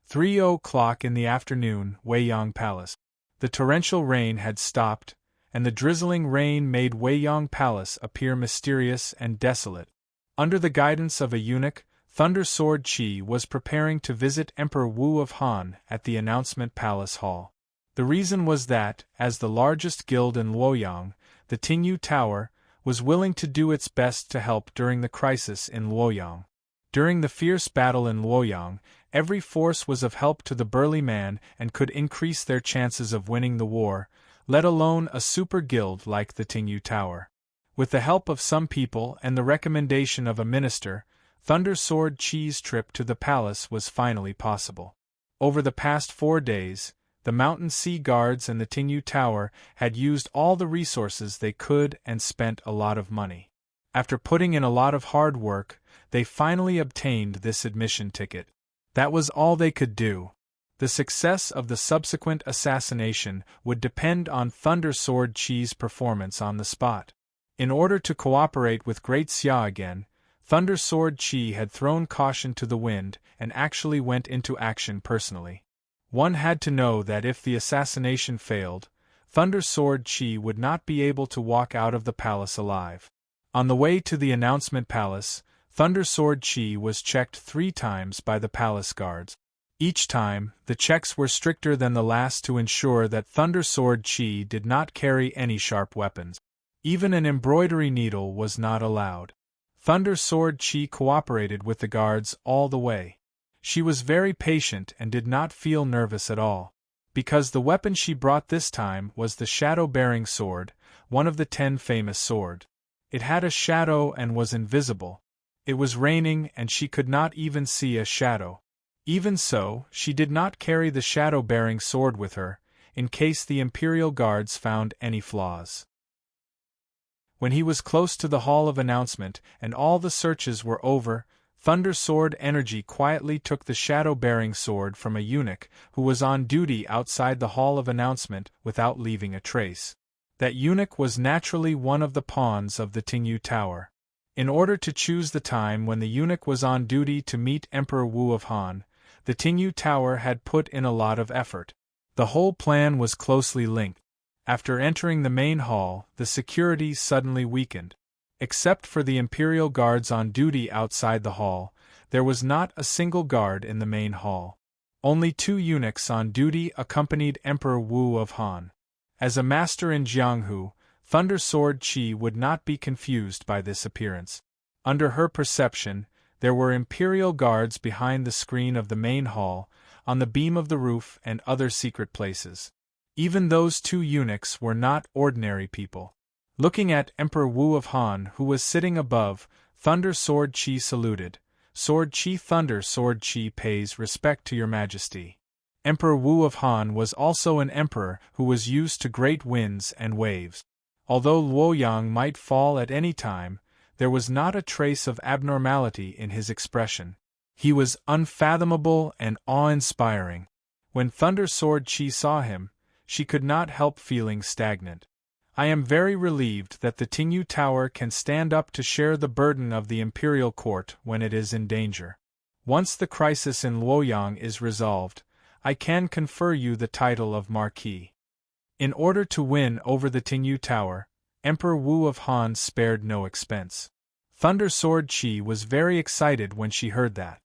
A: 3:00 in the afternoon, Weiyang Palace. The torrential rain had stopped, and the drizzling rain made Weiyang Palace appear mysterious and desolate. Under the guidance of a eunuch, Thunder Sword Chi was preparing to visit Emperor Wu of Han at the Announcement Palace Hall. The reason was that, as the largest guild in Luoyang, the Tingyu Tower, was willing to do its best to help during the crisis in Luoyang. During the fierce battle in Luoyang, every force was of help to the burly man and could increase their chances of winning the war, let alone a super guild like the Tingyu Tower. With the help of some people and the recommendation of a minister, Thunder Sword Chi's trip to the palace was finally possible. Over the past 4 days, the Mountain Sea Guards and the Tingyu Tower had used all the resources they could and spent a lot of money. After putting in a lot of hard work, they finally obtained this admission ticket. That was all they could do. The success of the subsequent assassination would depend on Thunder Sword Chi's performance on the spot. In order to cooperate with Great Xia again, Thunder Sword Chi had thrown caution to the wind and actually went into action personally. One had to know that if the assassination failed, Thunder Sword Chi would not be able to walk out of the palace alive. On the way to the Announcement Palace, Thunder Sword Chi was checked 3 times by the palace guards. Each time, the checks were stricter than the last to ensure that Thunder Sword Chi did not carry any sharp weapons. Even an embroidery needle was not allowed. Thunder Sword Chi cooperated with the guards all the way. She was very patient and did not feel nervous at all. Because the weapon she brought this time was the shadow-bearing sword, one of the 10 famous swords. It had a shadow and was invisible. It was raining and she could not even see a shadow. Even so, she did not carry the shadow-bearing sword with her, in case the Imperial Guards found any flaws. When he was close to the Hall of Announcement and all the searches were over, Thunder Sword Energy quietly took the shadow-bearing sword from a eunuch who was on duty outside the Hall of Announcement without leaving a trace. That eunuch was naturally one of the pawns of the Tingyu Tower. In order to choose the time when the eunuch was on duty to meet Emperor Wu of Han, the Tingyu Tower had put in a lot of effort. The whole plan was closely linked. After entering the main hall, the security suddenly weakened. Except for the Imperial guards on duty outside the hall, there was not a single guard in the main hall. Only 2 eunuchs on duty accompanied Emperor Wu of Han. As a master in Jianghu, Thunder Sword Chi would not be confused by this appearance. Under her perception, there were Imperial guards behind the screen of the main hall, on the beam of the roof and other secret places. Even those 2 eunuchs were not ordinary people. Looking at Emperor Wu of Han, who was sitting above, Thunder Sword Chi saluted. Sword Chi Thunder Sword Chi pays respect to your majesty. Emperor Wu of Han was also an emperor who was used to great winds and waves. Although Luoyang might fall at any time, there was not a trace of abnormality in his expression. He was unfathomable and awe-inspiring. When Thunder Sword Chi saw him, she could not help feeling stagnant. I am very relieved that the Tingyu Tower can stand up to share the burden of the imperial court when it is in danger. Once the crisis in Luoyang is resolved, I can confer you the title of Marquis. In order to win over the Tingyu Tower, Emperor Wu of Han spared no expense. Thunder Sword Chi was very excited when she heard that.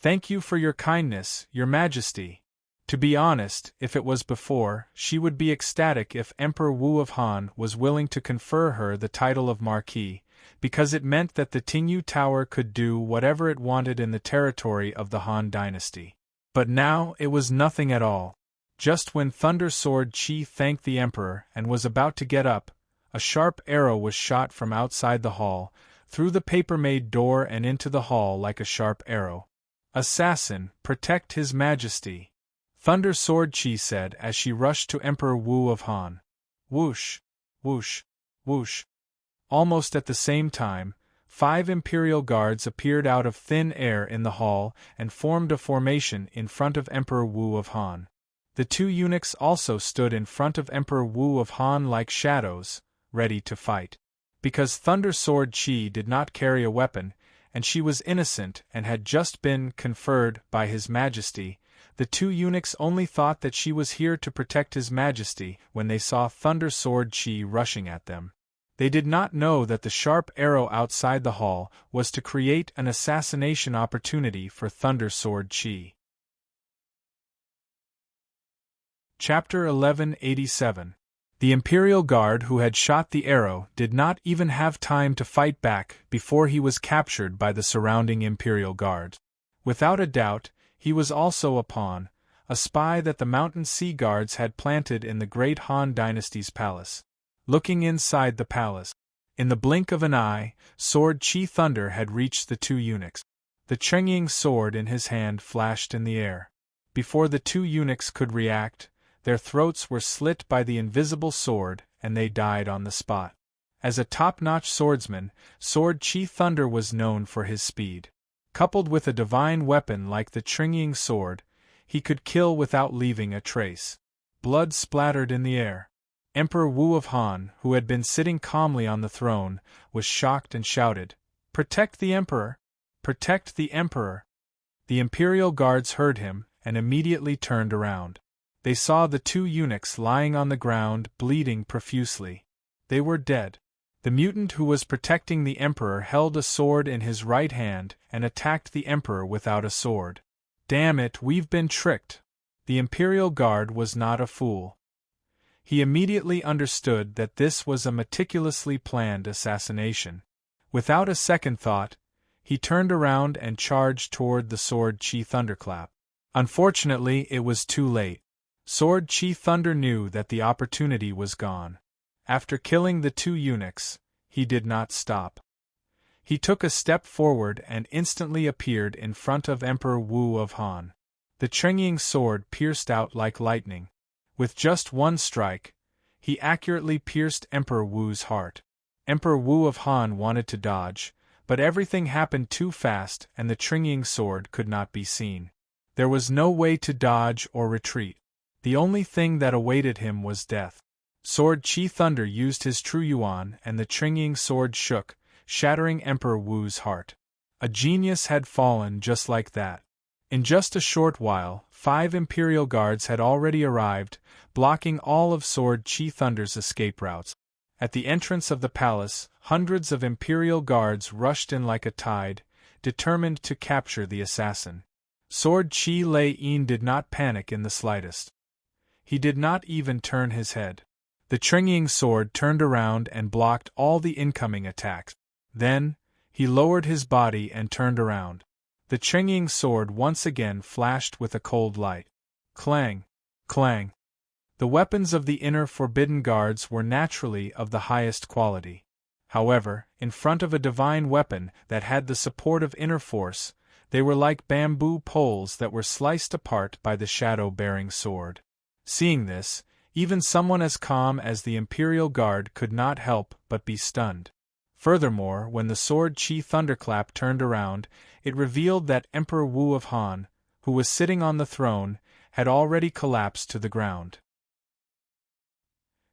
A: Thank you for your kindness, your majesty. To be honest, if it was before, she would be ecstatic if Emperor Wu of Han was willing to confer her the title of Marquis, because it meant that the Tingyu Tower could do whatever it wanted in the territory of the Han dynasty. But now it was nothing at all. Just when Thunder Sword Chi thanked the Emperor and was about to get up, a sharp arrow was shot from outside the hall, through the paper-made door and into the hall like a sharp arrow. Assassin, protect His Majesty! Thunder Sword Chi said as she rushed to Emperor Wu of Han. Whoosh! Whoosh! Whoosh! Almost at the same time, 5 Imperial guards appeared out of thin air in the hall and formed a formation in front of Emperor Wu of Han. The 2 eunuchs also stood in front of Emperor Wu of Han like shadows, ready to fight. Because Thunder Sword Chi did not carry a weapon, and she was innocent and had just been conferred by His Majesty, the 2 eunuchs only thought that she was here to protect His Majesty when they saw Thunder Sword Chi rushing at them. They did not know that the sharp arrow outside the hall was to create an assassination opportunity for Thunder Sword Chi. Chapter 1187. The Imperial Guard who had shot the arrow did not even have time to fight back before he was captured by the surrounding Imperial Guard. Without a doubt, he was also a pawn, a spy that the Mountain Sea Guards had planted in the great Han dynasty's palace. Looking inside the palace, in the blink of an eye, Sword Chi Thunder had reached the 2 eunuchs. The Chengying sword in his hand flashed in the air. Before the 2 eunuchs could react, their throats were slit by the invisible sword, and they died on the spot. As a top-notch swordsman, Sword Chi Thunder was known for his speed. Coupled with a divine weapon like the Chengying sword, he could kill without leaving a trace. Blood splattered in the air. Emperor Wu of Han, who had been sitting calmly on the throne, was shocked and shouted, "Protect the Emperor! Protect the Emperor!" The Imperial guards heard him, and immediately turned around. They saw the 2 eunuchs lying on the ground, bleeding profusely. They were dead. The mutant who was protecting the Emperor held a sword in his right hand and attacked the Emperor without a sword. Damn it, we've been tricked! The Imperial Guard was not a fool. He immediately understood that this was a meticulously planned assassination. Without a second thought, he turned around and charged toward the Sword Chi Thunderclap. Unfortunately, it was too late. Sword Chi Thunder knew that the opportunity was gone. After killing the 2 eunuchs, he did not stop. He took a step forward and instantly appeared in front of Emperor Wu of Han. The Chengying sword pierced out like lightning. With just one strike, he accurately pierced Emperor Wu's heart. Emperor Wu of Han wanted to dodge, But everything happened too fast and the tringing sword could not be seen. There was no way to dodge or retreat. The only thing that awaited him was death. Sword Chi Thunder used his true yuan and the tringing sword shook, shattering Emperor Wu's heart. A genius had fallen just like that. In just a short while, 5 Imperial Guards had already arrived, blocking all of Sword Chi Thunder's escape routes. At the entrance of the palace, hundreds of Imperial Guards rushed in like a tide, determined to capture the assassin. Sword Chi Lei Yin did not panic in the slightest. He did not even turn his head. The tringing sword turned around and blocked all the incoming attacks. Then, he lowered his body and turned around. The tringing sword once again flashed with a cold light. Clang! Clang! The weapons of the inner Forbidden Guards were naturally of the highest quality. However, in front of a divine weapon that had the support of inner force, they were like bamboo poles that were sliced apart by the shadow-bearing sword. Seeing this, even someone as calm as the Imperial Guard could not help but be stunned. Furthermore, when the Sword Chi Thunderclap turned around, it revealed that Emperor Wu of Han, who was sitting on the throne, had already collapsed to the ground.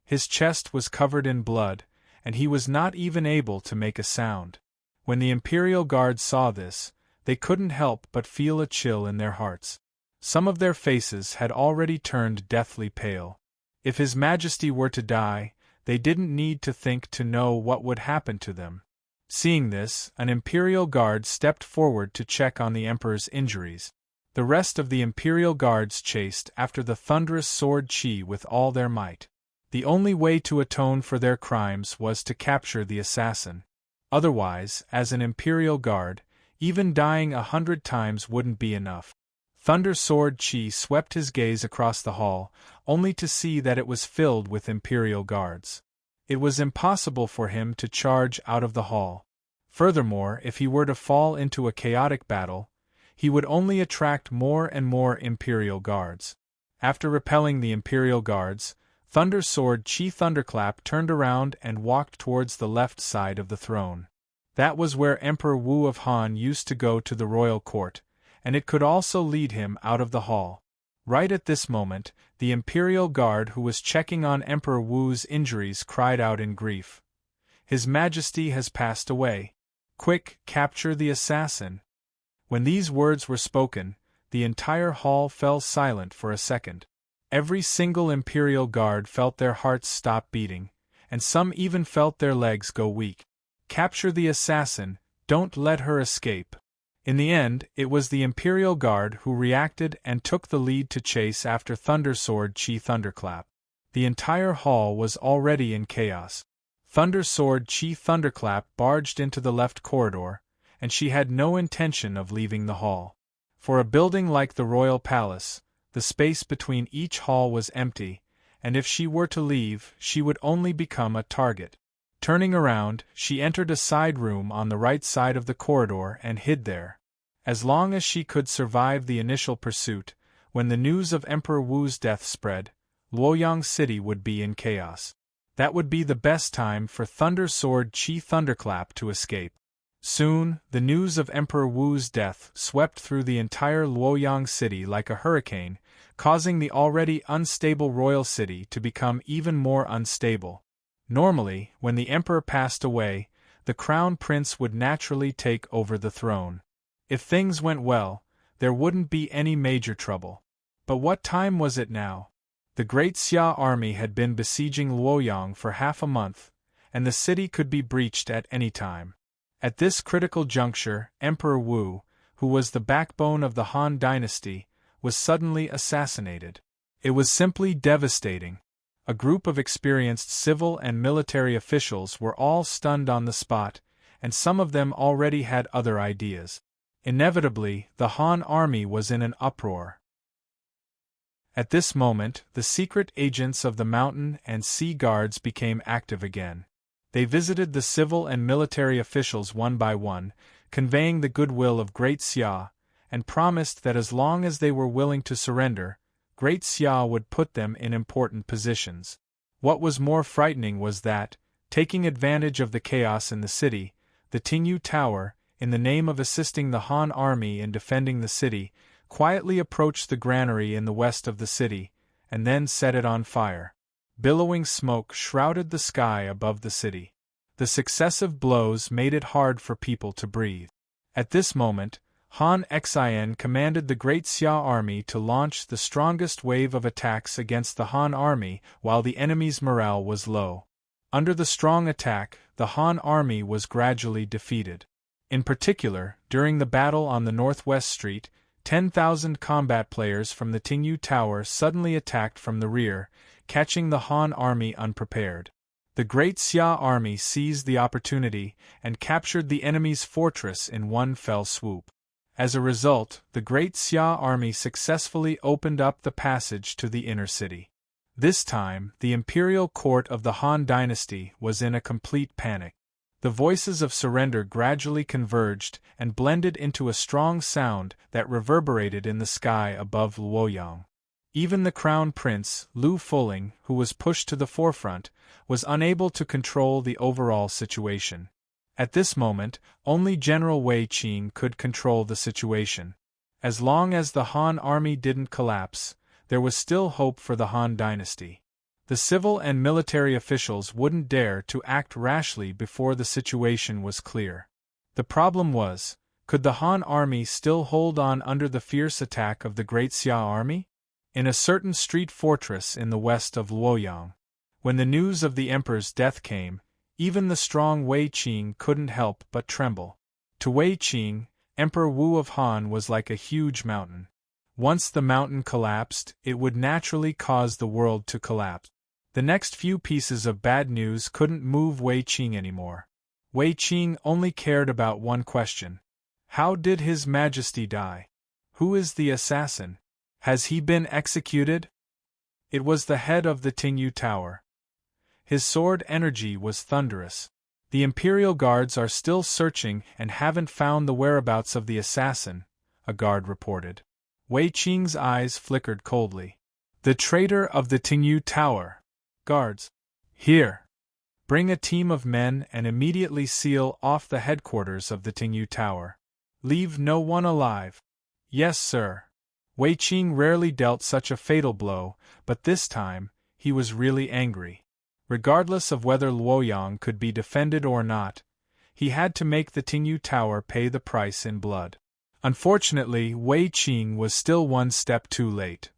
A: His chest was covered in blood, and he was not even able to make a sound. When the Imperial Guard saw this, they couldn't help but feel a chill in their hearts. Some of their faces had already turned deathly pale. If His Majesty were to die, they didn't need to think to know what would happen to them. Seeing this, an Imperial Guard stepped forward to check on the Emperor's injuries. The rest of the Imperial Guards chased after the thunderous Sword Chi with all their might. The only way to atone for their crimes was to capture the assassin. Otherwise, as an Imperial Guard, even dying 100 times wouldn't be enough. Thunder Sword Chi swept his gaze across the hall, only to see that it was filled with Imperial Guards. It was impossible for him to charge out of the hall. Furthermore, if he were to fall into a chaotic battle, he would only attract more and more Imperial Guards. After repelling the Imperial Guards, Thunder Sword Chi Thunderclap turned around and walked towards the left side of the throne. That was where Emperor Wu of Han used to go to the royal court, and it could also lead him out of the hall. Right at this moment, the Imperial Guard who was checking on Emperor Wu's injuries cried out in grief. His Majesty has passed away. Quick, capture the assassin. When these words were spoken, the entire hall fell silent for a second. Every single Imperial Guard felt their hearts stop beating, and some even felt their legs go weak. Capture the assassin, don't let her escape. In the end, it was the Imperial Guard who reacted and took the lead to chase after Thunder Sword Chi Thunderclap. The entire hall was already in chaos. Thunder Sword Chi Thunderclap barged into the left corridor, and she had no intention of leaving the hall. For a building like the royal palace, the space between each hall was empty, and if she were to leave, she would only become a target. Turning around, she entered a side room on the right side of the corridor and hid there. As long as she could survive the initial pursuit, when the news of Emperor Wu's death spread, Luoyang City would be in chaos. That would be the best time for Thunder Sword Chi Thunderclap to escape. Soon, the news of Emperor Wu's death swept through the entire Luoyang City like a hurricane, causing the already unstable royal city to become even more unstable. Normally, when the emperor passed away, the crown prince would naturally take over the throne. If things went well, there wouldn't be any major trouble. But what time was it now? The Great Xia army had been besieging Luoyang for half a month, and the city could be breached at any time. At this critical juncture, Emperor Wu, who was the backbone of the Han dynasty, was suddenly assassinated. It was simply devastating. A group of experienced civil and military officials were all stunned on the spot, and some of them already had other ideas. Inevitably, the Han army was in an uproar. At this moment, the secret agents of the mountain and sea guards became active again. They visited the civil and military officials one by one, conveying the goodwill of Great Xia, and promised that as long as they were willing to surrender, Great Xia would put them in important positions. What was more frightening was that, taking advantage of the chaos in the city, the Tingyu Tower, in the name of assisting the Han army in defending the city, quietly approached the granary in the west of the city, and then set it on fire. Billowing smoke shrouded the sky above the city. The successive blows made it hard for people to breathe. At this moment, Han Xin commanded the Great Xia army to launch the strongest wave of attacks against the Han army while the enemy's morale was low. Under the strong attack, the Han army was gradually defeated. In particular, during the battle on the northwest street, 10,000 combat players from the Tingyu Tower suddenly attacked from the rear, catching the Han army unprepared. The Great Xia army seized the opportunity and captured the enemy's fortress in one fell swoop. As a result, the Great Xia army successfully opened up the passage to the inner city. This time, the imperial court of the Han dynasty was in a complete panic. The voices of surrender gradually converged and blended into a strong sound that reverberated in the sky above Luoyang. Even the crown prince, Lu Fuling, who was pushed to the forefront, was unable to control the overall situation. At this moment, only General Wei Qing could control the situation. As long as the Han army didn't collapse, there was still hope for the Han dynasty. The civil and military officials wouldn't dare to act rashly before the situation was clear. The problem was, could the Han army still hold on under the fierce attack of the Great Xia army? In a certain street fortress in the west of Luoyang, when the news of the emperor's death came, even the strong Wei Qing couldn't help but tremble. To Wei Qing, Emperor Wu of Han was like a huge mountain. Once the mountain collapsed, it would naturally cause the world to collapse. The next few pieces of bad news couldn't move Wei Qing anymore. Wei Qing only cared about one question. How did His Majesty die? Who is the assassin? Has he been executed? It was the head of the Tingyu Tower. His sword energy was thunderous. The Imperial Guards are still searching and haven't found the whereabouts of the assassin, a guard reported. Wei Qing's eyes flickered coldly. The traitor of the Tingyu Tower. Guards. Here. Bring a team of men and immediately seal off the headquarters of the Tingyu Tower. Leave no one alive. Yes, sir. Wei Qing rarely dealt such a fatal blow, but this time, he was really angry. Regardless of whether Luoyang could be defended or not, he had to make the Tingyu Tower pay the price in blood. Unfortunately, Wei Qing was still one step too late.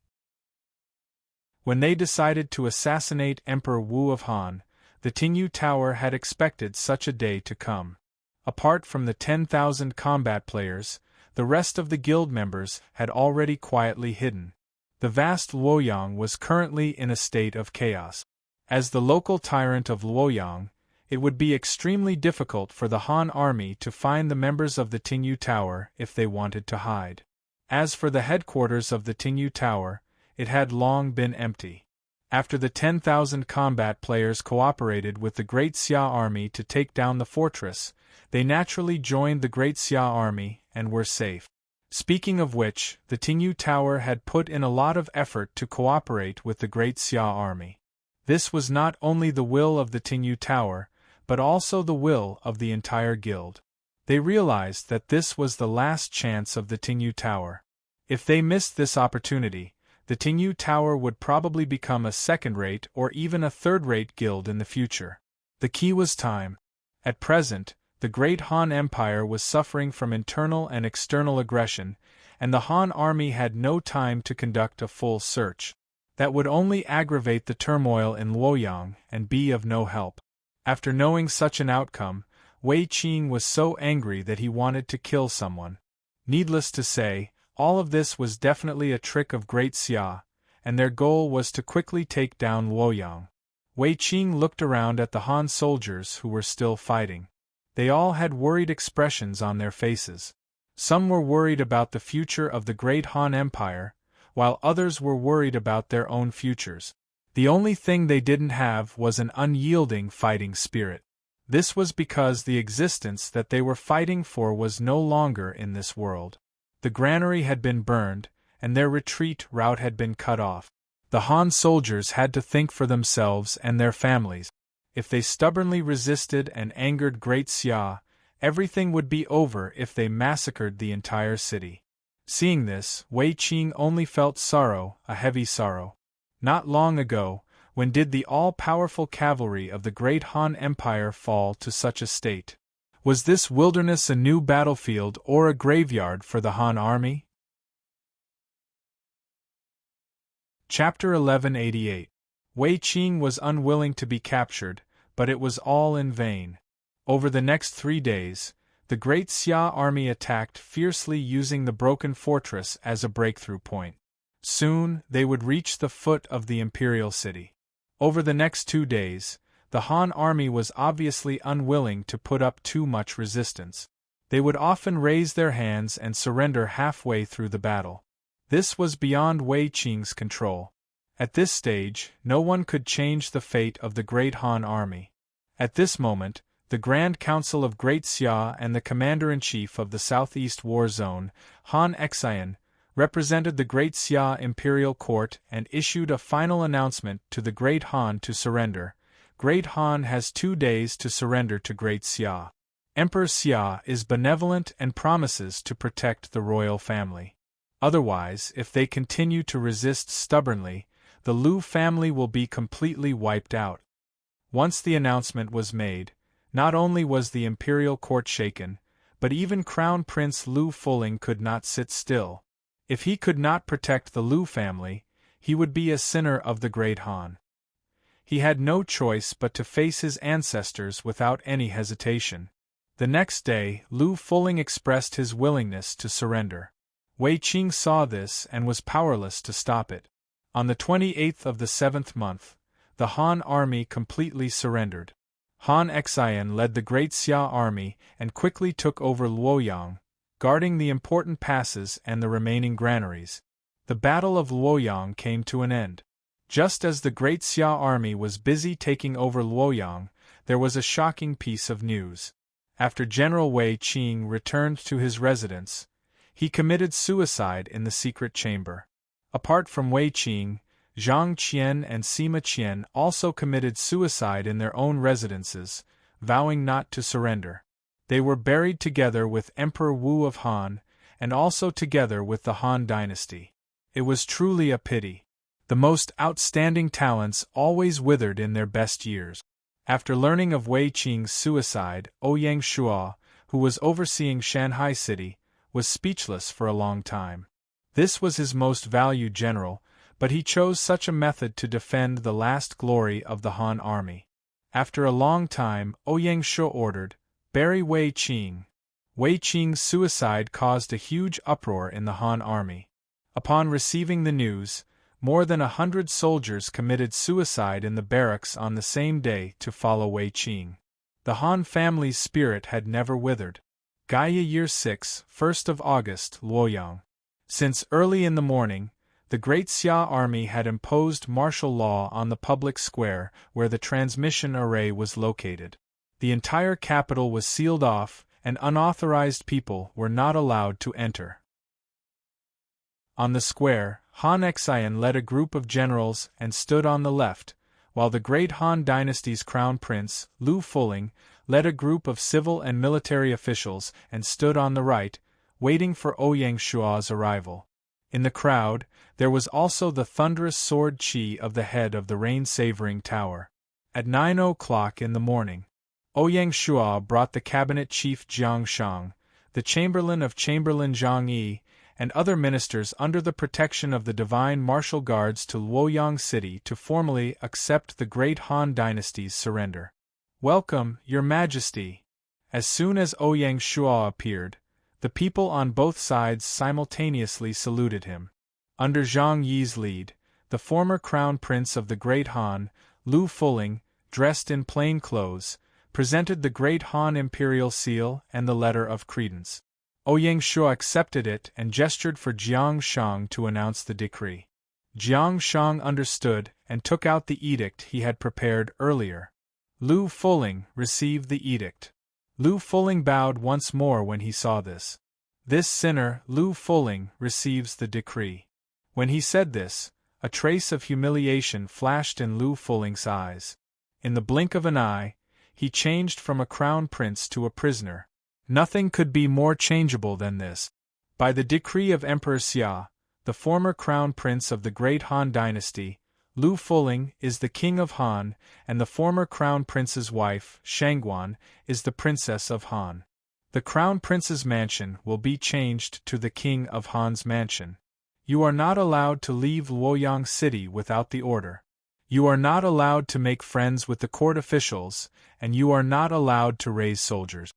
A: When they decided to assassinate Emperor Wu of Han, the Tingyu Tower had expected such a day to come. Apart from the 10,000 combat players, the rest of the guild members had already quietly hidden. The vast Luoyang was currently in a state of chaos. As the local tyrant of Luoyang, it would be extremely difficult for the Han army to find the members of the Tingyu Tower if they wanted to hide. As for the headquarters of the Tingyu Tower, it had long been empty. After the 10,000 combat players cooperated with the Great Xia army to take down the fortress, they naturally joined the Great Xia army and were safe. Speaking of which, the Tingyu Tower had put in a lot of effort to cooperate with the Great Xia army. This was not only the will of the Tingyu Tower, but also the will of the entire guild. They realized that this was the last chance of the Tingyu Tower. If they missed this opportunity, the Tingyu Tower would probably become a second-rate or even a third-rate guild in the future. The key was time. At present, the great Han Empire was suffering from internal and external aggression, and the Han army had no time to conduct a full search. That would only aggravate the turmoil in Luoyang and be of no help. After knowing such an outcome, Wei Qing was so angry that he wanted to kill someone. Needless to say, all of this was definitely a trick of Great Xia, and their goal was to quickly take down Luoyang. Wei Qing looked around at the Han soldiers who were still fighting. They all had worried expressions on their faces. Some were worried about the future of the great Han Empire, while others were worried about their own futures. The only thing they didn't have was an unyielding fighting spirit. This was because the existence that they were fighting for was no longer in this world. The granary had been burned, and their retreat route had been cut off. The Han soldiers had to think for themselves and their families. If they stubbornly resisted and angered Great Xia, Everything would be over if they massacred the entire city. Seeing this, Wei Qing only felt sorrow, a heavy sorrow. Not long ago, when did the all-powerful cavalry of the great Han Empire fall to such a state? Was this wilderness a new battlefield or a graveyard for the Han army? Chapter 1188. Wei Qing was unwilling to be captured, but it was all in vain. Over the next 3 days, the great Xia army attacked fiercely using the broken fortress as a breakthrough point. Soon, they would reach the foot of the imperial city. Over the next 2 days, the Han army was obviously unwilling to put up too much resistance. They would often raise their hands and surrender halfway through the battle. This was beyond Wei Qing's control. At this stage, no one could change the fate of the great Han army. At this moment, the Grand Council of Great Xia and the Commander-in-Chief of the Southeast War Zone, Han Exhilarating, represented the Great Xia Imperial Court and issued a final announcement to the Great Han to surrender. Great Han has 2 days to surrender to Great Xia. Emperor Xia is benevolent and promises to protect the royal family. Otherwise, if they continue to resist stubbornly, the Lu family will be completely wiped out. Once the announcement was made, not only was the imperial court shaken, but even Crown Prince Lu Fuling could not sit still. If he could not protect the Lu family, he would be a sinner of the great Han. He had no choice but to face his ancestors without any hesitation. The next day, Lu Fuling expressed his willingness to surrender. Wei Qing saw this and was powerless to stop it. On the 28th of the 7th month, the Han army completely surrendered. Han Exhilarating led the great Xia army and quickly took over Luoyang, guarding the important passes and the remaining granaries. The Battle of Luoyang came to an end. Just as the great Xia army was busy taking over Luoyang, there was a shocking piece of news. After General Wei Qing returned to his residence, he committed suicide in the secret chamber. Apart from Wei Qing, Zhang Qian and Sima Qian also committed suicide in their own residences, vowing not to surrender. They were buried together with Emperor Wu of Han, and also together with the Han dynasty. It was truly a pity. The most outstanding talents always withered in their best years. After learning of Wei Qing's suicide, Ouyang Shua, who was overseeing Shanghai City, was speechless for a long time. This was his most valued general, but he chose such a method to defend the last glory of the Han army. After a long time, Ouyang Shua ordered, "Bury Wei Qing." Wei Qing's suicide caused a huge uproar in the Han army. Upon receiving the news, more than 100 soldiers committed suicide in the barracks on the same day to follow Wei Qing. The Han family's spirit had never withered. Gaia Year 6, 1st of August, Luoyang. Since early in the morning, the great Xia army had imposed martial law on the public square where the transmission array was located. The entire capital was sealed off, and unauthorized people were not allowed to enter. On the square, Han Exhilarating led a group of generals and stood on the left, while the great Han dynasty's crown prince, Lu Fuling, led a group of civil and military officials and stood on the right, waiting for Ouyang Shua's arrival. In the crowd, there was also the thunderous sword Qi of the head of the rain-savoring tower. At 9 o'clock in the morning, Ouyang Shua brought the cabinet chief Jiang Shang, the chamberlain of Chamberlain Zhang Yi, and other ministers under the protection of the divine martial guards to Luoyang City to formally accept the great Han dynasty's surrender. "Welcome, Your Majesty." As soon as Ouyang Shua appeared, the people on both sides simultaneously saluted him. Under Zhang Yi's lead, the former crown prince of the great Han, Lu Fuling, dressed in plain clothes, presented the great Han imperial seal and the letter of credence. Ouyang Shua accepted it and gestured for Jiang Shang to announce the decree. Jiang Shang understood and took out the edict he had prepared earlier. Lu Fuling received the edict. Lu Fuling bowed once more when he saw this. This sinner, Lu Fuling, receives the decree. When he said this, a trace of humiliation flashed in Lu Fuling's eyes. In the blink of an eye, he changed from a crown prince to a prisoner. Nothing could be more changeable than this. By the decree of Emperor Xia, the former crown prince of the Great Han Dynasty, Lu Fuling is the king of Han, and the former crown prince's wife, Shangguan, is the princess of Han. The crown prince's mansion will be changed to the king of Han's mansion. You are not allowed to leave Luoyang City without the order. You are not allowed to make friends with the court officials, and you are not allowed to raise soldiers.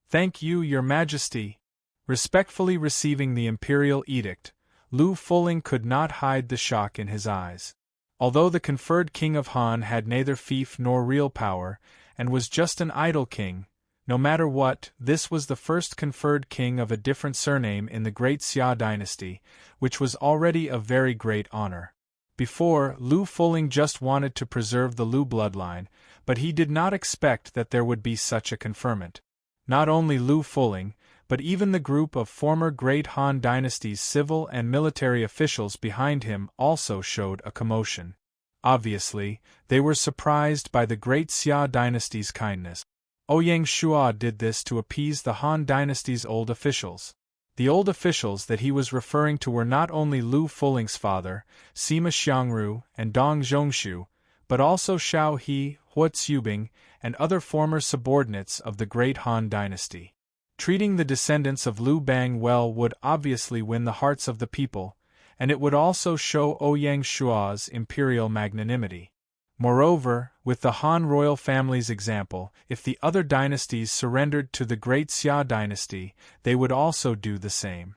A: Thank you, Your Majesty. Respectfully receiving the imperial edict, Lu Fuling could not hide the shock in his eyes. Although the conferred king of Han had neither fief nor real power, and was just an idle king, no matter what, this was the first conferred king of a different surname in the Great Xia dynasty, which was already a very great honor. Before, Lu Fuling just wanted to preserve the Lu bloodline, but he did not expect that there would be such a conferment. Not only Lu Fuling, but even the group of former Great Han Dynasty's civil and military officials behind him also showed a commotion. Obviously, they were surprised by the Great Xia Dynasty's kindness. Ouyang Shua did this to appease the Han Dynasty's old officials. The old officials that he was referring to were not only Lu Fuling's father, Sima Xiangru, and Dong Zhongshu, but also Xiao He, Hua Tsubing, and other former subordinates of the Great Han Dynasty. Treating the descendants of Lu Bang well would obviously win the hearts of the people, and it would also show Ouyang Shua's imperial magnanimity. Moreover, with the Han royal family's example, if the other dynasties surrendered to the Great Xia dynasty, they would also do the same.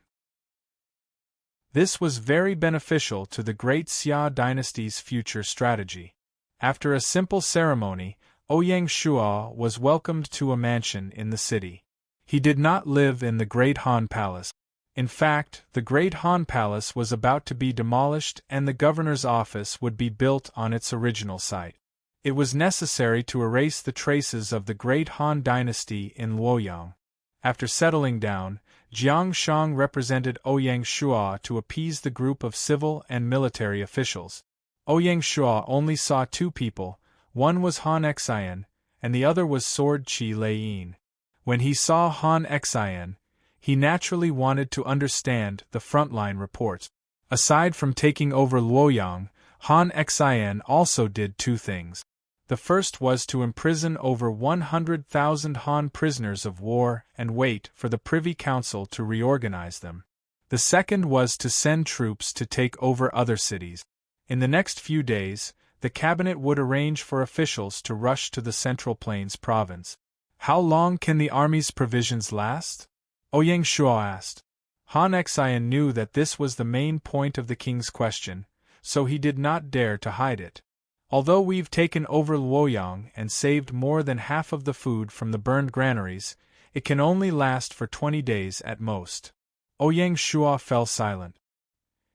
A: This was very beneficial to the Great Xia dynasty's future strategy. After a simple ceremony, Ouyang Shua was welcomed to a mansion in the city. He did not live in the Great Han Palace. In fact, the Great Han Palace was about to be demolished and the governor's office would be built on its original site. It was necessary to erase the traces of the Great Han Dynasty in Luoyang. After settling down, Jiang Shang represented Ouyang Shua to appease the group of civil and military officials. Ouyang Shua only saw two people, one was Han Xian, and the other was Sword Qi Leiyin. When he saw Han Xian, he naturally wanted to understand the frontline reports. Aside from taking over Luoyang, Han Xian also did two things. The first was to imprison over 100,000 Han prisoners of war and wait for the Privy Council to reorganize them. The second was to send troops to take over other cities. In the next few days, the cabinet would arrange for officials to rush to the Central Plains province. How long can the army's provisions last? Ouyang Shua asked. Han Xian knew that this was the main point of the king's question, so he did not dare to hide it. Although we've taken over Luoyang and saved more than half of the food from the burned granaries, it can only last for 20 days at most. Ouyang Shua fell silent.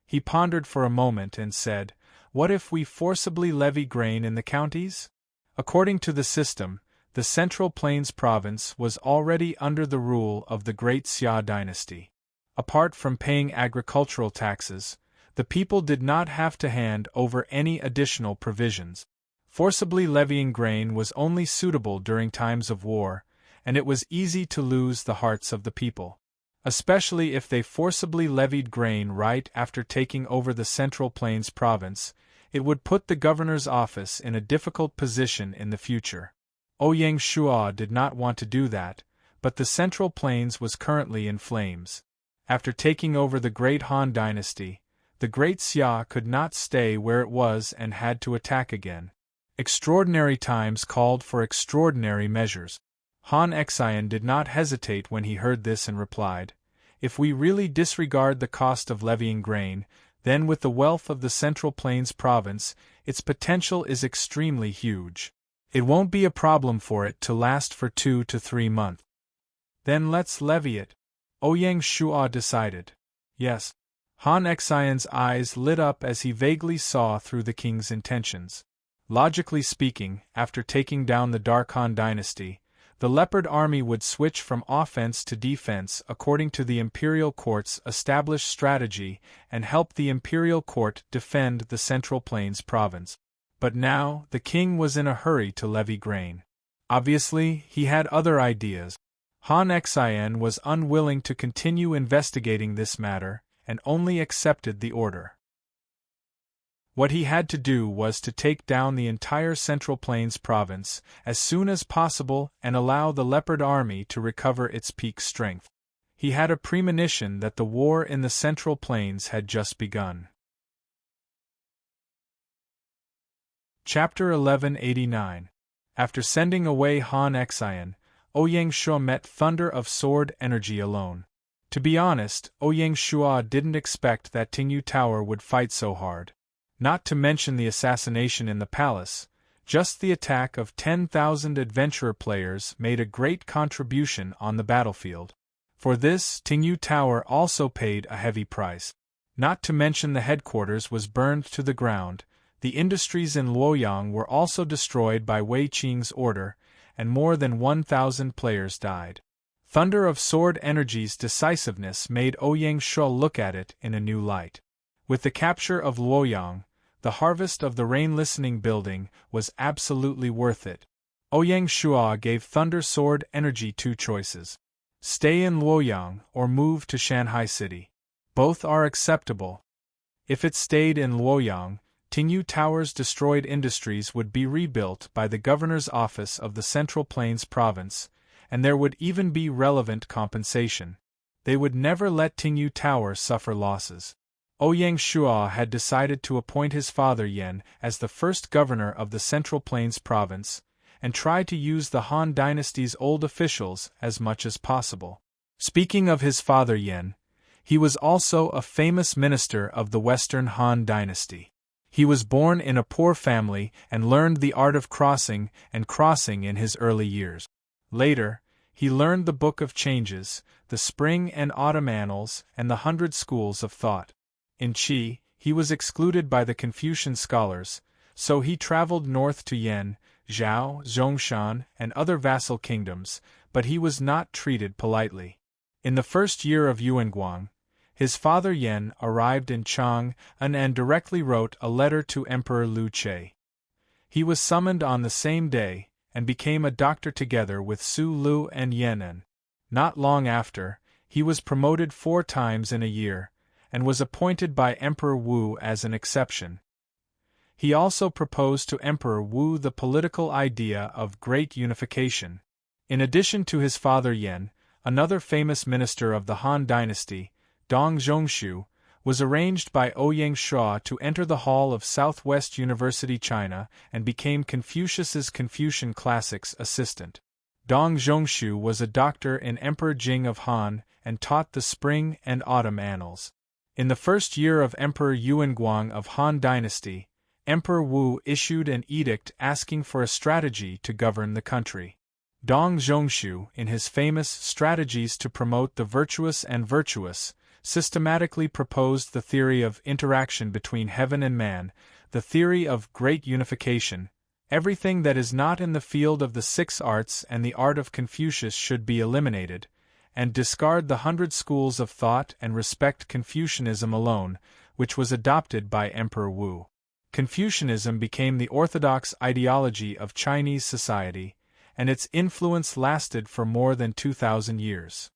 A: He pondered for a moment and said, "What if we forcibly levy grain in the counties?" According to the system, the Central Plains province was already under the rule of the Great Xia dynasty. Apart from paying agricultural taxes, the people did not have to hand over any additional provisions. Forcibly levying grain was only suitable during times of war, and it was easy to lose the hearts of the people. Especially if they forcibly levied grain right after taking over the Central Plains province, it would put the governor's office in a difficult position in the future. Ouyang Shua did not want to do that, but the Central Plains was currently in flames. After taking over the Great Han dynasty, the Great Xia could not stay where it was and had to attack again. Extraordinary times called for extraordinary measures. Han Xian did not hesitate when he heard this and replied, "If we really disregard the cost of levying grain, then with the wealth of the Central Plains province, its potential is extremely huge. It won't be a problem for it to last for 2 to 3 months. Then let's levy it." Ouyang Shua decided. Yes. Han Xian's eyes lit up as he vaguely saw through the king's intentions. Logically speaking, after taking down the Dark Han dynasty, the Leopard army would switch from offense to defense according to the imperial court's established strategy and help the imperial court defend the Central Plains province. But now, the king was in a hurry to levy grain. Obviously, he had other ideas. Han Xian was unwilling to continue investigating this matter and only accepted the order. What he had to do was to take down the entire Central Plains province as soon as possible and allow the Leopard Army to recover its peak strength. He had a premonition that the war in the Central Plains had just begun. Chapter 1189. After sending away Han Xian, Ouyang Shua met Thunder of Sword Energy alone. To be honest, Ouyang Shua didn't expect that Tingyu Tower would fight so hard. Not to mention the assassination in the palace, just the attack of 10,000 adventurer players made a great contribution on the battlefield. For this, Tingyu Tower also paid a heavy price. Not to mention the headquarters was burned to the ground, the industries in Luoyang were also destroyed by Wei Qing's order, and more than 1,000 players died. Thunder of Sword Energy's decisiveness made Ouyang Shua look at it in a new light. With the capture of Luoyang, the harvest of the Rain Listening Building was absolutely worth it. Ouyang Shua gave Thunder Sword Energy two choices: stay in Luoyang or move to Shanghai City. Both are acceptable. If it stayed in Luoyang, Tingyu Tower's destroyed industries would be rebuilt by the governor's office of the Central Plains province, and there would even be relevant compensation. They would never let Tingyu Tower suffer losses. Ouyang Shua had decided to appoint his father Yan as the first governor of the Central Plains province, and try to use the Han dynasty's old officials as much as possible. Speaking of his father Yan, he was also a famous minister of the Western Han dynasty. He was born in a poor family and learned the art of crossing in his early years. Later, he learned the Book of Changes, the Spring and Autumn Annals, and the 100 Schools of Thought. In Qi, he was excluded by the Confucian scholars, so he traveled north to Yan, Zhao, Zhongshan, and other vassal kingdoms, but he was not treated politely. In the first year of Yuanguang, his father Yan arrived in Chang'an and directly wrote a letter to Emperor Liu Che. He was summoned on the same day, and became a doctor together with Su Lu and Yanan. Not long after, he was promoted 4 times in a year, and was appointed by Emperor Wu as an exception. He also proposed to Emperor Wu the political idea of great unification. In addition to his father Yan, another famous minister of the Han dynasty, Dong Zhongshu, was arranged by Ouyang Shua to enter the hall of Southwest University China and became Confucius's Confucian Classics assistant. Dong Zhongshu was a doctor in Emperor Jing of Han and taught the Spring and Autumn Annals. In the first year of Emperor Yuanguang of Han dynasty, Emperor Wu issued an edict asking for a strategy to govern the country. Dong Zhongshu, in his famous Strategies to Promote the Virtuous and Virtuous, systematically proposed the theory of interaction between heaven and man, the theory of great unification. Everything that is not in the field of the 6 arts and the art of Confucius should be eliminated, and discard the 100 schools of thought and respect Confucianism alone, which was adopted by Emperor Wu. Confucianism became the orthodox ideology of Chinese society, and its influence lasted for more than 2,000 years.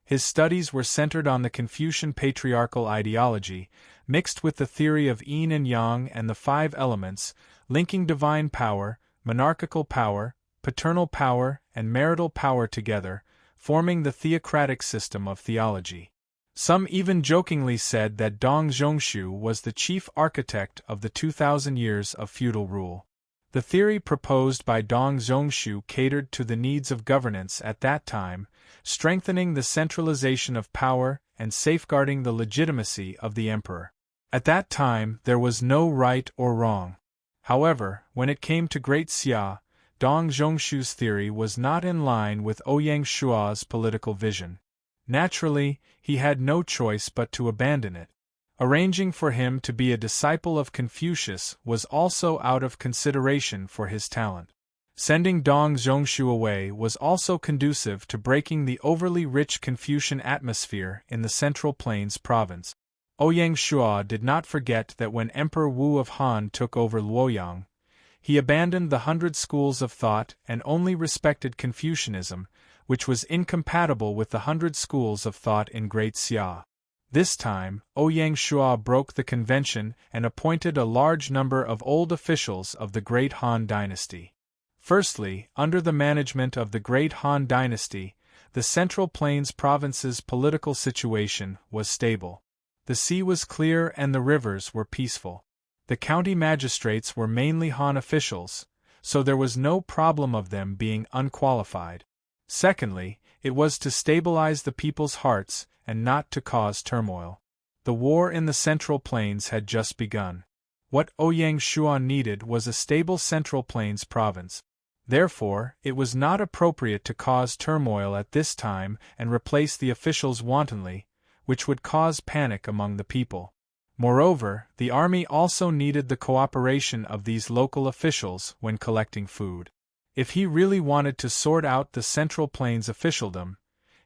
A: His studies were centered on the Confucian patriarchal ideology, mixed with the theory of yin and yang and the 5 elements, linking divine power, monarchical power, paternal power, and marital power together, forming the theocratic system of theology. Some even jokingly said that Dong Zhongshu was the chief architect of the 2,000 years of feudal rule. The theory proposed by Dong Zhongshu catered to the needs of governance at that time, strengthening the centralization of power and safeguarding the legitimacy of the emperor. At that time there was no right or wrong. However, when it came to Great Xia, Dong Zhongshu's theory was not in line with Ouyang Shua's political vision. Naturally, he had no choice but to abandon it. Arranging for him to be a disciple of Confucius was also out of consideration for his talent. Sending Dong Zhongshu away was also conducive to breaking the overly rich Confucian atmosphere in the Central Plains province. Ouyang Shua did not forget that when Emperor Wu of Han took over Luoyang, He abandoned the 100 schools of thought and only respected Confucianism, which was incompatible with the 100 schools of thought in Great Xia. This time, Ouyang Shua broke the convention and appointed a large number of old officials of the Great Han Dynasty. Firstly, under the management of the Great Han Dynasty, the Central Plains province's political situation was stable. The sea was clear and the rivers were peaceful. The county magistrates were mainly Han officials, so there was no problem of them being unqualified. Secondly, it was to stabilize the people's hearts and not to cause turmoil. The war in the Central Plains had just begun. What Ouyang Shua needed was a stable Central Plains province. Therefore, it was not appropriate to cause turmoil at this time and replace the officials wantonly, which would cause panic among the people. Moreover, the army also needed the cooperation of these local officials when collecting food. If he really wanted to sort out the Central Plains officialdom,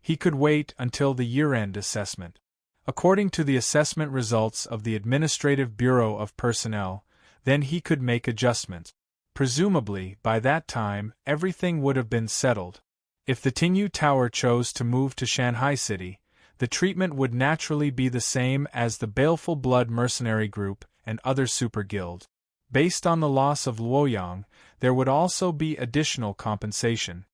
A: he could wait until the year-end assessment. According to the assessment results of the Administrative Bureau of Personnel, then he could make adjustments. Presumably, by that time, everything would have been settled. If the Tingyu Tower chose to move to Shanghai City, the treatment would naturally be the same as the Baleful Blood Mercenary Group and other super guilds. Based on the loss of Luoyang, there would also be additional compensation.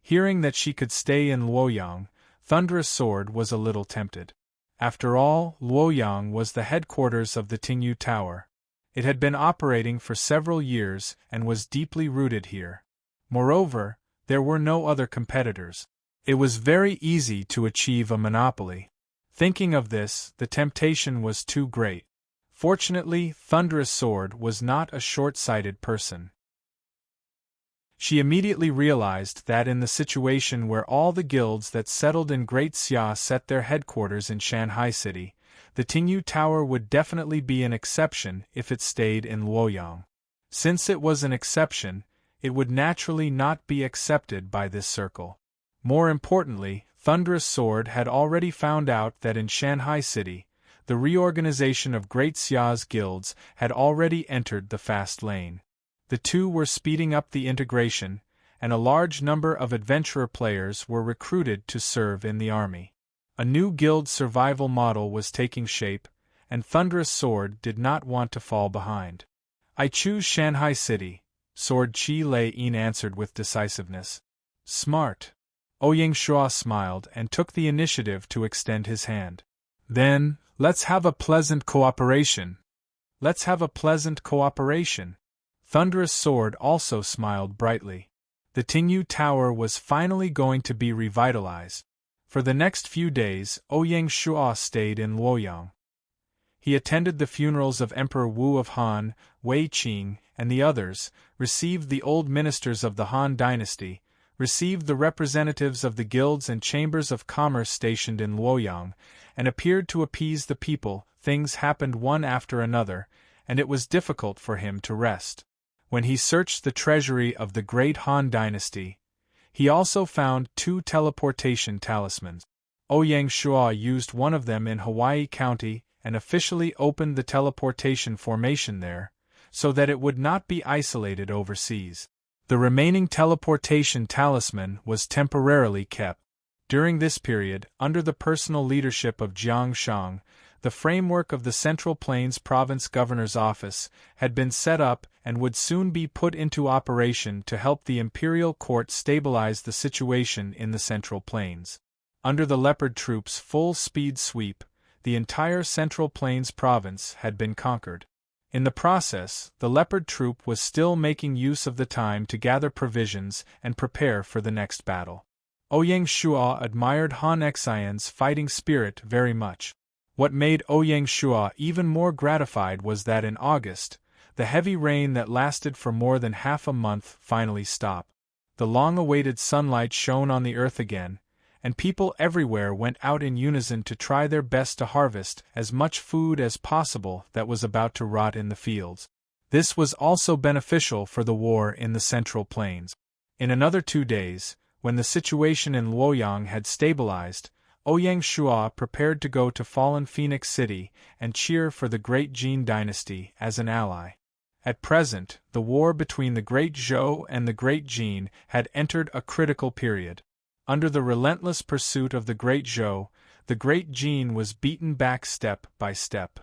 A: Hearing that she could stay in Luoyang, Thunderous Sword was a little tempted. After all, Luoyang was the headquarters of the Tingyu Tower. It had been operating for several years and was deeply rooted here. Moreover, there were no other competitors. It was very easy to achieve a monopoly. Thinking of this, the temptation was too great. Fortunately, Thunderous Sword was not a short-sighted person. She immediately realized that in the situation where all the guilds that settled in Great Xia set their headquarters in Shanghai City, the Tingyu Tower would definitely be an exception if it stayed in Luoyang. Since it was an exception, it would naturally not be accepted by this circle. More importantly, Thunderous Sword had already found out that in Shanghai City, the reorganization of Great Xia's guilds had already entered the fast lane. The two were speeding up the integration, and a large number of adventurer players were recruited to serve in the army. A new guild survival model was taking shape, and Thunderous Sword did not want to fall behind. "I choose Shanghai City," Sword Chi Lei-in answered with decisiveness. "Smart." Ouyang Shua smiled and took the initiative to extend his hand. "Then, let's have a pleasant cooperation." "Let's have a pleasant cooperation." Thunderous Sword also smiled brightly. The Tingyu Tower was finally going to be revitalized. For the next few days, Ouyang Shua stayed in Luoyang. He attended the funerals of Emperor Wu of Han, Wei Qing, and the others, received the old ministers of the Han dynasty, received the representatives of the guilds and chambers of commerce stationed in Luoyang, and appeared to appease the people. Things happened one after another, and it was difficult for him to rest. When he searched the treasury of the Great Han Dynasty, he also found 2 teleportation talismans. Ouyang Shua used one of them in Hawaii County and officially opened the teleportation formation there, so that it would not be isolated overseas. The remaining teleportation talisman was temporarily kept. During this period, under the personal leadership of Jiang Shang, the framework of the Central Plains Province Governor's Office had been set up and would soon be put into operation to help the imperial court stabilize the situation in the Central Plains. Under the Leopard Troops' full-speed sweep, the entire Central Plains province had been conquered. In the process, the Leopard Troop was still making use of the time to gather provisions and prepare for the next battle. Ouyang Shua admired Han Xian's fighting spirit very much. What made Ouyang Shua even more gratified was that in August, the heavy rain that lasted for more than half a month finally stopped. The long-awaited sunlight shone on the earth again, and people everywhere went out in unison to try their best to harvest as much food as possible that was about to rot in the fields. This was also beneficial for the war in the Central Plains. In another 2 days, when the situation in Luoyang had stabilized, Ouyang Shua prepared to go to fallen Phoenix City and cheer for the Great Jin dynasty as an ally. At present, the war between the Great Zhou and the Great Jin had entered a critical period. Under the relentless pursuit of the Great Zhou, the Great Jin was beaten back step by step.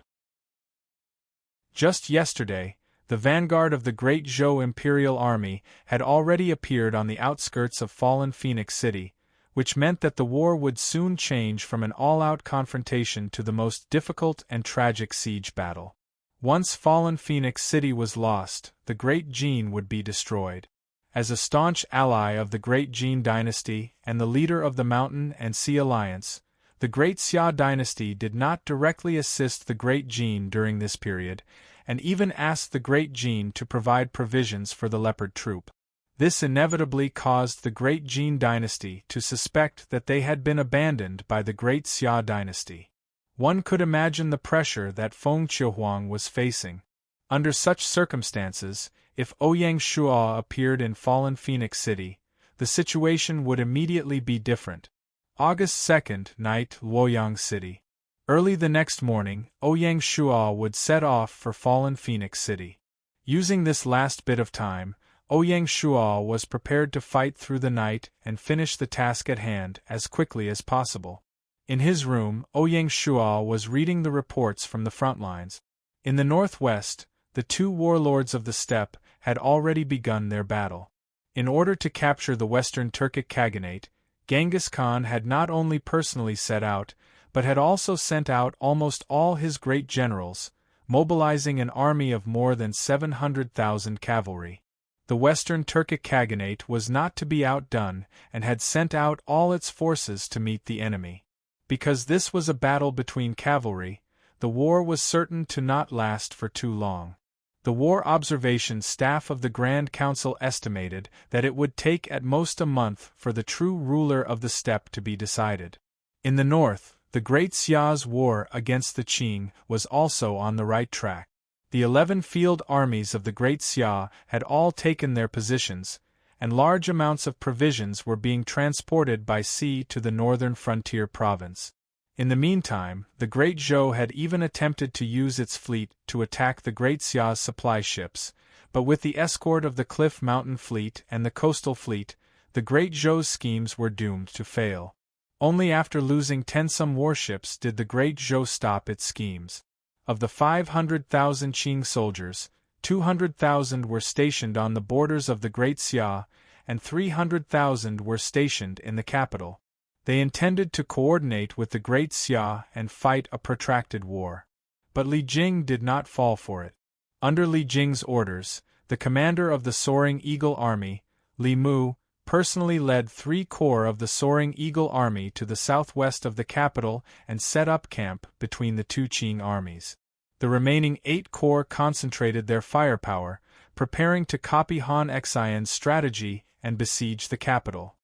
A: Just yesterday, the vanguard of the Great Zhou Imperial Army had already appeared on the outskirts of fallen Phoenix City, which meant that the war would soon change from an all-out confrontation to the most difficult and tragic siege battle. Once fallen Phoenix City was lost, the Great Jin would be destroyed. As a staunch ally of the Great Jin dynasty and the leader of the Mountain and Sea Alliance, the Great Xia dynasty did not directly assist the Great Jin during this period, and even asked the Great Jin to provide provisions for the Leopard troop. This inevitably caused the Great Jin dynasty to suspect that they had been abandoned by the Great Xia dynasty. One could imagine the pressure that Feng Qiuhuang was facing. Under such circumstances, if Ouyang Shuo appeared in fallen Phoenix City, the situation would immediately be different. August 2nd, night, Luoyang City. Early the next morning, Ouyang Shuo would set off for fallen Phoenix City. Using this last bit of time, Ouyang Shuo was prepared to fight through the night and finish the task at hand as quickly as possible. In his room, Ouyang Shuo was reading the reports from the front lines. In the northwest, the two warlords of the steppe had already begun their battle. In order to capture the Western Turkic Khaganate, Genghis Khan had not only personally set out, but had also sent out almost all his great generals, mobilizing an army of more than 700,000 cavalry. The Western Turkic Khaganate was not to be outdone and had sent out all its forces to meet the enemy. Because this was a battle between cavalry, the war was certain to not last for too long. The War Observation Staff of the Grand Council estimated that it would take at most a month for the true ruler of the steppe to be decided. In the north, the Great Xia's war against the Qing was also on the right track. The 11 field armies of the Great Xia had all taken their positions, and large amounts of provisions were being transported by sea to the northern frontier province. In the meantime, the Great Zhou had even attempted to use its fleet to attack the Great Xia's supply ships, but with the escort of the Cliff Mountain Fleet and the Coastal Fleet, the Great Zhou's schemes were doomed to fail. Only after losing 10 some warships did the Great Zhou stop its schemes. Of the 500,000 Qing soldiers, 200,000 were stationed on the borders of the Great Xia, and 300,000 were stationed in the capital. They intended to coordinate with the Great Xia and fight a protracted war. But Li Jing did not fall for it. Under Li Jing's orders, the commander of the Soaring Eagle Army, Li Mu, personally led 3 corps of the Soaring Eagle Army to the southwest of the capital and set up camp between the two Qing armies. The remaining 8 corps concentrated their firepower, preparing to copy Han Xian's strategy and besiege the capital.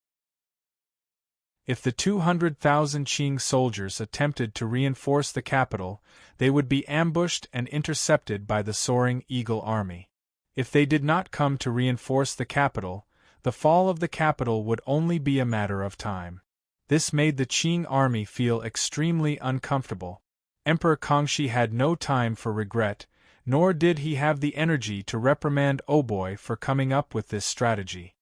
A: If the 200,000 Qing soldiers attempted to reinforce the capital, they would be ambushed and intercepted by the Soaring Eagle Army. If they did not come to reinforce the capital, the fall of the capital would only be a matter of time. This made the Qing army feel extremely uncomfortable. Emperor Kangxi had no time for regret, nor did he have the energy to reprimand Oboi for coming up with this strategy.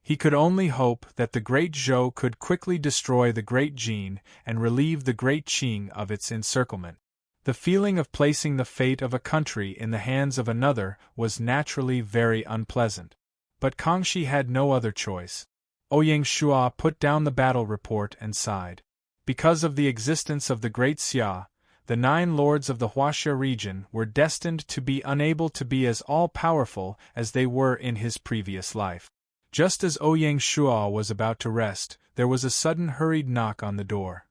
A: He could only hope that the Great Zhou could quickly destroy the Great Jin and relieve the Great Qing of its encirclement. The feeling of placing the fate of a country in the hands of another was naturally very unpleasant. But Kangxi had no other choice. Ouyang Shuo put down the battle report and sighed. Because of the existence of the Great Xia, the 9 lords of the Huaxia region were destined to be unable to be as all-powerful as they were in his previous life. Just as Ouyang Shuo was about to rest, there was a sudden hurried knock on the door.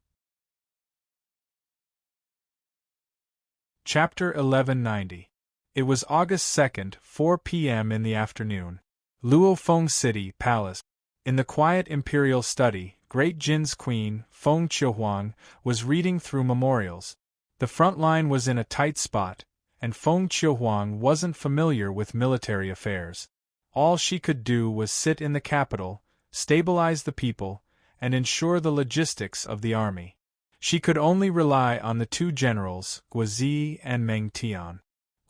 A: Chapter 1190. It was August 2nd, 4 p.m. in the afternoon. Luofeng City Palace. In the quiet imperial study, Great Jin's queen, Feng Qiuhuang, was reading through memorials. The front line was in a tight spot, and Feng Qiuhuang wasn't familiar with military affairs. All she could do was sit in the capital, stabilize the people, and ensure the logistics of the army. She could only rely on the 2 generals, Guozi and Meng Tian.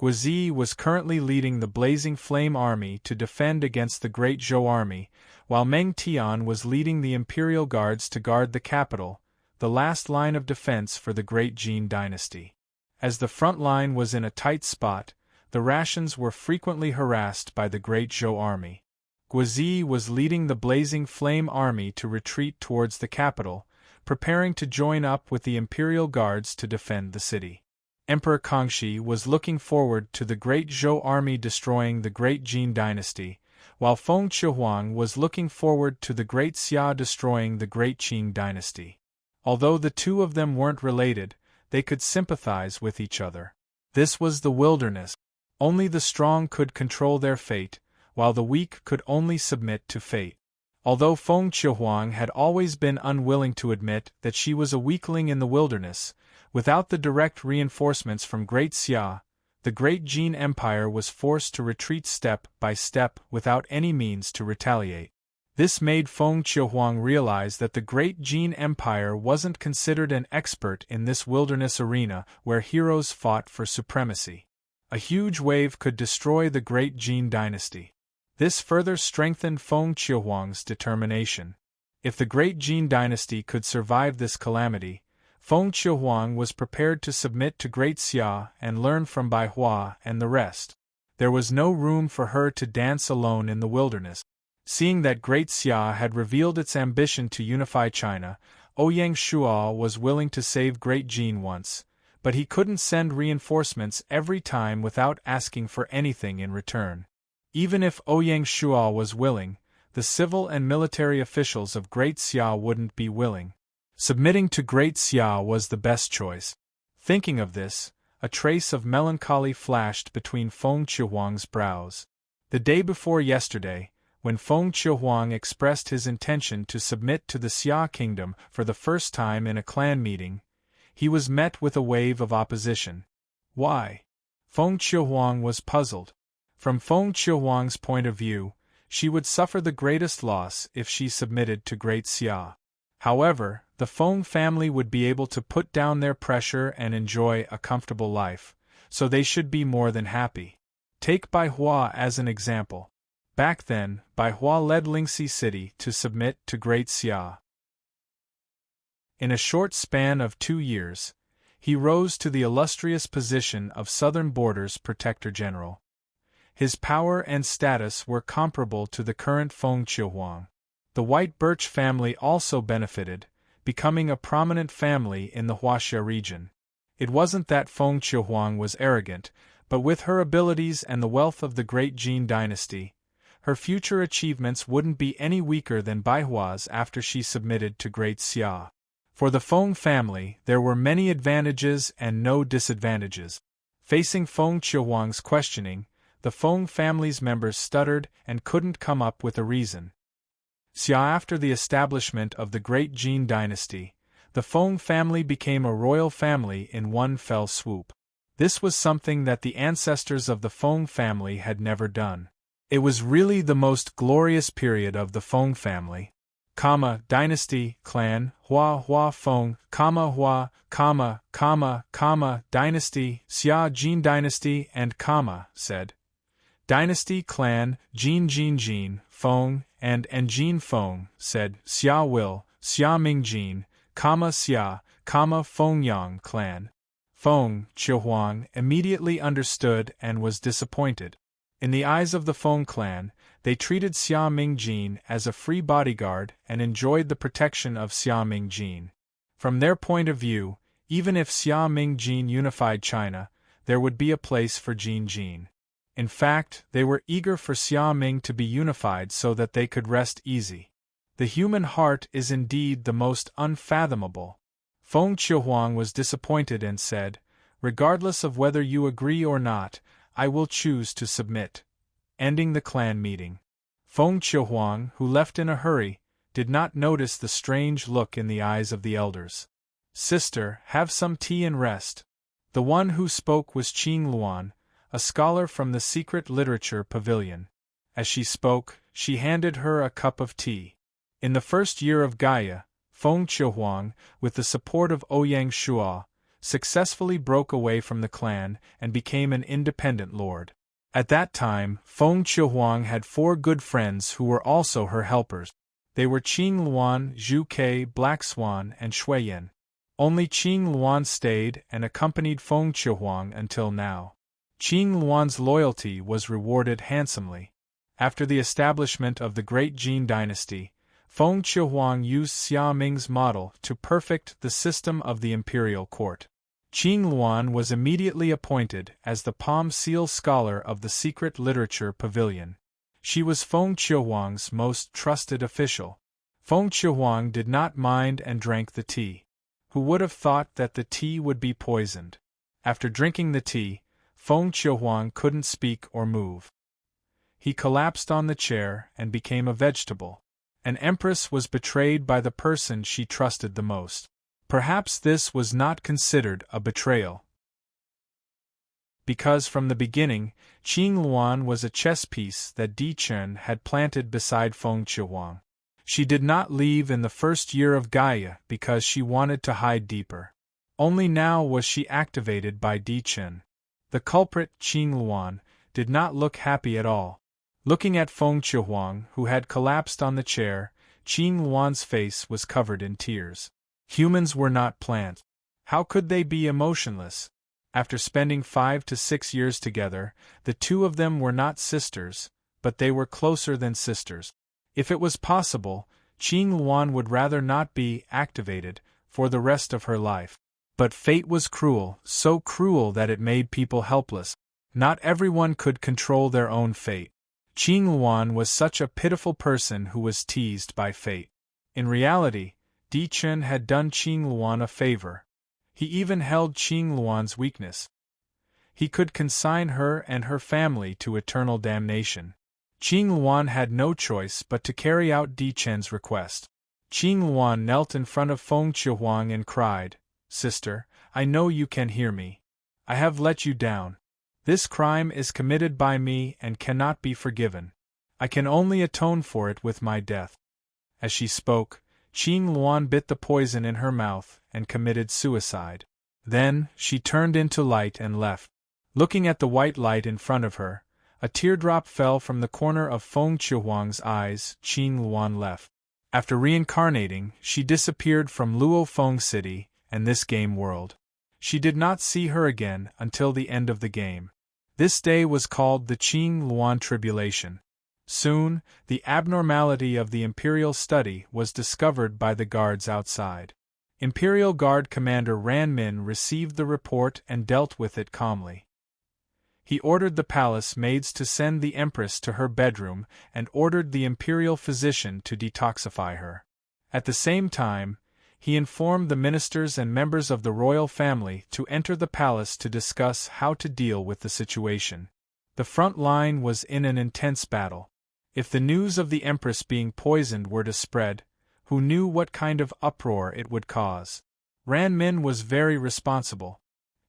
A: Guizi was currently leading the Blazing Flame Army to defend against the Great Zhou Army, while Meng Tian was leading the Imperial Guards to guard the capital, the last line of defense for the Great Jin dynasty. As the front line was in a tight spot, the rations were frequently harassed by the Great Zhou Army. Guizi was leading the Blazing Flame Army to retreat towards the capital, preparing to join up with the Imperial Guards to defend the city. Emperor Kangxi was looking forward to the Great Zhou Army destroying the Great Jin dynasty, while Feng Qihuang was looking forward to the Great Xia destroying the Great Qing dynasty. Although the two of them weren't related, they could sympathize with each other. This was the wilderness. Only the strong could control their fate, while the weak could only submit to fate. Although Feng Qihuang had always been unwilling to admit that she was a weakling in the wilderness, without the direct reinforcements from Great Xia, the Great Jin Empire was forced to retreat step by step without any means to retaliate. This made Feng Qihuang realize that the Great Jin Empire wasn't considered an expert in this wilderness arena where heroes fought for supremacy. A huge wave could destroy the Great Jin dynasty. This further strengthened Feng Qihuang's determination. If the Great Jin dynasty could survive this calamity, Feng Qihuang was prepared to submit to Great Xia and learn from Bai Hua and the rest. There was no room for her to dance alone in the wilderness. Seeing that Great Xia had revealed its ambition to unify China, Ouyang Shuo was willing to save Great Jin once, but he couldn't send reinforcements every time without asking for anything in return. Even if Ouyang Shuo was willing, the civil and military officials of Great Xia wouldn't be willing. Submitting to Great Xia was the best choice. Thinking of this, a trace of melancholy flashed between Feng Qihuang's brows. The day before yesterday, when Feng Qihuang expressed his intention to submit to the Xia kingdom for the first time in a clan meeting, he was met with a wave of opposition. Why? Feng Qihuang was puzzled. From Feng Qihuang's point of view, she would suffer the greatest loss if she submitted to Great Xia. However, the Feng family would be able to put down their pressure and enjoy a comfortable life, so they should be more than happy. Take Bai Hua as an example. Back then, Bai Hua led Lingxi City to submit to Great Xia. In a short span of 2 years, he rose to the illustrious position of Southern Borders Protector General. His power and status were comparable to the current Feng Qihuang. The White Birch family also benefited, becoming a prominent family in the Huaxia region. It wasn't that Feng Qihuang was arrogant, but with her abilities and the wealth of the Great Jin dynasty, her future achievements wouldn't be any weaker than Bai Hua's after she submitted to Great Xia. For the Feng family, there were many advantages and no disadvantages. Facing Feng Qihuang's questioning, the Feng family's members stuttered and couldn't come up with a reason. After the establishment of the Great Jin dynasty, the Feng family became a royal family in one fell swoop. This was something that the ancestors of the Feng family had never done. It was really the most glorious period of the Feng family. Dynasty, clan, Hua Feng, Hua, dynasty, Xia Jin dynasty and said. Dynasty, clan, Jin, Feng, and Jin Feng, said, Xia Will, Xia Ming Jin, Xia, Feng Yang clan. Feng Qihuang immediately understood and was disappointed. In the eyes of the Feng clan, they treated Xia Ming Jin as a free bodyguard and enjoyed the protection of Xia Ming Jin. From their point of view, even if Xia Ming Jin unified China, there would be a place for Jin Jin. In fact, they were eager for Xia Ming to be unified so that they could rest easy. The human heart is indeed the most unfathomable. Feng Qihuang was disappointed and said, regardless of whether you agree or not, I will choose to submit. Ending the clan meeting. Feng Qihuang, who left in a hurry, did not notice the strange look in the eyes of the elders. Sister, have some tea and rest. The one who spoke was Qing Luan, a scholar from the Secret Literature Pavilion. As she spoke, she handed her a cup of tea. In the first year of Gaia, Feng Qihuang, with the support of Ouyang Shuo, successfully broke away from the clan and became an independent lord. At that time, Feng Qiuhuang had 4 good friends who were also her helpers. They were Qing Luan, Zhu Ke, Black Swan, and Shui Yin. Only Qing Luan stayed and accompanied Feng Qiuhuang until now. Qing Luan's loyalty was rewarded handsomely. After the establishment of the Great Jin dynasty, Feng Qiuhuang used Xia Ming's model to perfect the system of the imperial court. Qing Luan was immediately appointed as the Palm Seal Scholar of the Secret Literature Pavilion. She was Feng Qiuhuang's most trusted official. Feng Qiuhuang did not mind and drank the tea. Who would have thought that the tea would be poisoned? After drinking the tea, Feng Qiuhuang couldn't speak or move. He collapsed on the chair and became a vegetable. An empress was betrayed by the person she trusted the most. Perhaps this was not considered a betrayal, because from the beginning, Qing Luan was a chess piece that Di Chen had planted beside Feng Qiuhuang. She did not leave in the first year of Gaia because she wanted to hide deeper. Only now was she activated by Di Chen. The culprit, Qing Luan, did not look happy at all. Looking at Feng Qiuhuang, who had collapsed on the chair, Qing Luan's face was covered in tears. Humans were not plants. How could they be emotionless? After spending 5 to 6 years together, the two of them were not sisters, but they were closer than sisters. If it was possible, Qing Luan would rather not be activated for the rest of her life. But fate was cruel, so cruel that it made people helpless. Not everyone could control their own fate. Qing Luan was such a pitiful person who was teased by fate. In reality, Di Chen had done Qing Luan a favor. He even held Qing Luan's weakness. He could consign her and her family to eternal damnation. Qing Luan had no choice but to carry out Di Chen's request. Qing Luan knelt in front of Feng Qiuhuang and cried, "Sister, I know you can hear me. I have let you down. This crime is committed by me and cannot be forgiven. I can only atone for it with my death." As she spoke, Qing Luan bit the poison in her mouth and committed suicide. Then, she turned into light and left. Looking at the white light in front of her, a teardrop fell from the corner of Feng Qiuhuang's eyes. Qing Luan left. After reincarnating, she disappeared from Luo Feng City and this game world. She did not see her again until the end of the game. This day was called the Qing Luan Tribulation. Soon, the abnormality of the Imperial study was discovered by the guards outside. Imperial Guard Commander Ran Min received the report and dealt with it calmly. He ordered the palace maids to send the Empress to her bedroom and ordered the Imperial physician to detoxify her. At the same time, he informed the ministers and members of the royal family to enter the palace to discuss how to deal with the situation. The front line was in an intense battle. If the news of the Empress being poisoned were to spread, who knew what kind of uproar it would cause? Ran Min was very responsible.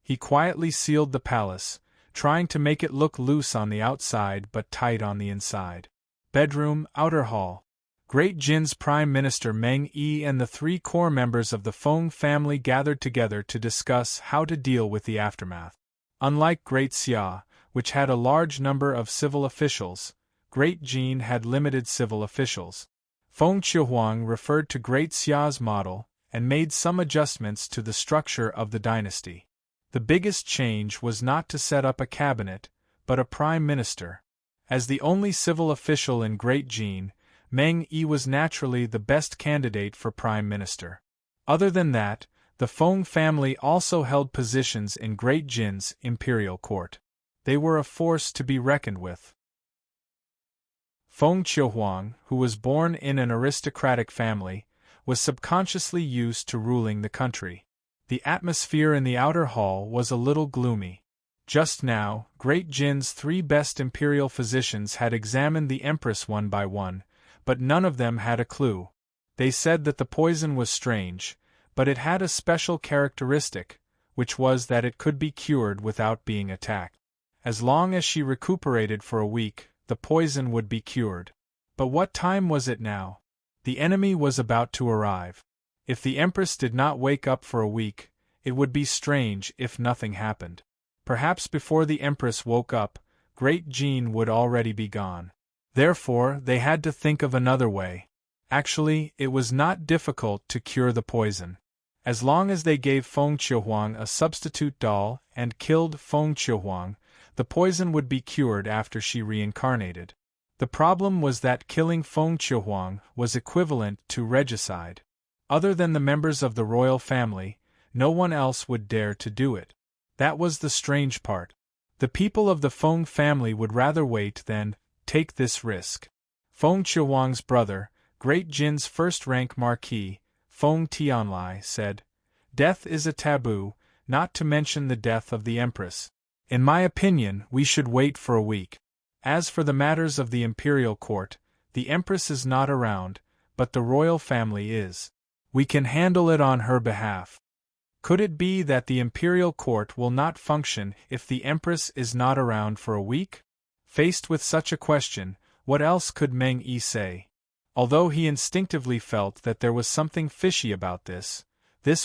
A: He quietly sealed the palace, trying to make it look loose on the outside but tight on the inside. Bedroom, outer hall. Great Jin's Prime Minister Meng Yi and the 3 core members of the Feng family gathered together to discuss how to deal with the aftermath. Unlike Great Xia, which had a large number of civil officials, Great Jin had limited civil officials. Feng Qiuhuang referred to Great Xia's model and made some adjustments to the structure of the dynasty. The biggest change was not to set up a cabinet, but a prime minister. As the only civil official in Great Jin, Meng Yi was naturally the best candidate for prime minister. Other than that, the Feng family also held positions in Great Jin's imperial court. They were a force to be reckoned with. Feng Qiuhuang, who was born in an aristocratic family, was subconsciously used to ruling the country. The atmosphere in the outer hall was a little gloomy. Just now, Great Jin's 3 best imperial physicians had examined the Empress one by one, but none of them had a clue. They said that the poison was strange, but it had a special characteristic, which was that it could be cured without being attacked. As long as she recuperated for a week, the poison would be cured. But what time was it now? The enemy was about to arrive. If the Empress did not wake up for a week, It would be strange if nothing happened. Perhaps before the Empress woke up, Great Jean would already be gone. Therefore, they had to think of another way. Actually, it was not difficult to cure the poison. As long as they gave Feng Qiuhuang a substitute doll and killed Feng Qiuhuang, the poison would be cured after she reincarnated. The problem was that killing Feng Qiuhuang was equivalent to regicide. Other than the members of the royal family, no one else would dare to do it. That was the strange part. The people of the Feng family would rather wait than take this risk. Feng Qiuhuang's brother, Great Jin's first-rank marquis, Feng Tianlai, said, "Death is a taboo, not to mention the death of the Empress. In my opinion, we should wait for a week. As for the matters of the imperial court, the Empress is not around, but the royal family is. We can handle it on her behalf." Could it be that the imperial court will not function if the Empress is not around for a week? Faced with such a question, what else could Meng Yi say? Although he instinctively felt that there was something fishy about this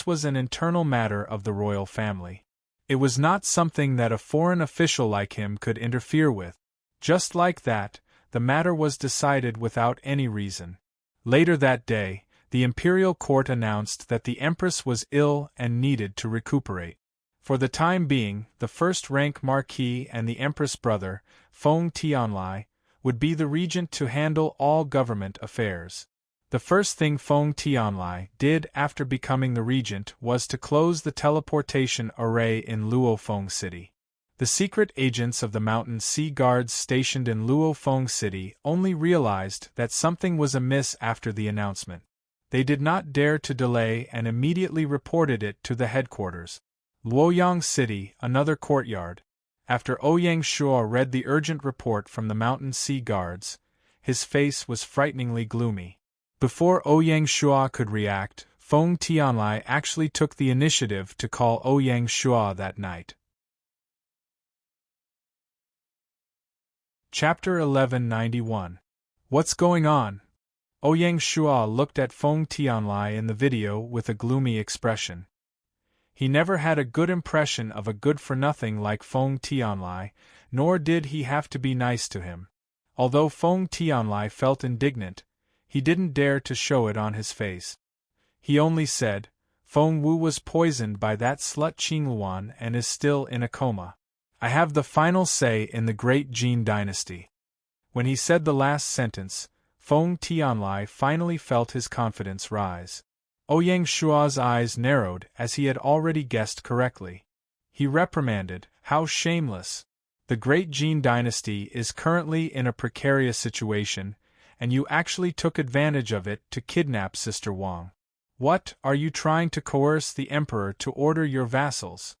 A: was an internal matter of the royal family. It was not something that a foreign official like him could interfere with. Just like that, the matter was decided without any reason. Later that day, the imperial court announced that the Empress was ill and needed to recuperate. For the time being, the first-rank marquis and the Empress' brother, Feng Tianlai, would be the regent to handle all government affairs. The first thing Feng Tianlai did after becoming the regent was to close the teleportation array in Luofeng City. The secret agents of the Mountain Sea Guards stationed in Luofeng City only realized that something was amiss after the announcement. They did not dare to delay and immediately reported it to the headquarters. Luoyang City, another courtyard. After Ouyang Shua read the urgent report from the Mountain Sea Guards, his face was frighteningly gloomy. Before Ouyang Shua could react, Feng Tianlai actually took the initiative to call Ouyang Shua that night. Chapter 1191. What's going on? Ouyang Shua looked at Feng Tianlai in the video with a gloomy expression. He never had a good impression of a good-for-nothing like Feng Tianlai, nor did he have to be nice to him. Although Feng Tianlai felt indignant, he didn't dare to show it on his face. He only said, "Feng Wu was poisoned by that slut Qingluan and is still in a coma. I have the final say in the Great Jin dynasty." When he said the last sentence, Feng Tianlai finally felt his confidence rise. Ouyang Shua's eyes narrowed as he had already guessed correctly. He reprimanded, "How shameless! The Great Jin dynasty is currently in a precarious situation, and you actually took advantage of it to kidnap Sister Wang. What, are you trying to coerce the emperor to order your vassals?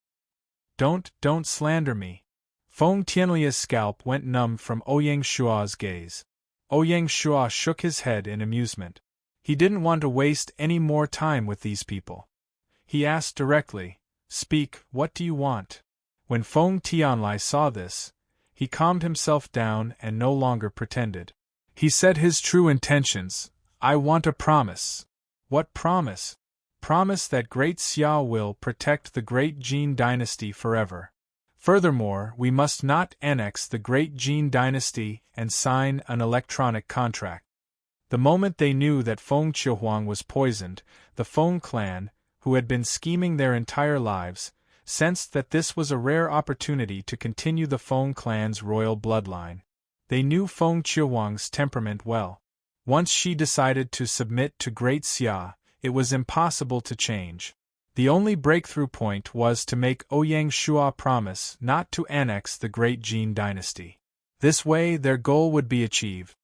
A: Don't slander me." Feng Tianlia's scalp went numb from Ouyang Shua's gaze. Ouyang Shua shook his head in amusement. He didn't want to waste any more time with these people. He asked directly, "Speak, what do you want?" When Feng Tianlai saw this, he calmed himself down and no longer pretended. He said his true intentions, "I want a promise." "What promise?" "Promise that Great Xia will protect the Great Jin dynasty forever. Furthermore, we must not annex the Great Jin dynasty and sign an electronic contract." The moment they knew that Feng Qiuhuang was poisoned, the Feng clan, who had been scheming their entire lives, sensed that this was a rare opportunity to continue the Feng clan's royal bloodline. They knew Feng Qiuhuang's temperament well. Once she decided to submit to Great Xia, it was impossible to change. The only breakthrough point was to make Ouyang Shua promise not to annex the Great Jin dynasty. This way their goal would be achieved.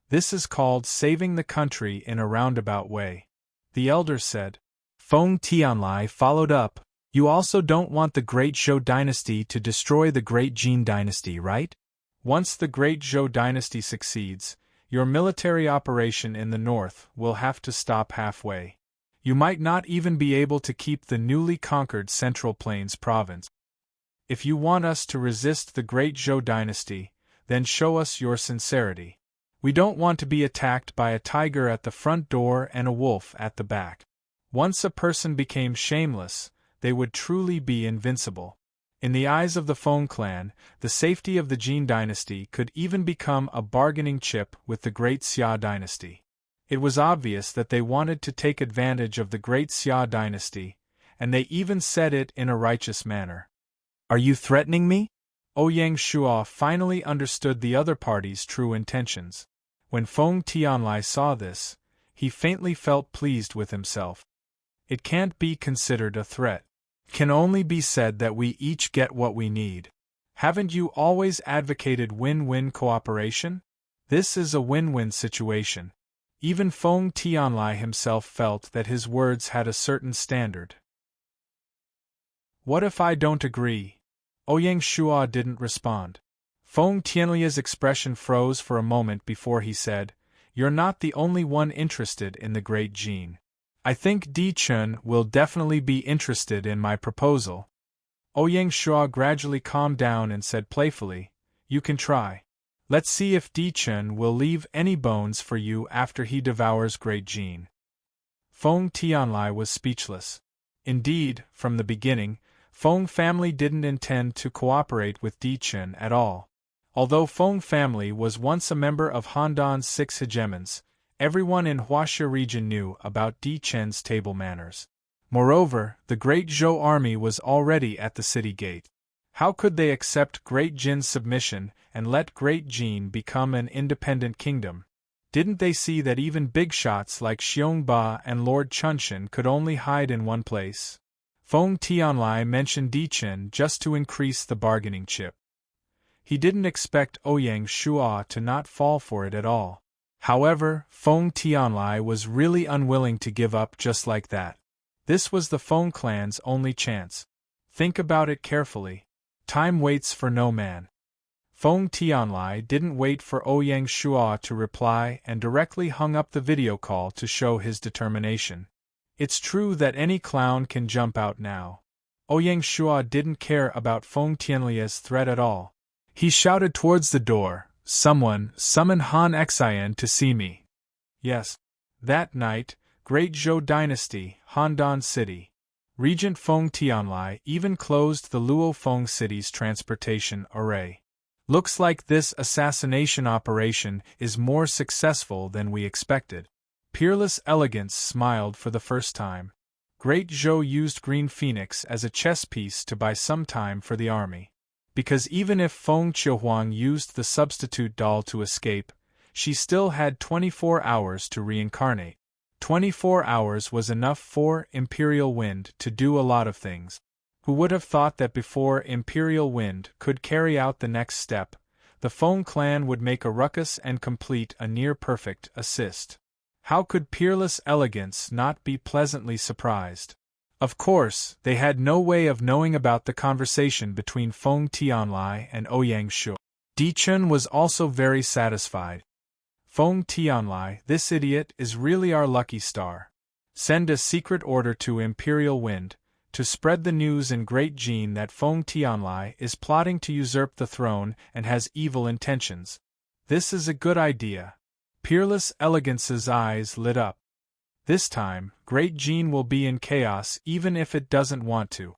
A: This is called saving the country in a roundabout way. The elder said. Feng Tianlai followed up, "You also don't want the Great Zhou dynasty to destroy the Great Jin dynasty, right? Once the Great Zhou dynasty succeeds, your military operation in the north will have to stop halfway. You might not even be able to keep the newly conquered Central Plains province. If you want us to resist the Great Zhou dynasty, then show us your sincerity. We don't want to be attacked by a tiger at the front door and a wolf at the back." Once a person became shameless, they would truly be invincible. In the eyes of the Feng clan, the safety of the Jin dynasty could even become a bargaining chip with the Great Xia dynasty. It was obvious that they wanted to take advantage of the Great Xia dynasty, and they even said it in a righteous manner. "Are you threatening me?" Ouyang Shuo finally understood the other party's true intentions. When Feng Tianlai saw this, he faintly felt pleased with himself. It can't be considered a threat. It can only be said that we each get what we need. Haven't you always advocated win-win cooperation? This is a win-win situation. Even Feng Tianlai himself felt that his words had a certain standard. "What if I don't agree?" Ouyang Shuo didn't respond. Feng Tianlia's expression froze for a moment before he said, "You're not the only one interested in the Great Jin. I think Di Chun will definitely be interested in my proposal." Ouyang Shuo gradually calmed down and said playfully, "You can try. Let's see if Di Chun will leave any bones for you after he devours Great Jin." Feng Tianlai was speechless. Indeed, from the beginning, Feng family didn't intend to cooperate with Di Chun at all. Although Feng family was once a member of Handan's 6 hegemons, everyone in Huaxia region knew about Di Chun's table manners. Moreover, the Great Zhou army was already at the city gate. How could they accept Great Jin's submission and let Great Jin become an independent kingdom? Didn't they see that even big shots like Xiongba and Lord Chunshan could only hide in one place? Feng Tianlai mentioned Di Chun just to increase the bargaining chip. He didn't expect Ouyang Shuo to not fall for it at all. However, Feng Tianlai was really unwilling to give up just like that. This was the Feng clan's only chance. Think about it carefully. Time waits for no man. Feng Tianlai didn't wait for Ouyang Shuo to reply and directly hung up the video call to show his determination. It's true that any clown can jump out now. Ouyang Shuo didn't care about Feng Tianlia's threat at all. He shouted towards the door, "Someone, summon Han Xian to see me." Yes. That night, Great Zhou Dynasty, Handan City. Regent Feng Tianlai even closed the Luo Feng city's transportation array. Looks like this assassination operation is more successful than we expected. Peerless Elegance smiled for the first time. Great Zhou used Green Phoenix as a chess piece to buy some time for the army. Because even if Feng Qiuhuang used the substitute doll to escape, she still had 24 hours to reincarnate. 24 hours was enough for Imperial Wind to do a lot of things. Who would have thought that before Imperial Wind could carry out the next step, the Feng clan would make a ruckus and complete a near-perfect assist? How could Peerless Elegance not be pleasantly surprised? Of course, they had no way of knowing about the conversation between Feng Tianlai and Ouyang Shuo. Di Chun was also very satisfied. Feng Tianlai, this idiot is really our lucky star. Send a secret order to Imperial Wind, to spread the news in Great Jin that Feng Tianlai is plotting to usurp the throne and has evil intentions. This is a good idea. Peerless Elegance's eyes lit up. This time, Great Jin will be in chaos even if it doesn't want to.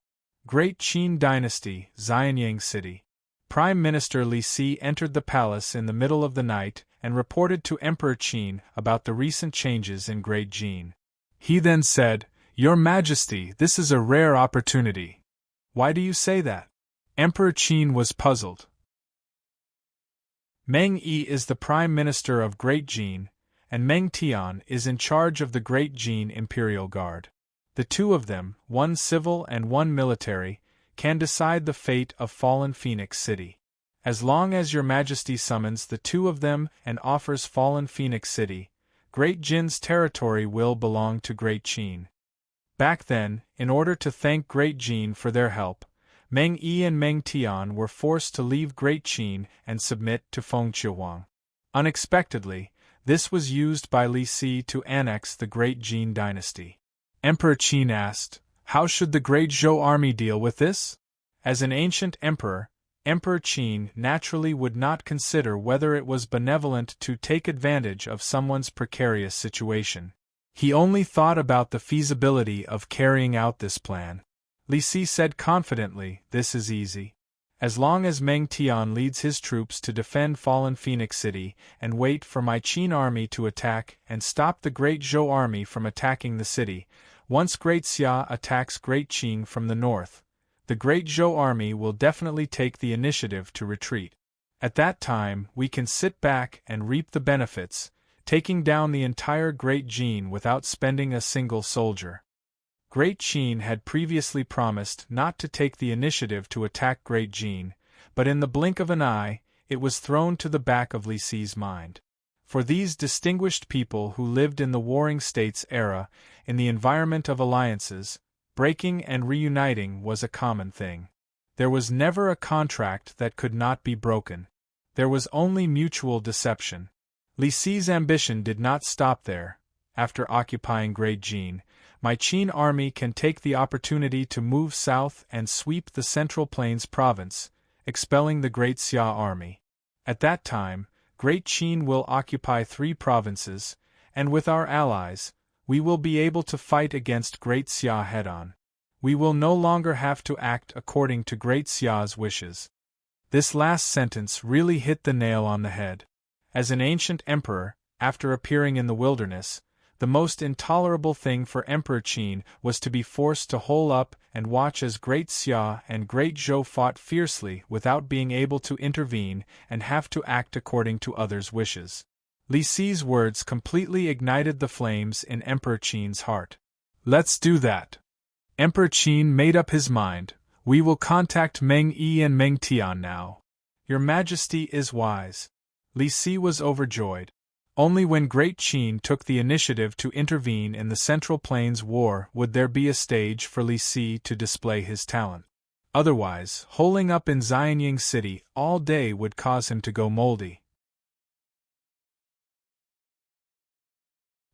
A: Great Qin Dynasty, Xianyang City. Prime Minister Li Si entered the palace in the middle of the night and reported to Emperor Qin about the recent changes in Great Jin. He then said, "Your Majesty, this is a rare opportunity." "Why do you say that?" Emperor Qin was puzzled. Meng Yi is the Prime Minister of Great Jin, and Meng Tian is in charge of the Great Jin Imperial Guard. The two of them, one civil and one military, can decide the fate of fallen Phoenix City. As long as Your Majesty summons the two of them and offers fallen Phoenix City, Great Jin's territory will belong to Great Qin. Back then, in order to thank Great Jin for their help, Meng Yi and Meng Tian were forced to leave Great Qin and submit to Feng Qiuhuang. Unexpectedly, this was used by Li Si to annex the Great Jin dynasty. Emperor Qin asked, "How should the Great Zhou army deal with this?" As an ancient emperor, Emperor Qin naturally would not consider whether it was benevolent to take advantage of someone's precarious situation. He only thought about the feasibility of carrying out this plan. Li Si said confidently, "This is easy. As long as Meng Tian leads his troops to defend fallen Phoenix City and wait for my Qin army to attack and stop the Great Zhou army from attacking the city, once Great Xia attacks Great Qin from the north, the Great Zhou army will definitely take the initiative to retreat. At that time, we can sit back and reap the benefits, taking down the entire Great Jin without spending a single soldier." Great Qin had previously promised not to take the initiative to attack Great Jin, but in the blink of an eye, it was thrown to the back of Li Si's mind. For these distinguished people who lived in the Warring States era, in the environment of alliances, breaking and reuniting was a common thing. There was never a contract that could not be broken. There was only mutual deception. Li Si's ambition did not stop there. After occupying Great Jin, my Qin army can take the opportunity to move south and sweep the Central Plains province, expelling the Great Xia army. At that time, Great Qin will occupy 3 provinces, and with our allies, we will be able to fight against Great Xia head-on. We will no longer have to act according to Great Xia's wishes. This last sentence really hit the nail on the head. As an ancient emperor, after appearing in the wilderness, the most intolerable thing for Emperor Qin was to be forced to hole up and watch as Great Xia and Great Zhou fought fiercely without being able to intervene and have to act according to others' wishes. Li Si's words completely ignited the flames in Emperor Qin's heart. "Let's do that." Emperor Qin made up his mind. "We will contact Meng Yi and Meng Tian now. Your Majesty is wise." Li Si was overjoyed. Only when Great Qin took the initiative to intervene in the Central Plains War would there be a stage for Li Si to display his talent. Otherwise, holing up in Xianying City all day would cause him to go moldy.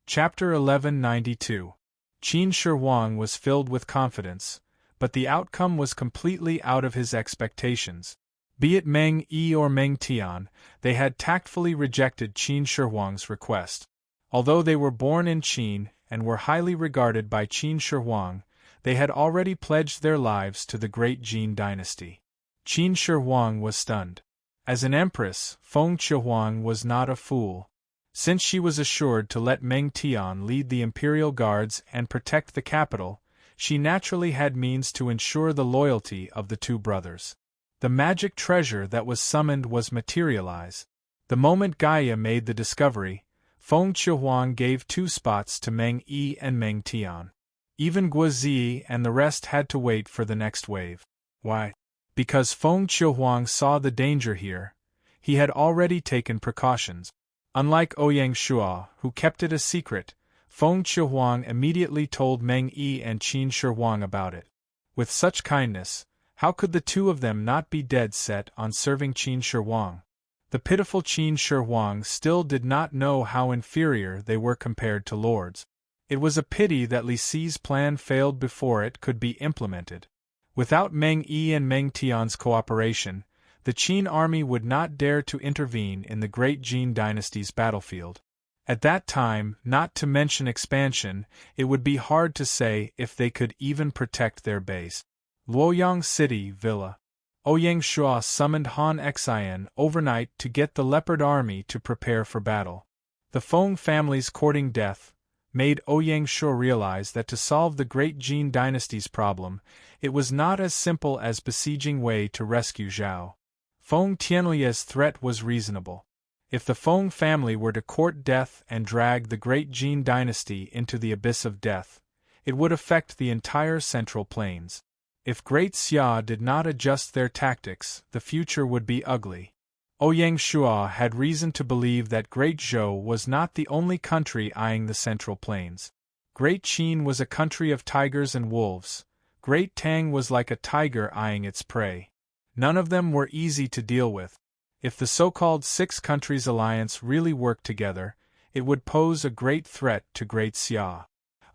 A: Chapter 1192. Qin Shi Huang was filled with confidence, but the outcome was completely out of his expectations. Be it Meng Yi or Meng Tian, they had tactfully rejected Qin Shi Huang's request. Although they were born in Qin and were highly regarded by Qin Shi Huang, they had already pledged their lives to the great Jin dynasty. Qin Shi Huang was stunned. As an empress, Feng Qihuang was not a fool. Since she was assured to let Meng Tian lead the imperial guards and protect the capital, she naturally had means to ensure the loyalty of the 2 brothers. The magic treasure that was summoned was materialized. The moment Gaia made the discovery, Feng Qihuang gave 2 spots to Meng Yi and Meng Tian. Even Guozi and the rest had to wait for the next wave. Why? Because Feng Qihuang saw the danger here. He had already taken precautions. Unlike Ouyang Shua, who kept it a secret, Feng Qihuang immediately told Meng Yi and Qin Shi Huang about it. With such kindness, how could the 2 of them not be dead set on serving Qin Shi Huang? The pitiful Qin Shi Huang still did not know how inferior they were compared to lords. It was a pity that Li Si's plan failed before it could be implemented. Without Meng Yi and Meng Tian's cooperation, the Qin army would not dare to intervene in the great Jin dynasty's battlefield. At that time, not to mention expansion, it would be hard to say if they could even protect their base. Luoyang City Villa. Ouyang Shua summoned Han Xian overnight to get the Leopard army to prepare for battle. The Feng family's courting death made Ouyang Shua realize that to solve the great Jin dynasty's problem, it was not as simple as besieging Wei to rescue Zhao. Feng Tianlia's threat was reasonable. If the Feng family were to court death and drag the great Jin dynasty into the abyss of death, it would affect the entire Central Plains. If Great Xia did not adjust their tactics, the future would be ugly. Ouyang Shua had reason to believe that Great Zhou was not the only country eyeing the Central Plains. Great Qin was a country of tigers and wolves. Great Tang was like a tiger eyeing its prey. None of them were easy to deal with. If the so-called 6 countries alliance really worked together, it would pose a great threat to Great Xia.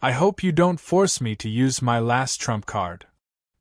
A: I hope you don't force me to use my last trump card.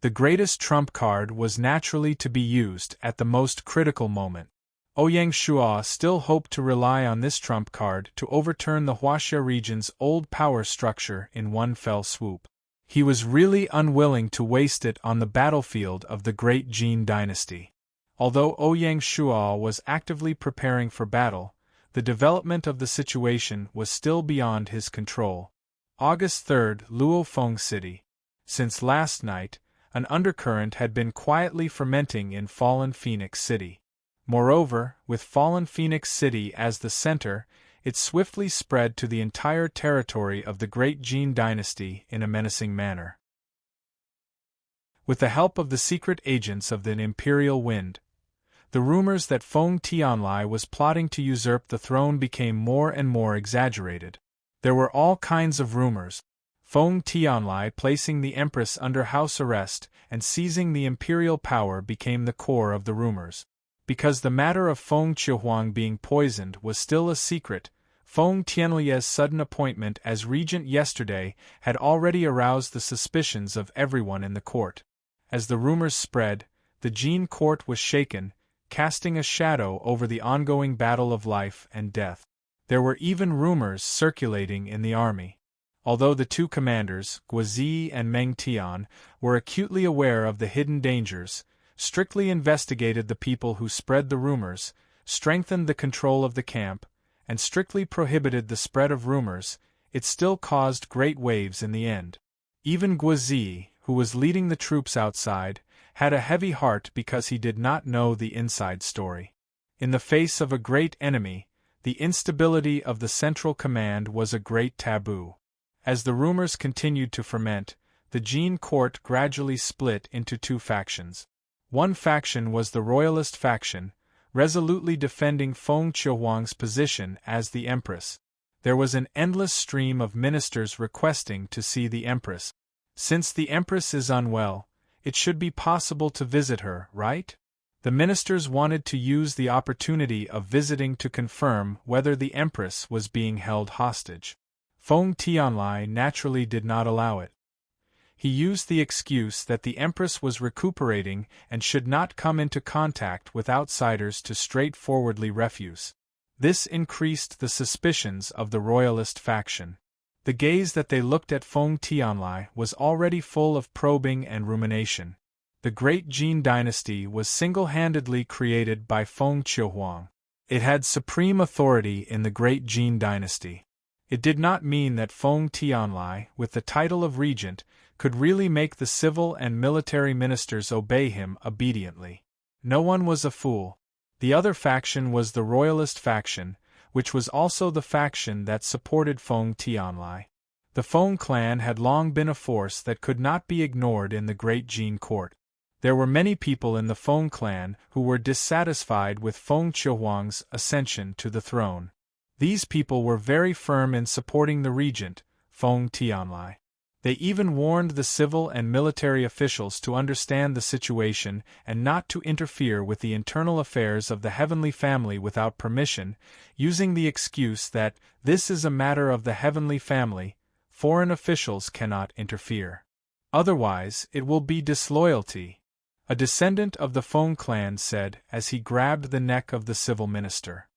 A: The greatest trump card was naturally to be used at the most critical moment. Ouyang Shua still hoped to rely on this trump card to overturn the Huaxia region's old power structure in one fell swoop. He was really unwilling to waste it on the battlefield of the Great Jin dynasty. Although Ouyang Shuo was actively preparing for battle, the development of the situation was still beyond his control. August 3, Luofeng City. Since last night, an undercurrent had been quietly fermenting in Fallen Phoenix City. Moreover, with Fallen Phoenix City as the center, it swiftly spread to the entire territory of the Great Jin dynasty in a menacing manner. With the help of the secret agents of the Imperial Wind, the rumors that Feng Tianlai was plotting to usurp the throne became more and more exaggerated. There were all kinds of rumors. Feng Tianlai placing the Empress under house arrest and seizing the imperial power became the core of the rumors. Because the matter of Feng Qiuhuang being poisoned was still a secret, Feng Tianlia's sudden appointment as regent yesterday had already aroused the suspicions of everyone in the court. As the rumors spread, the Jin court was shaken, casting a shadow over the ongoing battle of life and death. There were even rumors circulating in the army. Although the two commanders, Guozi and Meng Tian, were acutely aware of the hidden dangers, strictly investigated the people who spread the rumors, strengthened the control of the camp, and strictly prohibited the spread of rumors, it still caused great waves in the end. Even Guozi, who was leading the troops outside, had a heavy heart because he did not know the inside story. In the face of a great enemy, the instability of the central command was a great taboo. As the rumors continued to ferment, the Jin court gradually split into two factions. One faction was the royalist faction, resolutely defending Feng Qiuhuang's position as the empress. There was an endless stream of ministers requesting to see the empress. Since the empress is unwell, it should be possible to visit her, right? The ministers wanted to use the opportunity of visiting to confirm whether the empress was being held hostage. Feng Tianlai naturally did not allow it. He used the excuse that the empress was recuperating and should not come into contact with outsiders to straightforwardly refuse. This increased the suspicions of the royalist faction. The gaze that they looked at Feng Tianlai was already full of probing and rumination. The Great Jin dynasty was single-handedly created by Feng Qiuhuang. It had supreme authority in the Great Jin dynasty. It did not mean that Feng Tianlai, with the title of regent, could really make the civil and military ministers obey him obediently. No one was a fool. The other faction was the royalist faction, which was also the faction that supported Feng Tianlai. The Feng clan had long been a force that could not be ignored in the Great Jin court. There were many people in the Feng clan who were dissatisfied with Feng Qiuhuang's ascension to the throne. These people were very firm in supporting the regent, Feng Tianlai. They even warned the civil and military officials to understand the situation and not to interfere with the internal affairs of the heavenly family without permission, using the excuse that this is a matter of the heavenly family, foreign officials cannot interfere. Otherwise, it will be disloyalty. A descendant of the Feng clan said as he grabbed the neck of the civil minister.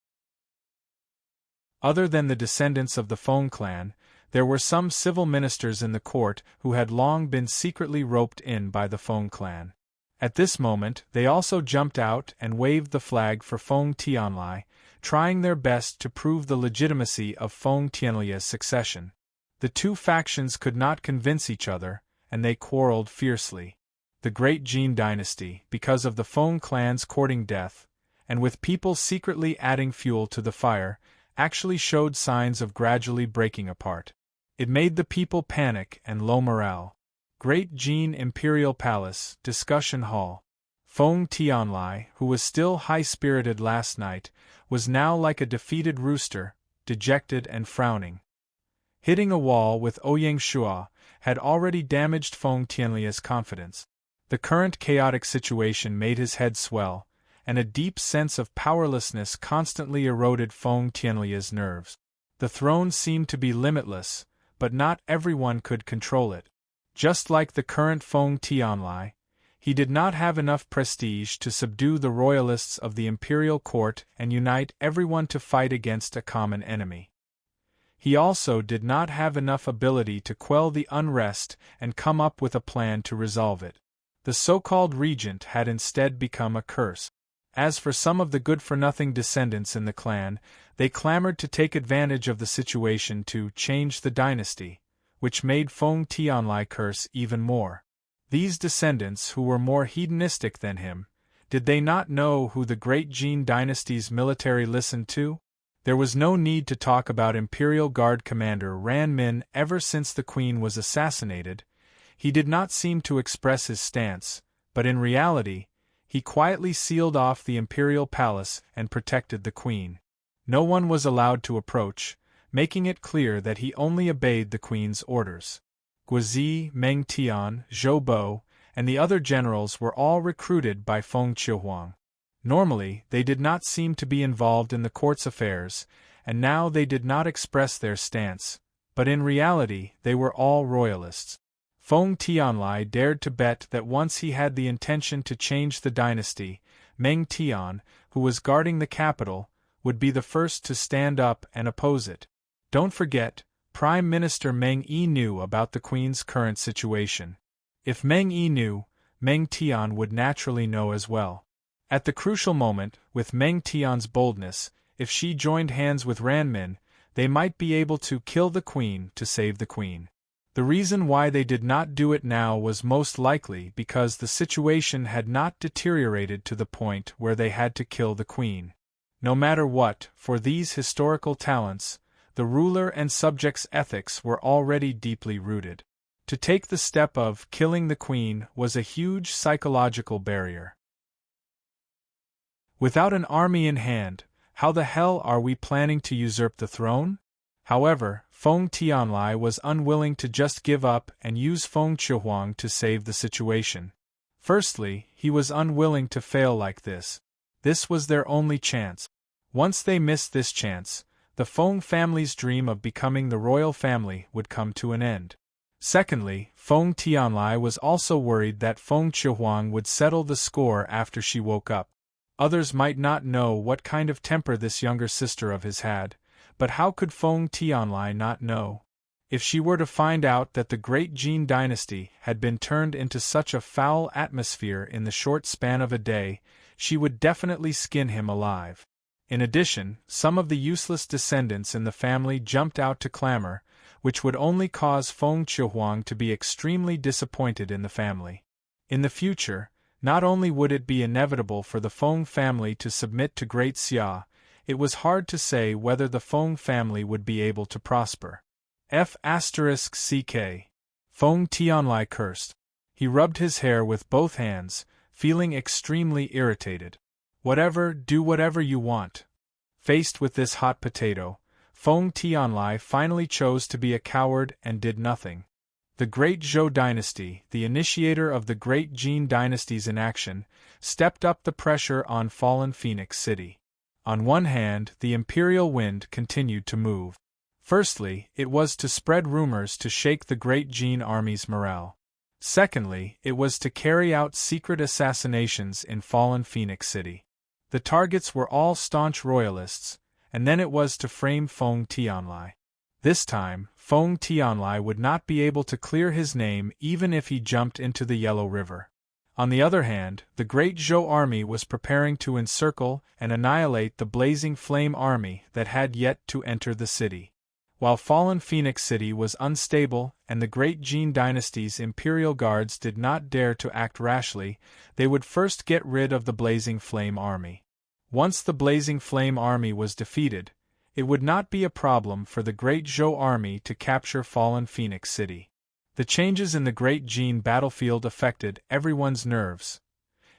A: Other than the descendants of the Feng clan, there were some civil ministers in the court who had long been secretly roped in by the Feng clan. At this moment, they also jumped out and waved the flag for Feng Tianlai, trying their best to prove the legitimacy of Feng Tianlia's succession. The two factions could not convince each other, and they quarreled fiercely. The Great Jin dynasty, because of the Feng clan's courting death, and with people secretly adding fuel to the fire, actually showed signs of gradually breaking apart. It made the people panic and low morale. Great Jin Imperial Palace, Discussion Hall. Feng Tianlai, who was still high-spirited last night, was now like a defeated rooster, dejected and frowning. Hitting a wall with Ouyang Shuo had already damaged Feng Tianlia's confidence. The current chaotic situation made his head swell, and a deep sense of powerlessness constantly eroded Feng Tianlia's nerves. The throne seemed to be limitless, but not everyone could control it. Just like the current Feng Tianlai, he did not have enough prestige to subdue the royalists of the imperial court and unite everyone to fight against a common enemy. He also did not have enough ability to quell the unrest and come up with a plan to resolve it. The so-called regent had instead become a curse. As for some of the good-for-nothing descendants in the clan, they clamored to take advantage of the situation to change the dynasty, which made Feng Tianlai curse even more. These descendants, who were more hedonistic than him, did they not know who the great Jin dynasty's military listened to? There was no need to talk about Imperial Guard Commander Ran Min ever since the Queen was assassinated. He did not seem to express his stance, but in reality, he quietly sealed off the Imperial Palace and protected the Queen. No one was allowed to approach, making it clear that he only obeyed the Queen's orders. Guizi, Meng Tian, Zhou Bo, and the other generals were all recruited by Feng Qiuhuang. Normally, they did not seem to be involved in the court's affairs, and now they did not express their stance, but in reality they were all royalists. Feng Tianlai dared to bet that once he had the intention to change the dynasty, Meng Tian, who was guarding the capital, would be the first to stand up and oppose it. Don't forget, Prime Minister Meng Yi knew about the Queen's current situation. If Meng Yi knew, Meng Tian would naturally know as well. At the crucial moment, with Meng Tian's boldness, if she joined hands with Ranmin, they might be able to kill the Queen to save the Queen. The reason why they did not do it now was most likely because the situation had not deteriorated to the point where they had to kill the Queen. No matter what, for these historical talents, the ruler and subjects' ethics were already deeply rooted. To take the step of killing the Queen was a huge psychological barrier. Without an army in hand, how the hell are we planning to usurp the throne? However, Feng Tianlai was unwilling to just give up and use Feng Qiuhuang to save the situation. Firstly, he was unwilling to fail like this. This was their only chance. Once they missed this chance, the Feng family's dream of becoming the royal family would come to an end. Secondly, Feng Tianlai was also worried that Feng Qiuhuang would settle the score after she woke up. Others might not know what kind of temper this younger sister of his had, but how could Feng Tianlai not know? If she were to find out that the great Jin dynasty had been turned into such a foul atmosphere in the short span of a day, she would definitely skin him alive. In addition, some of the useless descendants in the family jumped out to clamor, which would only cause Feng Qiuhuang to be extremely disappointed in the family. In the future, not only would it be inevitable for the Feng family to submit to Great Xia, it was hard to say whether the Feng family would be able to prosper. F***ck. Feng Tianlai cursed. He rubbed his hair with both hands, feeling extremely irritated. Do whatever you want. Faced with this hot potato, Feng Tianlai finally chose to be a coward and did nothing. The great Zhou dynasty, the initiator of the great Jin dynasty's inaction, stepped up the pressure on fallen Phoenix City. On one hand, the imperial wind continued to move. Firstly, it was to spread rumors to shake the great Jin army's morale. Secondly, it was to carry out secret assassinations in fallen Phoenix City. The targets were all staunch royalists, and then it was to frame Feng Tianlai. This time, Feng Tianlai would not be able to clear his name even if he jumped into the Yellow River. On the other hand, the great Zhou army was preparing to encircle and annihilate the blazing flame army that had yet to enter the city. While fallen Phoenix City was unstable and the great Jin dynasty's imperial guards did not dare to act rashly, they would first get rid of the blazing flame army. Once the blazing flame army was defeated, it would not be a problem for the great Zhou army to capture fallen Phoenix City. The changes in the great Jin battlefield affected everyone's nerves.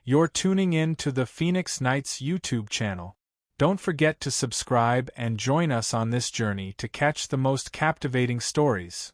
A: You're tuning in to the Phoenix Knights YouTube channel. Don't forget to subscribe and join us on this journey to catch the most captivating stories.